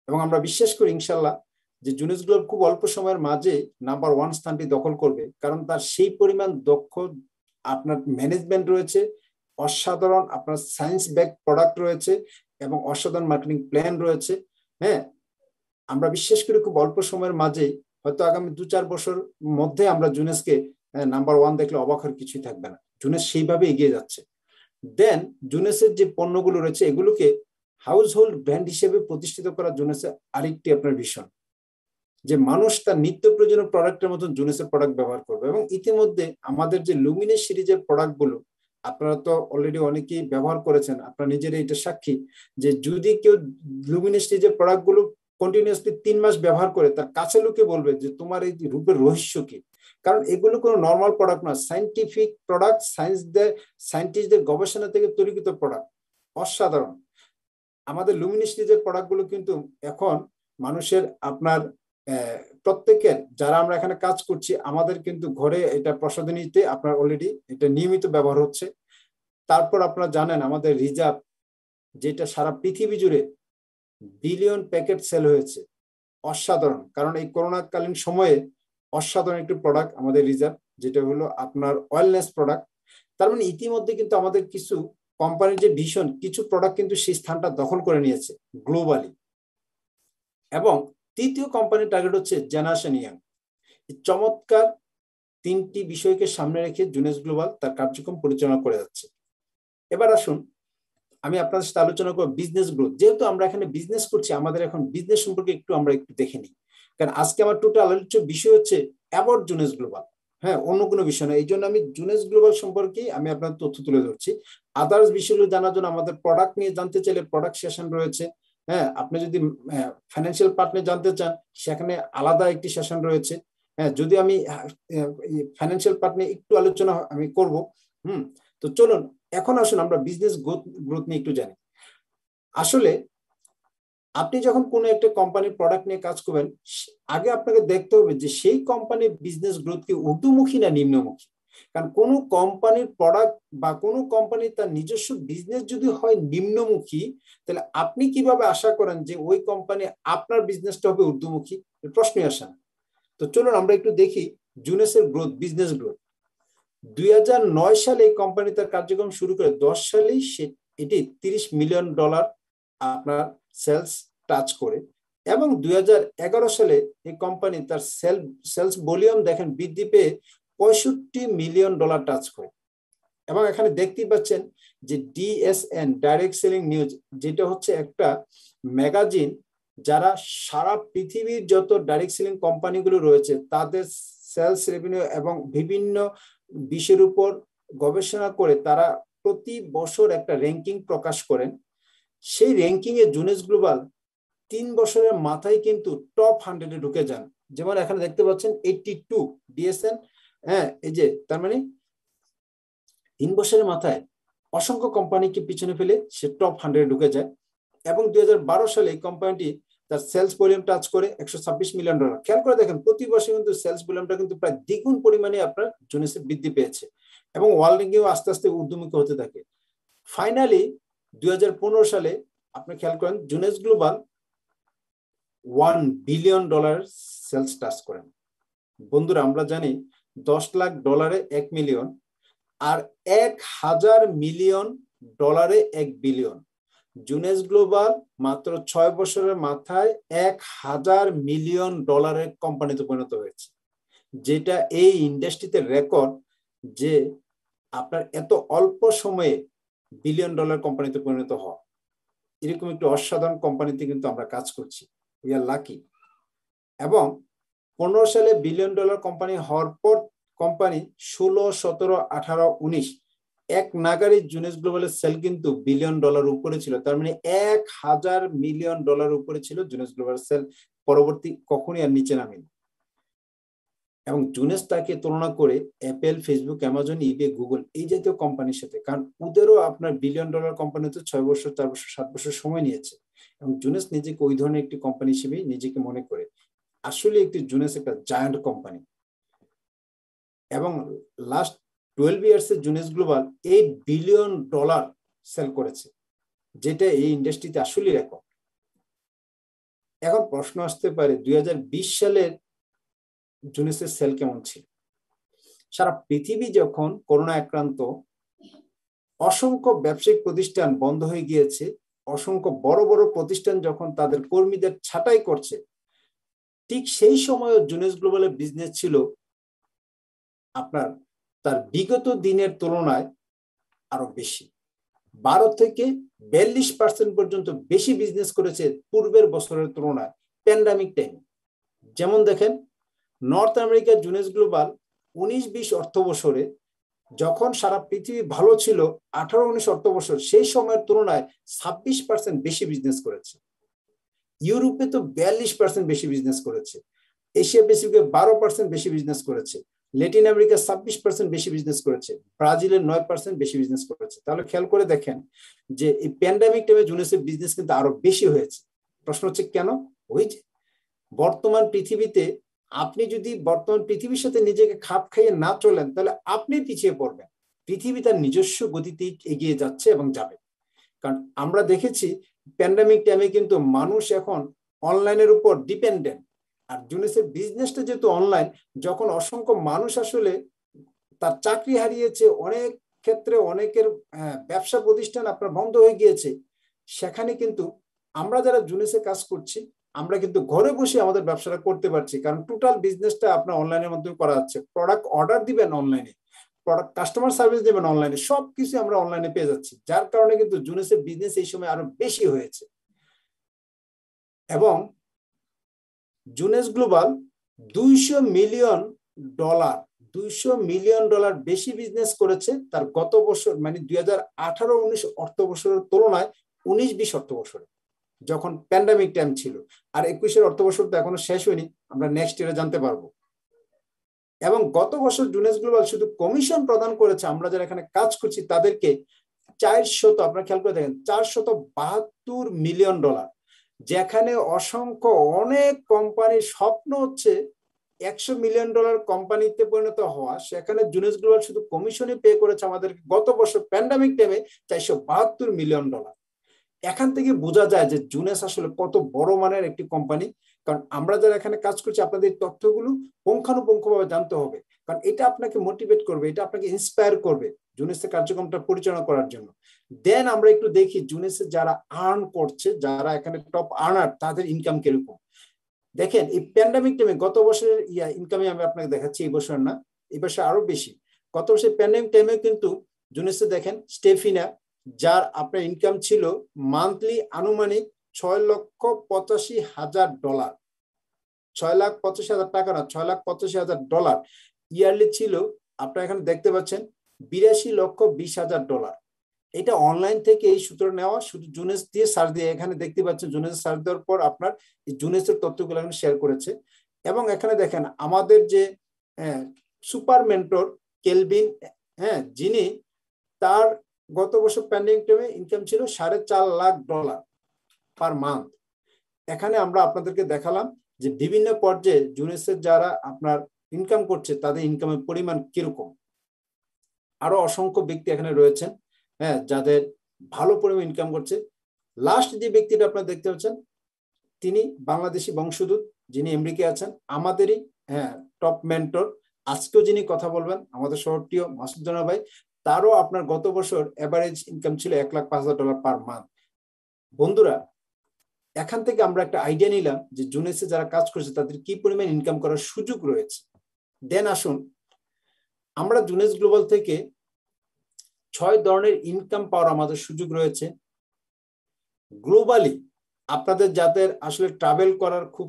এবং আমরা বিশ্বাস করি ইনশাল্লাহ যে জুনেস গ্লোবাল খুব অল্প সময়ের মাঝে নাম্বার 1 স্থানটি দখল করবে, কারণ তার সেই পরিমাণ দক্ষ আপনার ম্যানেজমেন্ট রয়েছে, অসাধারণ আপনার সায়েন্স ব্যাক প্রোডাক্ট রয়েছে এবং অসাধারণ মার্কেটিং প্ল্যান রয়েছে। হ্যাঁ, আমরা বিশ্বাস করি খুব অল্প সময়ের মাঝেই হয়তো আগামী 2-4 বছর মধ্যে আমরা জুনেসকে নাম্বার 1 দেখলে অবাক হওয়ার কিছুই থাকবে না। জুনেস সেইভাবে এগিয়ে যাচ্ছে। দেন জুনেসের যে পণ্যগুলো রয়েছে এগুলোকে হাউস হোল্ড ব্র্যান্ড হিসেবে প্রতিষ্ঠিত করা জুনেসের আরেকটি আপনার ভিশন, যে মানুষ তার নিত্য প্রয়োজনীয় প্রোডাক্টের মতন জুনেসের প্রোডাক্ট ব্যবহার করবে। এবং ইতিমধ্যে আমাদের যে লুমিনেস সিরিজের প্রোডাক্টগুলো আপনারা তো অলরেডি অনেকেই ব্যবহার করেছেন, আপনারা নিজেরা এটা সাক্ষী যে যদি কেউ লুমিনাসটি যে প্রোডাক্টগুলো কন্টিনিউয়াসলি 3 মাস ব্যবহার করে, তার কাছে লোকে বলবে যে তোমার এই রূপের রহস্য কি। কারণ এগুলো কোনো নর্মাল প্রোডাক্ট না, সায়েন্টিফিক প্রোডাক্ট, সায়েন্টিস্টদের গবেষণা থেকে তৈরিকৃত প্রোডাক্ট, অসাধারণ। আমাদের লুমিনাসটি যে প্রোডাক্টগুলো কিন্তু এখন মানুষের আপনার প্রত্যেকের, যারা আমরা এখানে কাজ করছি, আমাদের কিন্তু ঘরে এটা প্রসাধনীতে আপনার অলরেডি এটা নিয়মিত ব্যবহার হচ্ছে। তারপর আপনারা জানেন আমাদের রিজার্ভ, যেটা সারা পৃথিবী জুড়ে বিলিয়ন প্যাকেট সেল হয়েছে, অসাধারণ। কারণ এই করোনাকালীন সময়ে অসাধারণ একটি প্রোডাক্ট আমাদের রিজার্ভ, যেটা হলো আপনার ওয়েলনেস প্রোডাক্ট। তার মানে ইতিমধ্যে কিন্তু আমাদের কিছু কোম্পানির যে ভীষণ কিছু প্রোডাক্ট কিন্তু সেই স্থানটা দখল করে নিয়েছে গ্লোবালি। এবং তৃতীয় কোম্পানির টার্গেট হচ্ছে জেনারেশন ইয়াং। চমৎকার 3টি বিষয়কে সামনে রেখে জুনেস গ্লোবাল তার কার্যক্রম পরিচালনা করে যাচ্ছে। এবার আসুন আমি আপনাদের সাথে আলোচনা করব বিজনেস গ্রোথ। যেহেতু আমরা এখানে বিজনেস করছি, আমাদের এখন বিজনেস সম্পর্কে আমরা একটু দেখে নিই। কারণ আজকে আমার টোটাল আলোচ্য বিষয় হচ্ছে অ্যাবাউট জুনেস গ্লোবাল, হ্যাঁ, অন্য কোনো বিষয় না। এই জন্য আমি জুনেস গ্লোবাল সম্পর্কে আমি আপনার তথ্য তুলে ধরছি। আদার্স বিষয়গুলো জানার জন্য আমাদের প্রোডাক্ট নিয়ে জানতে চাইলে প্রোডাক্ট সেশন রয়েছে, হ্যাঁ। আপনি যদি ফাইন্যান্সিয়াল পার্টনার জানতে চান, সেখানে আলাদা একটি সেশন রয়েছে, হ্যাঁ। যদি আমি ফাইন্যান্সিয়াল পার্টনার একটু আলোচনা আমি করব। তো চলুন এখন আসুন আমরা বিজনেস গ্রোথ নিয়ে একটু জানি। আসলে আপনি যখন কোনো একটা কোম্পানির প্রোডাক্ট নিয়ে কাজ করবেন, আগে আপনাকে দেখতে হবে যে সেই কোম্পানির বিজনেস গ্রোথ কি ঊর্ধ্বমুখী না নিম্নমুখী। কারণ কোনো কোম্পানির প্রোডাক্ট বা কোনো কোম্পানির তার নিজস্ব বিজনেস যদি হয় নিম্নমুখী, তাহলে আপনি কিভাবে আশা করেন যে ওই কোম্পানি আপনার বিজনেসটা হবে ঊর্ধ্বমুখী? প্রশ্নই আসে না। তো চলুন আমরা একটু দেখি জুনেসের গ্রোথ, বিজনেস গ্রোথ। 2009 সালে এই কোম্পানি তার কার্যক্রম শুরু করে 10 সালেই এটি $30 মিলিয়ন আপনার সেলস টাচ করে, এবং 2011 সালে এই কোম্পানি তার সেলস ভলিউম দেখেন বৃদ্ধি পেয়ে $65 মিলিয়ন টাচ করে। এবং এখানে দেখতেই পাচ্ছেন যে DSN ডাইরেক্ট সেলিং নিউজ, যেটা হচ্ছে একটা ম্যাগাজিন যারা সারা পৃথিবীর যত ডাইরেক্ট সেলিং কোম্পানিগুলো রয়েছে তাদের সেলস রেভিনিউ এবং বিভিন্ন বিষয়ের উপর গবেষণা করে তারা প্রতি বছর একটা র্যাঙ্কিং প্রকাশ করেন। সেই র্যাঙ্কিং এ জুনেস গ্লোবাল 3 বছরের মাথায় কিন্তু টপ 100-এ ঢুকে যান। যেমন এখানে দেখতে পাচ্ছেন 82 DSN, হ্যাঁ, এই যে তার মানে 3 বছরের মাথায় অসংখ্য কোম্পানিকে পিছনে ফেলে সে টপ 100-এ ঢুকে যায়। এবং 2012 সালে এই কোম্পানিটি তার সেলস ভলিউম টাচ করে $126 মিলিয়ন। খেয়াল করে দেখেন প্রতি বছর কিন্তু সেলস ভলিউমটা কিন্তু প্রায় দ্বিগুণ পরিমাণে আপনার জুনেসে বৃদ্ধি পেয়েছে, এবং ওয়ার্ল্ড র্যাঙ্কিংও আস্তে আস্তে ঊর্ধ্বমুখী হতে থাকে। ফাইনালি 2015 সালে আপনি খেয়াল করেন জুনেস গ্লোবাল $1 বিলিয়ন সেলস টাচ করেন। বন্ধুরা আমরা জানি $10 লাখ 1 মিলিয়ন, আর $1,000 মিলিয়ন 1 বিলিয়ন। জুনেস গ্লোবাল মাত্র 6 বছরের মাথায় $1,000 মিলিয়ন কোম্পানিতে পরিণত হয়েছে, যেটা এই ইন্ডাস্ট্রিতে রেকর্ড যে আপনার এত অল্প সময়ে বিলিয়ন ডলার কোম্পানিতে পরিণত হওয়া। এরকম একটি অসাধারণ কোম্পানিতে কিন্তু আমরা কাজ করছি, উই আর লাকি। এবং 15 সালে বিলিয়ন ডলার কোম্পানি হওয়ার পর কোম্পানি 16, 17, 18, 19 এক নাগারে জুনেস গ্লোবালের সেল কিন্তু বিলিয়ন ডলার উপরে ছিল। তার মানে $1,000 মিলিয়ন উপরে ছিল জুনেস গ্লোবালের সেল, পরবর্তী কখনই আর নিচে নামেনি। এবং জুনেস তাকে তুলনা করে অ্যাপেল, ফেসবুক, অ্যামাজন, ইবে, গুগল এই জাতীয় কোম্পানির সাথে, কারণ ওদেরও আপনার বিলিয়ন ডলার কোম্পানিতে 6 বছর, 4 বছর, 7 বছর সময় নিয়েছে। এবং জুনেস নিজেকে ওই ধরনের একটি কোম্পানি হিসেবে নিজেকে মনে করে। আসলে একটি জুনেস একটা জায়ান্ট কোম্পানি। এবং লাস্ট 12 ইয়ার্সে জুনেস গ্লোবাল $8 বিলিয়ন সেল করেছে, যেটা এই ইন্ডাস্ট্রিতে আসলে রেকর্ড। এখন প্রশ্ন আসতে পারে 2020 সালের জুনেসের সেল কেমন ছিল? সারা পৃথিবী যখন করোনা আক্রান্ত, অসংখ্য ব্যবসায়িক প্রতিষ্ঠান বন্ধ হয়ে গিয়েছে, অসংখ্য বড় বড় প্রতিষ্ঠান যখন তাদের কর্মীদের ছাঁটাই করছে, ঠিক সেই সময় জুনেস গ্লোবালের বিজনেস ছিল আপনার তার বিগত দিনের তুলনায় আরো বেশি, 12 থেকে 42% পর্যন্ত বেশি বিজনেস করেছে পূর্বের বছরের তুলনায় প্যান্ডামিক টাইমে। যেমন দেখেন নর্থ আমেরিকার জুনেস গ্লোবাল 19-20 অর্থ বছরে যখন সারা পৃথিবী ভালো ছিল 18-19 অর্থবর্ষ, সেই সময়ের তুলনায় 26% বেশি বিজনেস করেছে। ইউরোপে তো 42% বেশি বিজনেস করেছে, এশিয়া প্যাসিফিকে 12% বেশি বিজনেস করেছে, ল্যাটিন আমেরিকা 26% বেশি বিজনেস করেছে, ব্রাজিলের 9% বেশি বিজনেস করেছে। তাহলে খেয়াল করে দেখেন যে এই প্যান্ডামিক টাইমে জুনেসের বিজনেস কিন্তু আরো বেশি হয়েছে। প্রশ্ন হচ্ছে কেন? ওই যে বর্তমান পৃথিবীতে আপনি যদি বর্তমান পৃথিবীর সাথে নিজেকে খাপ খাইয়ে না চলেন, তাহলে আপনি পিছিয়ে পড়বেন। পৃথিবী তার নিজস্ব গতিতে এগিয়ে যাচ্ছে এবং যাবে। কারণ আমরা দেখেছি প্যান্ডামিক টাইমে কিন্তু মানুষ এখন অনলাইনের উপর ডিপেন্ডেন্ট। আর জুনেসের বিজনেসটা যেহেতু অনলাইন, যখন অসংখ্য মানুষ আসলে তার চাকরি হারিয়েছে, অনেক ক্ষেত্রে অনেকের ব্যবসা প্রতিষ্ঠান আপনার বন্ধ হয়ে গিয়েছে, সেখানে কিন্তু আমরা যারা জুনেসে কাজ করছি, আমরা কিন্তু ঘরে বসে আমাদের ব্যবসাটা করতে পারছি। কারণ টোটাল বিজনেসটা আপনার অনলাইনের মাধ্যমে করা যাচ্ছে। প্রোডাক্ট অর্ডার দিবেন অনলাইনে, প্রোডাক্ট কাস্টমার সার্ভিস দেবেন অনলাইনে, সবকিছু আমরা অনলাইনে পেয়ে যাচ্ছি। যার কারণে কিন্তু জুনেসের বিজনেস এই সময় আরো বেশি হয়েছে। এবং জুনেস গ্লোবাল $200 মিলিয়ন বেশি বিজনেস করেছে তার গত বছর, মানে 2018-19 অর্থবর্ষের তুলনায় 19-20 অর্থবর্ষরে, যখন প্যান্ডামিক টাইম ছিল। আর 21-এর অর্থবর্ষ তো এখনো শেষ হয়নি, আমরা নেক্সট ইয়ারে জানতে পারবো। এবং গত বছর জুনেস গ্লোবাল শুধু কমিশন প্রদান করেছে আমরা যারা এখানে কাজ করছি তাদেরকে 400, আপনারা খেয়াল করে দেখেন, $472 মিলিয়ন, যেখানে অসংখ্য অনেক কোম্পানির স্বপ্ন হচ্ছে $100 মিলিয়ন কোম্পানিতে পরিণত হওয়া, সেখানে জুনেস গ্লোবাল শুধু কমিশনে পে করেছে আমাদের গত বছর প্যান্ডামিক টাইমে $472 মিলিয়ন। এখান থেকে বোঝা যায় যে জুনেস আসলে কত বড় মানের একটি কোম্পানি। কারণ আমরা যারা এখানে কাজ করছি আপনাদের তথ্যগুলো পুঙ্খানুপুঙ্খভাবে জানতে হবে, কারণ এটা আপনাকে মোটিভেট করবে, এটা আপনাকে ইন্সপায়ার করবে জুনেসের কার্যক্রমটা পরিচালনা করার জন্য। দেন আমরা একটু দেখি জুনেসে যারা আর্ন করছে, যারা এখানে টপ আর্নার, তাদের ইনকাম কিরকম। দেখেন এই প্যান্ডামিক টাইমে গত বছরের ইনকামে আমি আপনাকে দেখাচ্ছি, এই বছর না, এই বছর আরো বেশি। গত বছর প্যান্ডামিক টাইমে কিন্তু জুনেসে দেখেন স্টেফিনা, যার আপনার ইনকাম ছিল মান্থলি আনুমানিক $6,85,000, $6,85,000 না, $6,85,000। ইয়ারলি ছিল আপনারা এখানে দেখতে পাচ্ছেন $82,20,000। এটা অনলাইন থেকে এই সূত্র নেওয়া, শুধু জুনেস দিয়ে সার্চ দিয়ে এখানে দেখতে পাচ্ছেন। জুনেস সার্চ দেওয়ার পর আপনার এই জুনেসের তথ্যগুলো এখানে শেয়ার করেছে। এবং এখানে দেখেন আমাদের যে সুপার মেন্টর কেলভিন, যিনি, তার গত বছর প্যান্ডামিক টাইমে ইনকাম ছিল $4.5 লাখ পার মান্থ। এখানে আমরা আপনাদেরকে দেখালাম যে বিভিন্ন পর্যায়ে জুনেসের যারা আপনার ইনকাম করছে তাদের ইনকামের পরিমাণ কিরকম। আরো অসংখ্য ব্যক্তি এখানে রয়েছেন যাদের ভালো পরিমাণ ইনকাম করছে। লাস্ট যে ব্যক্তিটা আপনারা দেখতে পাচ্ছেন তিনি বাংলাদেশি বংশোদ্ভূত, যিনি আমেরিকায় আছেন, আমাদেরই টপ মেন্টর। আজকেও যিনি কথা বলবেন আমাদের সহপ্রিয় মাসুদ জানা ভাই, তারও আপনার গত বছর এভারেজ ইনকাম ছিল $1,05,000 পার মান্থ। বন্ধুরা, এখান থেকে আমরা একটা আইডিয়া নিলাম যে জুনেসে যারা কাজ করছে তাদের কি পরিমাণ ইনকাম করার সুযোগ রয়েছে। দেন আসুন আমরা জুনেস গ্লোবাল থেকে 6 ধরনের ইনকাম পাওয়ার আমাদের সুযোগ রয়েছে গ্লোবালি। আপনাদের যাদের আসলে ট্রাভেল করার খুব,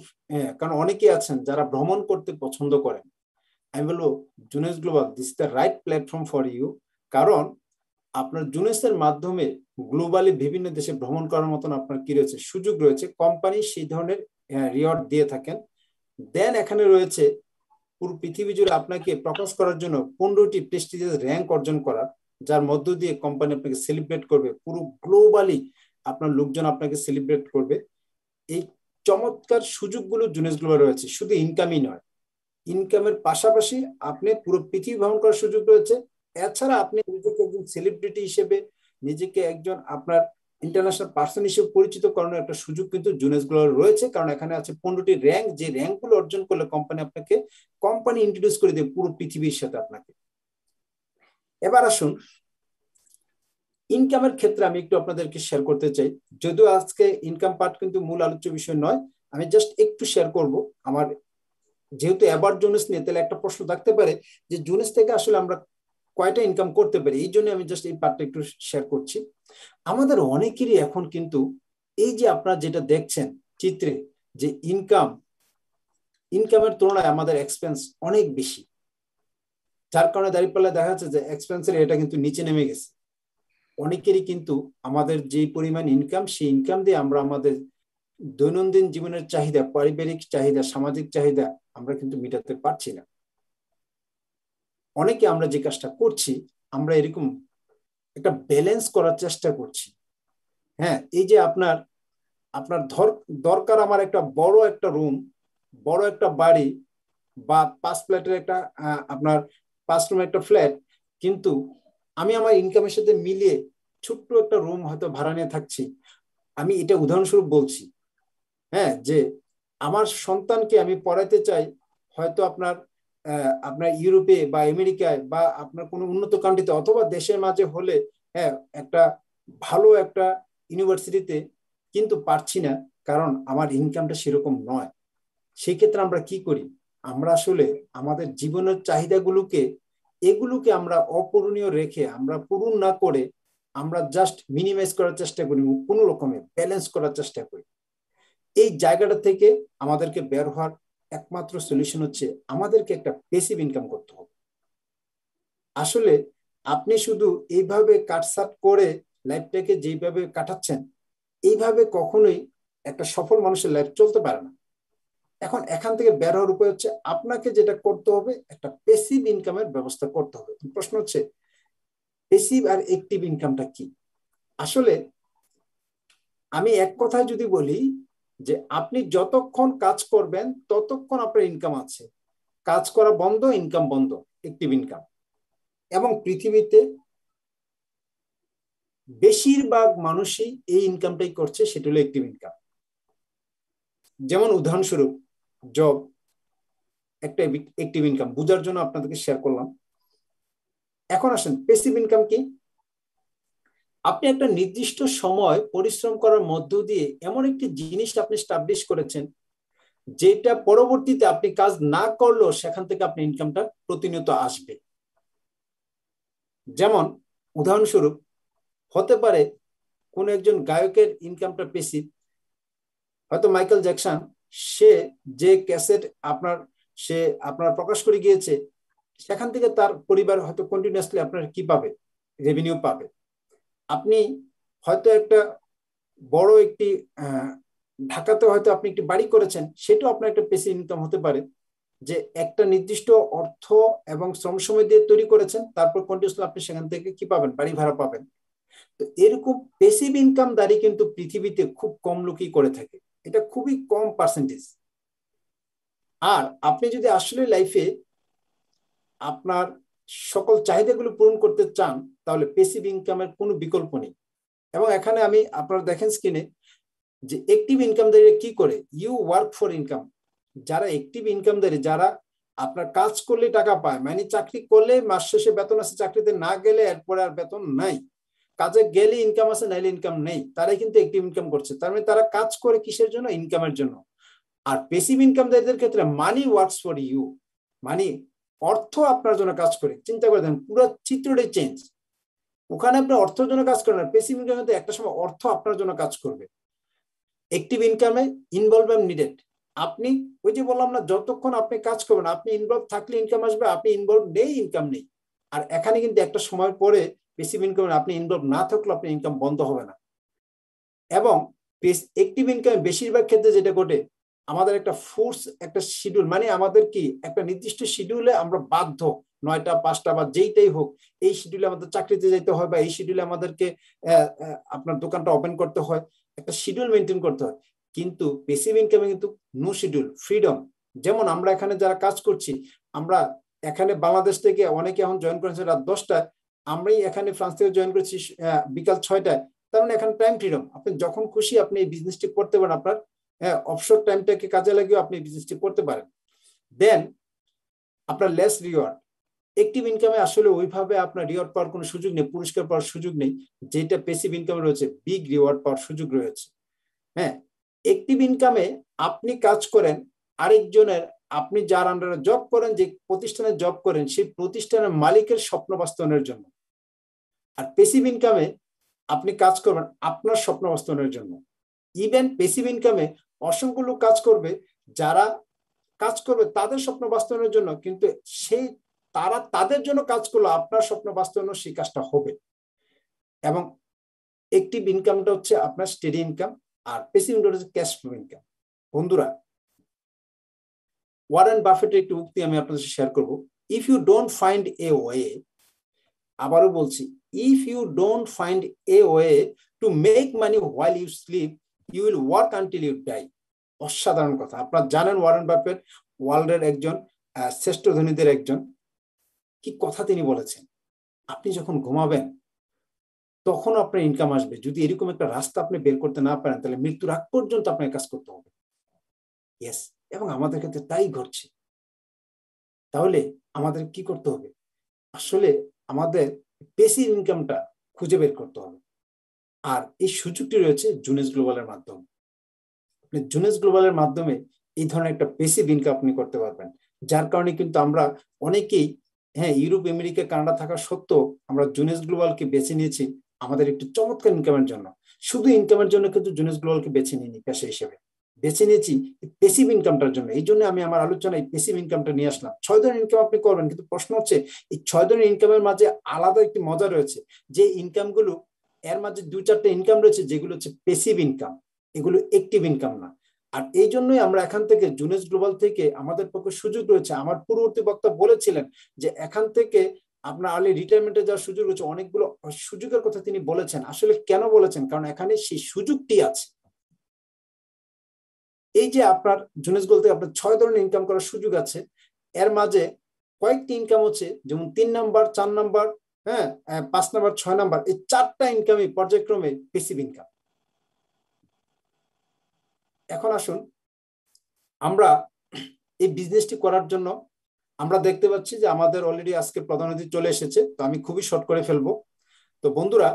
কারণ অনেকেই আছেন যারা ভ্রমণ করতে পছন্দ করেন, আমি বলবো Jeunesse global this is the right platform for you. কারণ আপনার জুনেসের মাধ্যমে গ্লোবালি বিভিন্ন দেশে ভ্রমণ করার মতন আপনার কি রয়েছে, সুযোগ রয়েছে। কোম্পানি সেই ধরনের রিওয়ার্ড দিয়ে থাকেন। দেন এখানে রয়েছে পুরো পৃথিবী জুড়ে আপনাকে প্রকাশ করার জন্য 15টি প্রেস্টিজিয়াস র্যাঙ্ক অর্জন করার, যার মধ্য দিয়ে কোম্পানি আপনাকে সেলিব্রেট করবে, পুরো গ্লোবালি আপনার লোকজন আপনাকে সেলিব্রেট করবে। এই চমৎকার সুযোগগুলো জুনেস গ্লোবাল রয়েছে। শুধু ইনকামই নয়, ইনকামের পাশাপাশি আপনি পুরো পৃথিবী ভ্রমণ করার সুযোগ রয়েছে। এছাড়া আপনি নিজেকে একজন সেলিব্রিটি হিসেবে, নিজেকে একজন আপনার ইন্টারন্যাশনাল পার্সন হিসেবে পরিচিত করানোর একটা সুযোগ কিন্তু জুনেস গ্লোবাল রয়েছে। কারণ এখানে আছে 15টি র্যাঙ্ক, যে র্যাঙ্কগুলো অর্জন করলে কোম্পানি ইন্ট্রোডিউস করে দেবে পুরো পৃথিবীর সাথে আপনাকে। এবার আসুন ইনকামের ক্ষেত্রে আমি একটু আপনাদেরকে শেয়ার করতে চাই, যদিও আজকে ইনকাম পার্ট কিন্তু মূল আলোচ্য বিষয় নয়, আমি জাস্ট একটু শেয়ার করব। আমার যেহেতু এবার জুনেস নিয়ে, তাহলে একটা প্রশ্ন থাকতে পারে যে জুনেস থেকে আসলে আমরা কয়টা ইনকাম করতে পারি, এই জন্য আমি জাস্ট এই পার্টটা একটু শেয়ার করছি। আমাদের অনেকেরই এখন কিন্তু এই যে আপনারা যেটা দেখছেন চিত্রে, যে ইনকামের তুলনায় আমাদের এক্সপেন্স অনেক বেশি। যার কারণে দাঁড়িপাল্লা দেখা যাচ্ছে যে এক্সপেন্সের এটা কিন্তু নিচে নেমে গেছে। অনেকেরই কিন্তু আমাদের যে পরিমাণ ইনকাম, সেই ইনকাম দিয়ে আমরা আমাদের দৈনন্দিন জীবনের চাহিদা, পারিবারিক চাহিদা, সামাজিক চাহিদা আমরা কিন্তু মেটাতে পারছি না। অনেকে আমরা যে কাজটা করছি, আমরা এরকম একটা ব্যালেন্স করার চেষ্টা করছি। হ্যাঁ, এই যে আপনার দরকার আমার একটা বড় একটা রুম, বড় একটা বাড়ি, বা 5 ফ্ল্যাটের একটা আপনার 5 রুমের একটা ফ্ল্যাট, কিন্তু আমি আমার ইনকামের সাথে মিলিয়ে ছোট্ট একটা রুম হয়তো ভাড়া নিয়ে থাকছি। আমি এটা উদাহরণস্বরূপ বলছি, হ্যাঁ, যে আমার সন্তানকে আমি পড়াইতে চাই হয়তো আপনার ইউরোপে বা আমেরিকায় বা আপনার কোনো উন্নত কান্ট্রিতে অথবা দেশের মাঝে হলে, হ্যাঁ, একটা ভালো একটা ইউনিভার্সিটিতে, কিন্তু পারছি না কারণ আমার ইনকামটা সেরকম নয়। সেই ক্ষেত্রে আমরা কি করি? আমরা আসলে আমাদের জীবনের চাহিদাগুলোকে এগুলোকে আমরা অপূরণীয় রেখে, আমরা পূরণ না করে আমরা জাস্ট মিনিমাইজ করার চেষ্টা করি, কোনো রকমে ব্যালেন্স করার চেষ্টা করি। এই জায়গাটা থেকে আমাদেরকে বের হওয়ার একমাত্র সলিউশন হচ্ছে আমাদেরকে একটা প্যাসিভ ইনকাম করতে হবে। আসলে আপনি শুধু এইভাবে কাটছাট করে লাইফটাকে যেইভাবে কাটাচ্ছেন, এইভাবে কখনোই একটা সফল মানুষের লাইফ চলতে পারে না। এখন এখান থেকে বের হওয়ার উপায় হচ্ছে আপনাকে যেটা করতে হবে, একটা প্যাসিভ ইনকামের ব্যবস্থা করতে হবে। প্রশ্ন হচ্ছে প্যাসিভ আর অ্যাক্টিভ ইনকামটা কি? আসলে আমি এক কথায় যদি বলি যে আপনি যতক্ষণ কাজ করবেন ততক্ষণ আপনার ইনকাম আছে, কাজ করা বন্ধ, ইনকাম বন্ধ, অ্যাক্টিভ ইনকাম। এবং পৃথিবীতে বেশিরভাগ মানুষই এই ইনকামটাই করছে, সেটা হলো অ্যাক্টিভ ইনকাম। যেমন উদাহরণস্বরূপ জব একটা অ্যাক্টিভ ইনকাম, বোঝার জন্য আপনাদেরকে শেয়ার করলাম। এখন আসেন প্যাসিভ ইনকাম কি? আপনি একটা নির্দিষ্ট সময় পরিশ্রম করার মধ্য দিয়ে এমন একটি জিনিস আপনি এস্টাবলিশ করেছেন যেটা পরবর্তীতে আপনি কাজ না করলেও সেখান থেকে আপনি ইনকামটা প্রতিনিয়ত আসবে। যেমন উদাহরণস্বরূপ হতে পারে কোন একজন গায়কের ইনকামটা প্যাসিভ, হয়তো মাইকেল জ্যাকসন, সে যে ক্যাসেট আপনার প্রকাশ করে গিয়েছে, সেখান থেকে তার পরিবার হয়তো কন্টিনিউয়াসলি আপনার কি পাবে, রেভিনিউ পাবে। আপনি হয়তো একটা বড় একটি ঢাকাতে হয়তো আপনি একটি বাড়ি করেছেন, সেটাও আপনার একটা প্যাসিভ ইনকাম হতে পারে, যে একটা নির্দিষ্ট অর্থ এবং শ্রম সময় দিয়ে তৈরি করেছেন, তারপর কন্টিনিউয়াসলি আপনি সেখান থেকে কি পাবেন, বাড়ি ভাড়া পাবেন। তো এরকম প্যাসিভ ইনকাম দাঁড়ি কিন্তু পৃথিবীতে খুব কম লোকই করে থাকে, এটা খুবই কম পার্সেন্টেজ। আর আপনি যদি আসলে লাইফে আপনার সকল চাহিদাগুলো পূরণ করতে চান, তাহলে প্যাসিভ ইনকামের কোনো বিকল্প নেই। এবং এখানে আমি আপনারা দেখেন স্ক্রিনে যে অ্যাক্টিভ ইনকামদারীরা কি করে, ইউ ওয়ার্ক ফর ইনকাম। যারা অ্যাক্টিভ ইনকামদারী, যারা আপনার কাজ করলে টাকা পায়, মানে চাকরি করলে মাস শেষে বেতন আছে, চাকরিতে না গেলে এরপরে আর বেতন নাই, কাজে গেলে ইনকাম আছে, নাইলে ইনকাম নেই, তারাই কিন্তু অ্যাক্টিভ ইনকাম করছে। তার মানে তারা কাজ করে কিসের জন্য? ইনকামের জন্য। আর প্যাসিভ ইনকামদারীদের ক্ষেত্রে মানি ওয়ার্কস ফর ইউ, মানে অর্থ আপনার জন্য কাজ করে। চিন্তা করে দেন, পুরো চিত্রটাই চেঞ্জ। ওখানে আপনি অর্থের জন্য কাজ করেন, প্যাসিভ ইনকামে একটা সময় অর্থ আপনার জন্য কাজ করবে। অ্যাক্টিভ ইনকামে ইনভলভমেন্ট নিডেড। আপনি ওই যে বললাম না, যতক্ষণ আপনি কাজ করবেন, আপনি ইনভলভ থাকলে ইনকাম আসবে, আপনি ইনভলভ নেই, ইনকাম নেই। আর এখানে কিন্তু একটা সময় পরে প্যাসিভ ইনকামে আপনি ইনভলভ না থাকলে আপনার ইনকাম বন্ধ হবে না। এবং অ্যাক্টিভ ইনকামে বেশিরভাগ ক্ষেত্রে যেটা ঘটে, আমাদের একটা ফোর্স, একটা শিডিউল, মানে আমাদের কি একটা নির্দিষ্ট শিডিউলে আমরা বাধ্য, 9টা 5টা বা যেইটাই হোক, এই শিডিউলে আমাদের চাকরিতে যেতে হয়, বা এই শিডিউলে আমাদেরকে আপনার দোকানটা ওপেন করতে হয়, একটা শিডিউল মেনটেন করতে হয়। কিন্তু প্যাসিভ ইনকামে কিন্তু নো শিডিউল, ফ্রিডম। যেমন আমরা এখানে যারা কাজ করছি, আমরা এখানে বাংলাদেশ থেকে অনেকে এখন জয়েন করেছে রাত 10টায়, আমরাই এখানে ফ্রান্স থেকে জয়েন করেছি বিকাল 6টায়। তার মানে এখানে টাইম ফ্রিডম, আপনি যখন খুশি আপনি এই বিজনেসটি করতে পারেন, আপনার অফশোর টাইমটাকে কাজে লাগিয়ে আপনি বিজনেসটি করতে পারেন। দেন আপনার লেস রিওয়ার্ড। অ্যাক্টিভ ইনকামে আসলে ওইভাবে আপনার রিওয়ার্ড পাওয়ার কোনো সুযোগ নেই, পুরস্কার পাওয়ার সুযোগ নেই, যেটা প্যাসিভ ইনকামে রয়েছে, বিগ রিওয়ার্ড পাওয়ার সুযোগ রয়েছে। হ্যাঁ, অ্যাক্টিভ ইনকামে আপনি কাজ করেন আরেকজনের, আপনি যার আন্ডারে জব করেন, যে প্রতিষ্ঠানে জব করেন, সেই প্রতিষ্ঠানের মালিকের স্বপ্ন বাস্তবায়নের জন্য। আর প্যাসিভ ইনকামে আপনি কাজ করবেন আপনার স্বপ্ন বাস্তবায়নের জন্য। ইভেন প্যাসিভ ইনকামে অসংখ্য লোক কাজ করবে, যারা কাজ করবে তাদের স্বপ্ন বাস্তবায়নের জন্য, কিন্তু সেই তারা তাদের জন্য কাজ করলো, আপনার স্বপ্ন বাস্তবায়ন সেই কাজটা হবে। এবং অ্যাক্টিভ ইনকামটা হচ্ছে আপনার স্টেডি ইনকাম, আর প্যাসিভ ইনকাম হচ্ছে ক্যাশ ফ্লো ইনকাম। বন্ধুরা, ওয়ারেন বাফেটের একটি উক্তি আমি আপনাদের সাথে শেয়ার করব, if you don't find a way, আবারও বলছি, if you don't find a way to make money while you sleep, you will work until you die. অসাধারণ কথা। আপনারা জানেন ওয়ারেন বাফেট ওয়ার্ল্ডের একজন শ্রেষ্ঠ ধনীদের একজন। কি কথা তিনি বলেছেন, আপনি যখন ঘুমাবেন তখন আপনার ইনকাম আসবে। যদি এরকম একটা রাস্তা আপনি বের করতে না পারেন, তাহলে মৃত্যুর আগ পর্যন্ত আপনাকে কাজ করতে হবে। ইয়েস, এবং আমাদের ক্ষেত্রে তাই ঘটছে। তাহলে আমাদের কি করতে হবে? আসলে আমাদের প্যাসিভ ইনকামটা খুঁজে বের করতে হবে। আর এই সুযোগটি রয়েছে জুনেস গ্লোবালের মাধ্যমে। আপনি জুনেস গ্লোবালের মাধ্যমে এই ধরনের একটা প্যাসিভ ইনকাম আপনি করতে পারবেন, যার কারণে কিন্তু আমরা অনেকেই, হ্যাঁ, ইউরোপ, আমেরিকা, কানাডা থাকা সত্ত্বেও আমরা জুনেস গ্লোবালকে বেছে নিয়েছি আমাদের একটু চমৎকার ইনকামের জন্য। শুধু ইনকামের জন্য কিন্তু জুনেস গ্লোবালকে বেছে নিইনি পেশা হিসেবে, বেছে নিয়েছি প্যাসিভ ইনকামটার জন্য। এই জন্য আমি আমার আলোচনায় প্যাসিভ ইনকামটা নিয়ে আসলাম। 6 ধরনের ইনকাম আপনি করবেন, কিন্তু প্রশ্ন হচ্ছে এই 6 ধরনের ইনকামের মাঝে আলাদা একটি মজা রয়েছে, যে ইনকামগুলো এর মাঝে 2-4টা ইনকাম রয়েছে যেগুলো হচ্ছে প্যাসিভ ইনকাম, এগুলো অ্যাক্টিভ ইনকাম না। আর এই জন্যই আমরা এখান থেকে জুনেস গ্লোবাল থেকে আমাদের পক্ষে সুযোগ রয়েছে। আমার পূর্ববর্তী বক্তা বলেছিলেন যে এখান থেকে আপনার আর্লি রিটায়ারমেন্টে যাওয়ার সুযোগ রয়েছে। অনেকগুলো সুযোগের কথা তিনি বলেছেন। আসলে কেন বলেছেন? কারণ এখানে সেই সুযোগটি আছে। এই যে আপনার জুনেস গ্লোবাল থেকে আপনার 6 ধরনের ইনকাম করার সুযোগ আছে, এর মাঝে কয়েকটি ইনকাম হচ্ছে, যেমন 3 নাম্বার, 4 নাম্বার, হ্যাঁ, 5 নাম্বার, 6 নাম্বার, এই 4টা ইনকামই পর্যায়ক্রমে প্যাসিভ ইনকাম। এখন আসুন, আমরা এই বিজনেসটি করার জন্য আমরা দেখতে পাচ্ছি যে আমাদের অলরেডি আজকে প্রধান অতিথি চলে এসেছে, তো আমি খুবই শর্ট করে ফেলবো। তো বন্ধুরা,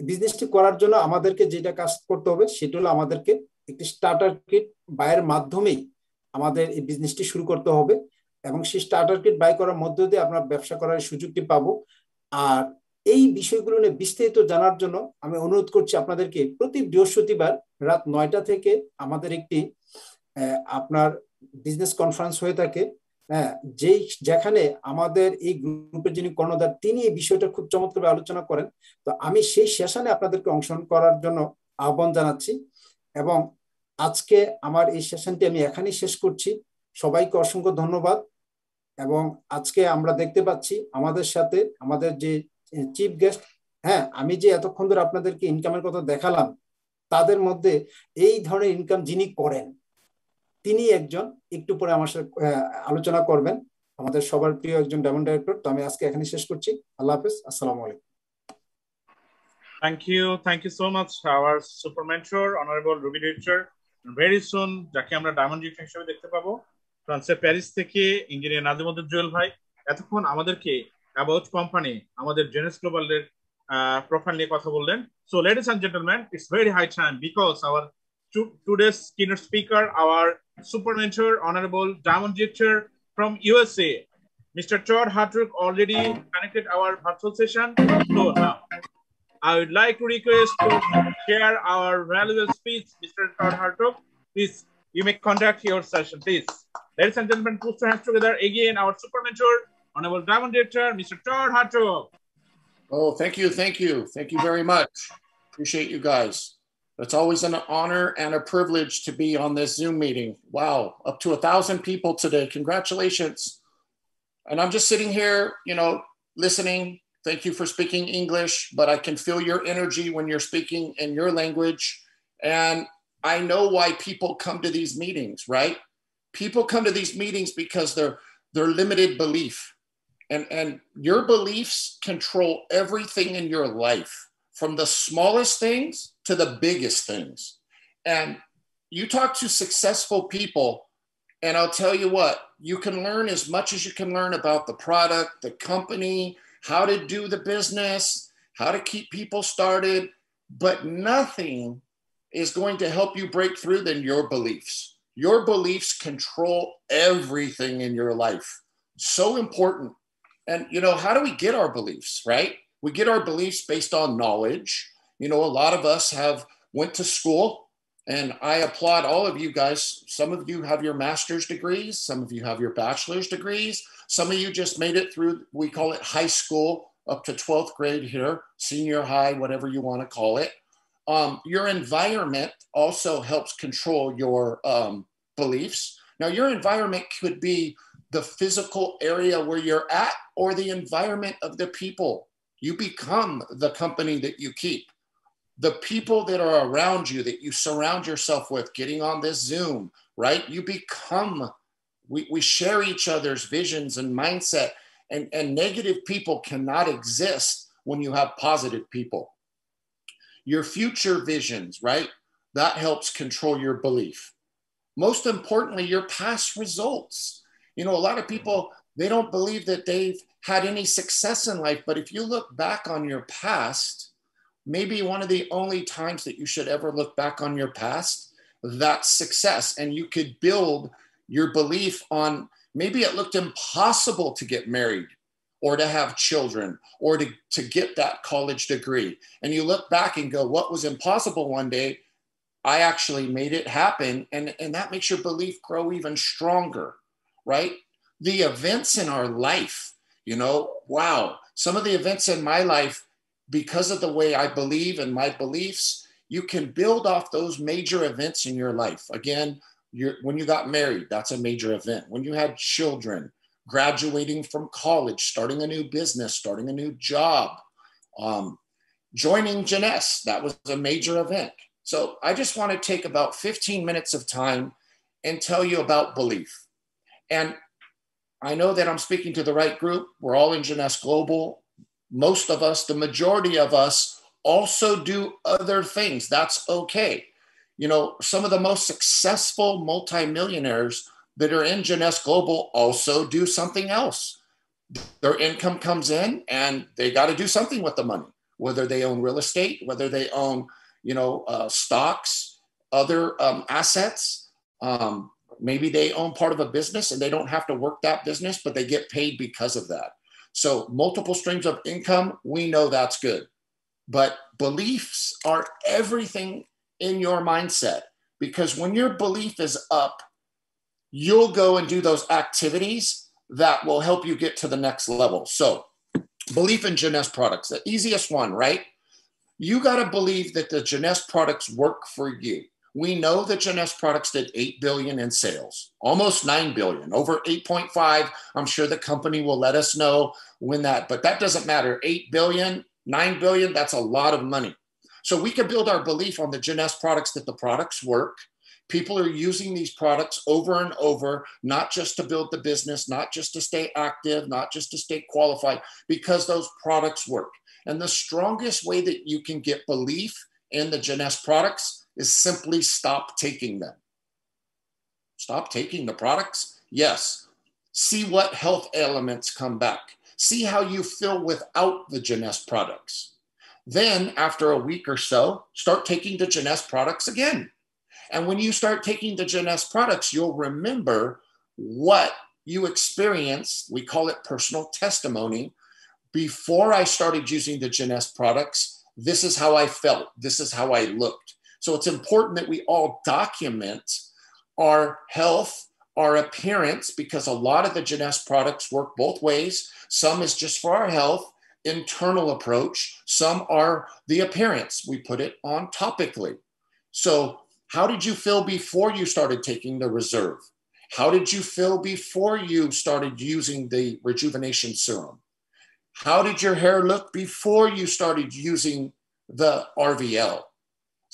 বিজনেসটি করার জন্য আমাদেরকে যেটা কাজ করতে হবে সেটা হলো আমাদেরকে একটি স্টার্টার কিট বাইয়ের মাধ্যমেই আমাদের এই বিজনেসটি শুরু করতে হবে, এবং সেই স্টার্টার কিট বাই করার মধ্য দিয়ে আমরা ব্যবসা করার সুযোগটি পাবো। আর এই বিষয়গুলো নিয়ে বিস্তারিত জানার জন্য আমি অনুরোধ করছি আপনাদেরকে, প্রতি বৃহস্পতিবার রাত 9টা থেকে আমাদের একটি আপনার বিজনেস কনফারেন্স হয়ে থাকে, হ্যাঁ, যেখানে আমাদের এই গ্রুপের যিনি কর্ণধার তিনি এই বিষয়টা খুব চমৎকারভাবে আলোচনা করেন। তো আমি সেই সেশনে আপনাদেরকে অংশগ্রহণ করার জন্য আহ্বান জানাচ্ছি, এবং আজকে আমার এই সেশনটি আমি এখানেই শেষ করছি। সবাইকে অসংখ্য ধন্যবাদ। এবং আজকে আমরা দেখতে পাচ্ছি আমাদের সাথে আমাদের যে চিফ গেস্ট, হ্যাঁ, আমি যে এতক্ষণ ধরে আপনাদেরকে ইনকামের কথা দেখালাম, তাদের মধ্যে এই ধরনের ইনকাম যিনি করেন তিনি একজন, একটু পরে আমার সাথে আলোচনা করবেন, আমাদের সবার প্রিয় একজন ডায়মন্ড ডাইরেক্টর। তো আমি আজকে এখানে শেষ করছি। আল্লাহ হাফেজ, আসসালামু আলাইকুম। Thank you so much, our super mentor, honorable Ruby Director. Very soon, যাকে আমরা ডায়মন্ড ডিরেক্টর হিসেবে দেখতে পাবো, ফ্রান্সের প্যারিস থেকে ইঞ্জিনিয়ার নাজিমুদ্দিন জুয়েল ভাই এতক্ষণ আমাদেরকে অ্যাবাউট কোম্পানি, আমাদের জেনেস গ্লোবালের প্রোফাইল নিয়ে কথা বললেন। So ladies and gentlemen, it's very high time because our today's keynote speaker, our super mentor, honorable diamond director from USA, Mr. Todd Hartog, already connected our virtual session. So now I would like to request to share our valuable speech, Mr. Todd Hartog. Please, you may conduct your session, please. Ladies and gentlemen, put your hands together again. Our super mentor, honorable diamond director, Mr. Todd Hartog. Oh, thank you, thank you very much. Appreciate you guys. It's always an honor and a privilege to be on this Zoom meeting. Wow, up to 1,000 people today. Congratulations. And I'm just sitting here, you know, listening. Thank you for speaking English, but I can feel your energy when you're speaking in your language. And I know why people come to these meetings, right? People come to these meetings because they're limited belief. And your beliefs control everything in your life, from the smallest things to the biggest things. And you talk to successful people, and I'll tell you what, you can learn as much as you can learn about the product, the company, how to do the business, how to keep people started, but nothing is going to help you break through than your beliefs. Your beliefs control everything in your life. So important. And, you know, how do we get our beliefs, right? We get our beliefs based on knowledge. You know, a lot of us went to school And I applaud all of you guys. Some of you have your master's degrees. Some of you have your bachelor's degrees. Some of you just made it through, we call it high school, up to 12th grade here, senior high, whatever you want to call it. Your environment also helps control your beliefs. Now, your environment could be the physical area where you're at or the environment of the people. You become the company that you keep. The people that are around you, that you surround yourself with, getting on this Zoom, right? You become, we share each other's visions and mindset, and negative people cannot exist when you have positive people. Your future visions, right? That helps control your belief. Most importantly, your past results. You know, a lot of people, they don't believe that they've had any success in life, but if you look back on your past, maybe one of the only times that you should ever look back on your past, that's success. And you could build your belief on, maybe it looked impossible to get married or to have children or to get that college degree. And you look back and go, what was impossible one day, I actually made it happen. And that makes your belief grow even stronger, right? The events in our life, you know, wow, some of the events in my life, because of the way I believe and my beliefs, you can build off those major events in your life. Again, when you got married, that's a major event. When you had children, graduating from college, starting a new business, starting a new job, joining Jeunesse, that was a major event. So I just want to take about 15 minutes of time and tell you about belief. And I know that I'm speaking to the right group. We're all in Jeunesse Global. Most of us, the majority of us, also do other things. That's okay. You know, some of the most successful multimillionaires that are in Jeunesse Global also do something else. Their income comes in and they got to do something with the money, whether they own real estate, whether they own, you know, stocks, other assets. Maybe they own part of a business and they don't have to work that business, but they get paid because of that. So multiple streams of income, we know that's good. But beliefs are everything in your mindset, because when your belief is up, you'll go and do those activities that will help you get to the next level. So belief in Jeunesse products, the easiest one, right? You got to believe that the Jeunesse products work for you. We know that Jeunesse products did 8 billion in sales, almost 9 billion, over 8.5. I'm sure the company will let us know when that, but that doesn't matter. 8 billion, 9 billion, that's a lot of money. So we can build our belief on the Jeunesse products, that the products work. People are using these products over and over, not just to build the business, not just to stay active, not just to stay qualified, because those products work. And the strongest way that you can get belief in the Jeunesse products is simply stop taking them. Stop taking the products? Yes. See what health elements come back. See how you feel without the Jeunesse products. Then after a week or so, start taking the Jeunesse products again. And when you start taking the Jeunesse products, you'll remember what you experienced. We call it personal testimony. Before I started using the Jeunesse products, this is how I felt. This is how I looked. So it's important that we all document our health, our appearance, because a lot of the Jeunesse products work both ways. Some is just for our health, internal approach. Some are the appearance. We put it on topically. So how did you feel before you started taking the Reserve? How did you feel before you started using the Rejuvenation Serum? How did your hair look before you started using the RVL?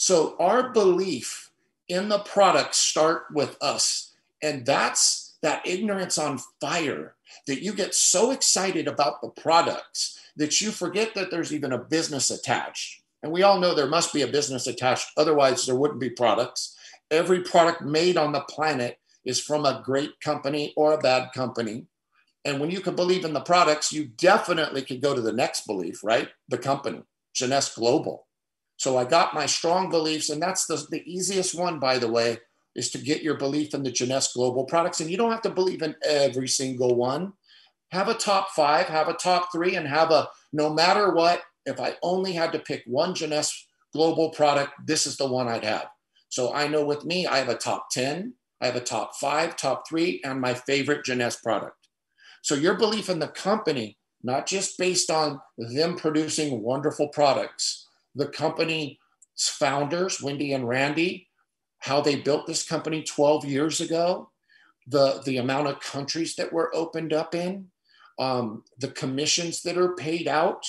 So our belief in the products start with us. And that's that ignorance on fire, that you get so excited about the products that you forget that there's even a business attached. And we all know there must be a business attached. Otherwise, there wouldn't be products. Every product made on the planet is from a great company or a bad company. And when you can believe in the products, you definitely could go to the next belief, right? The company, Jeunesse Global. So I got my strong beliefs, and that's the easiest one, by the way, is to get your belief in the Jeunesse Global products. And you don't have to believe in every single one. Have a top 5, have a top 3, and have a, no matter what, if I only had to pick one Jeunesse Global product, this is the one I'd have. So I know with me, I have a top 10, I have a top 5, top 3, and my favorite Jeunesse product. So your belief in the company, not just based on them producing wonderful products, the company's founders, Wendy and Randy, how they built this company 12 years ago, the amount of countries that were opened up in, the commissions that are paid out,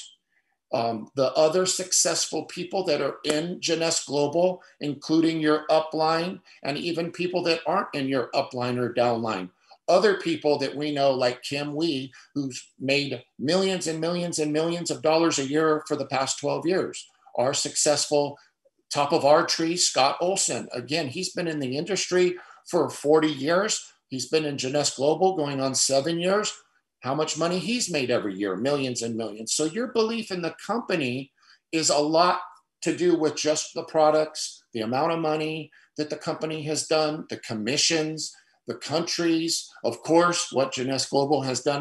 the other successful people that are in Jeunesse Global, including your upline and even people that aren't in your upline or downline. Other people that we know, like Kim Wee, who's made millions and millions and millions of dollars a year for the past 12 years. Our successful top of our tree, Scott Olson. Again, he's been in the industry for 40 years. He's been in Jeunesse Global going on 7 years. How much money he's made every year, millions and millions. So your belief in the company is a lot to do with just the products, the amount of money that the company has done, the commissions, the countries, of course, what Jeunesse Global has done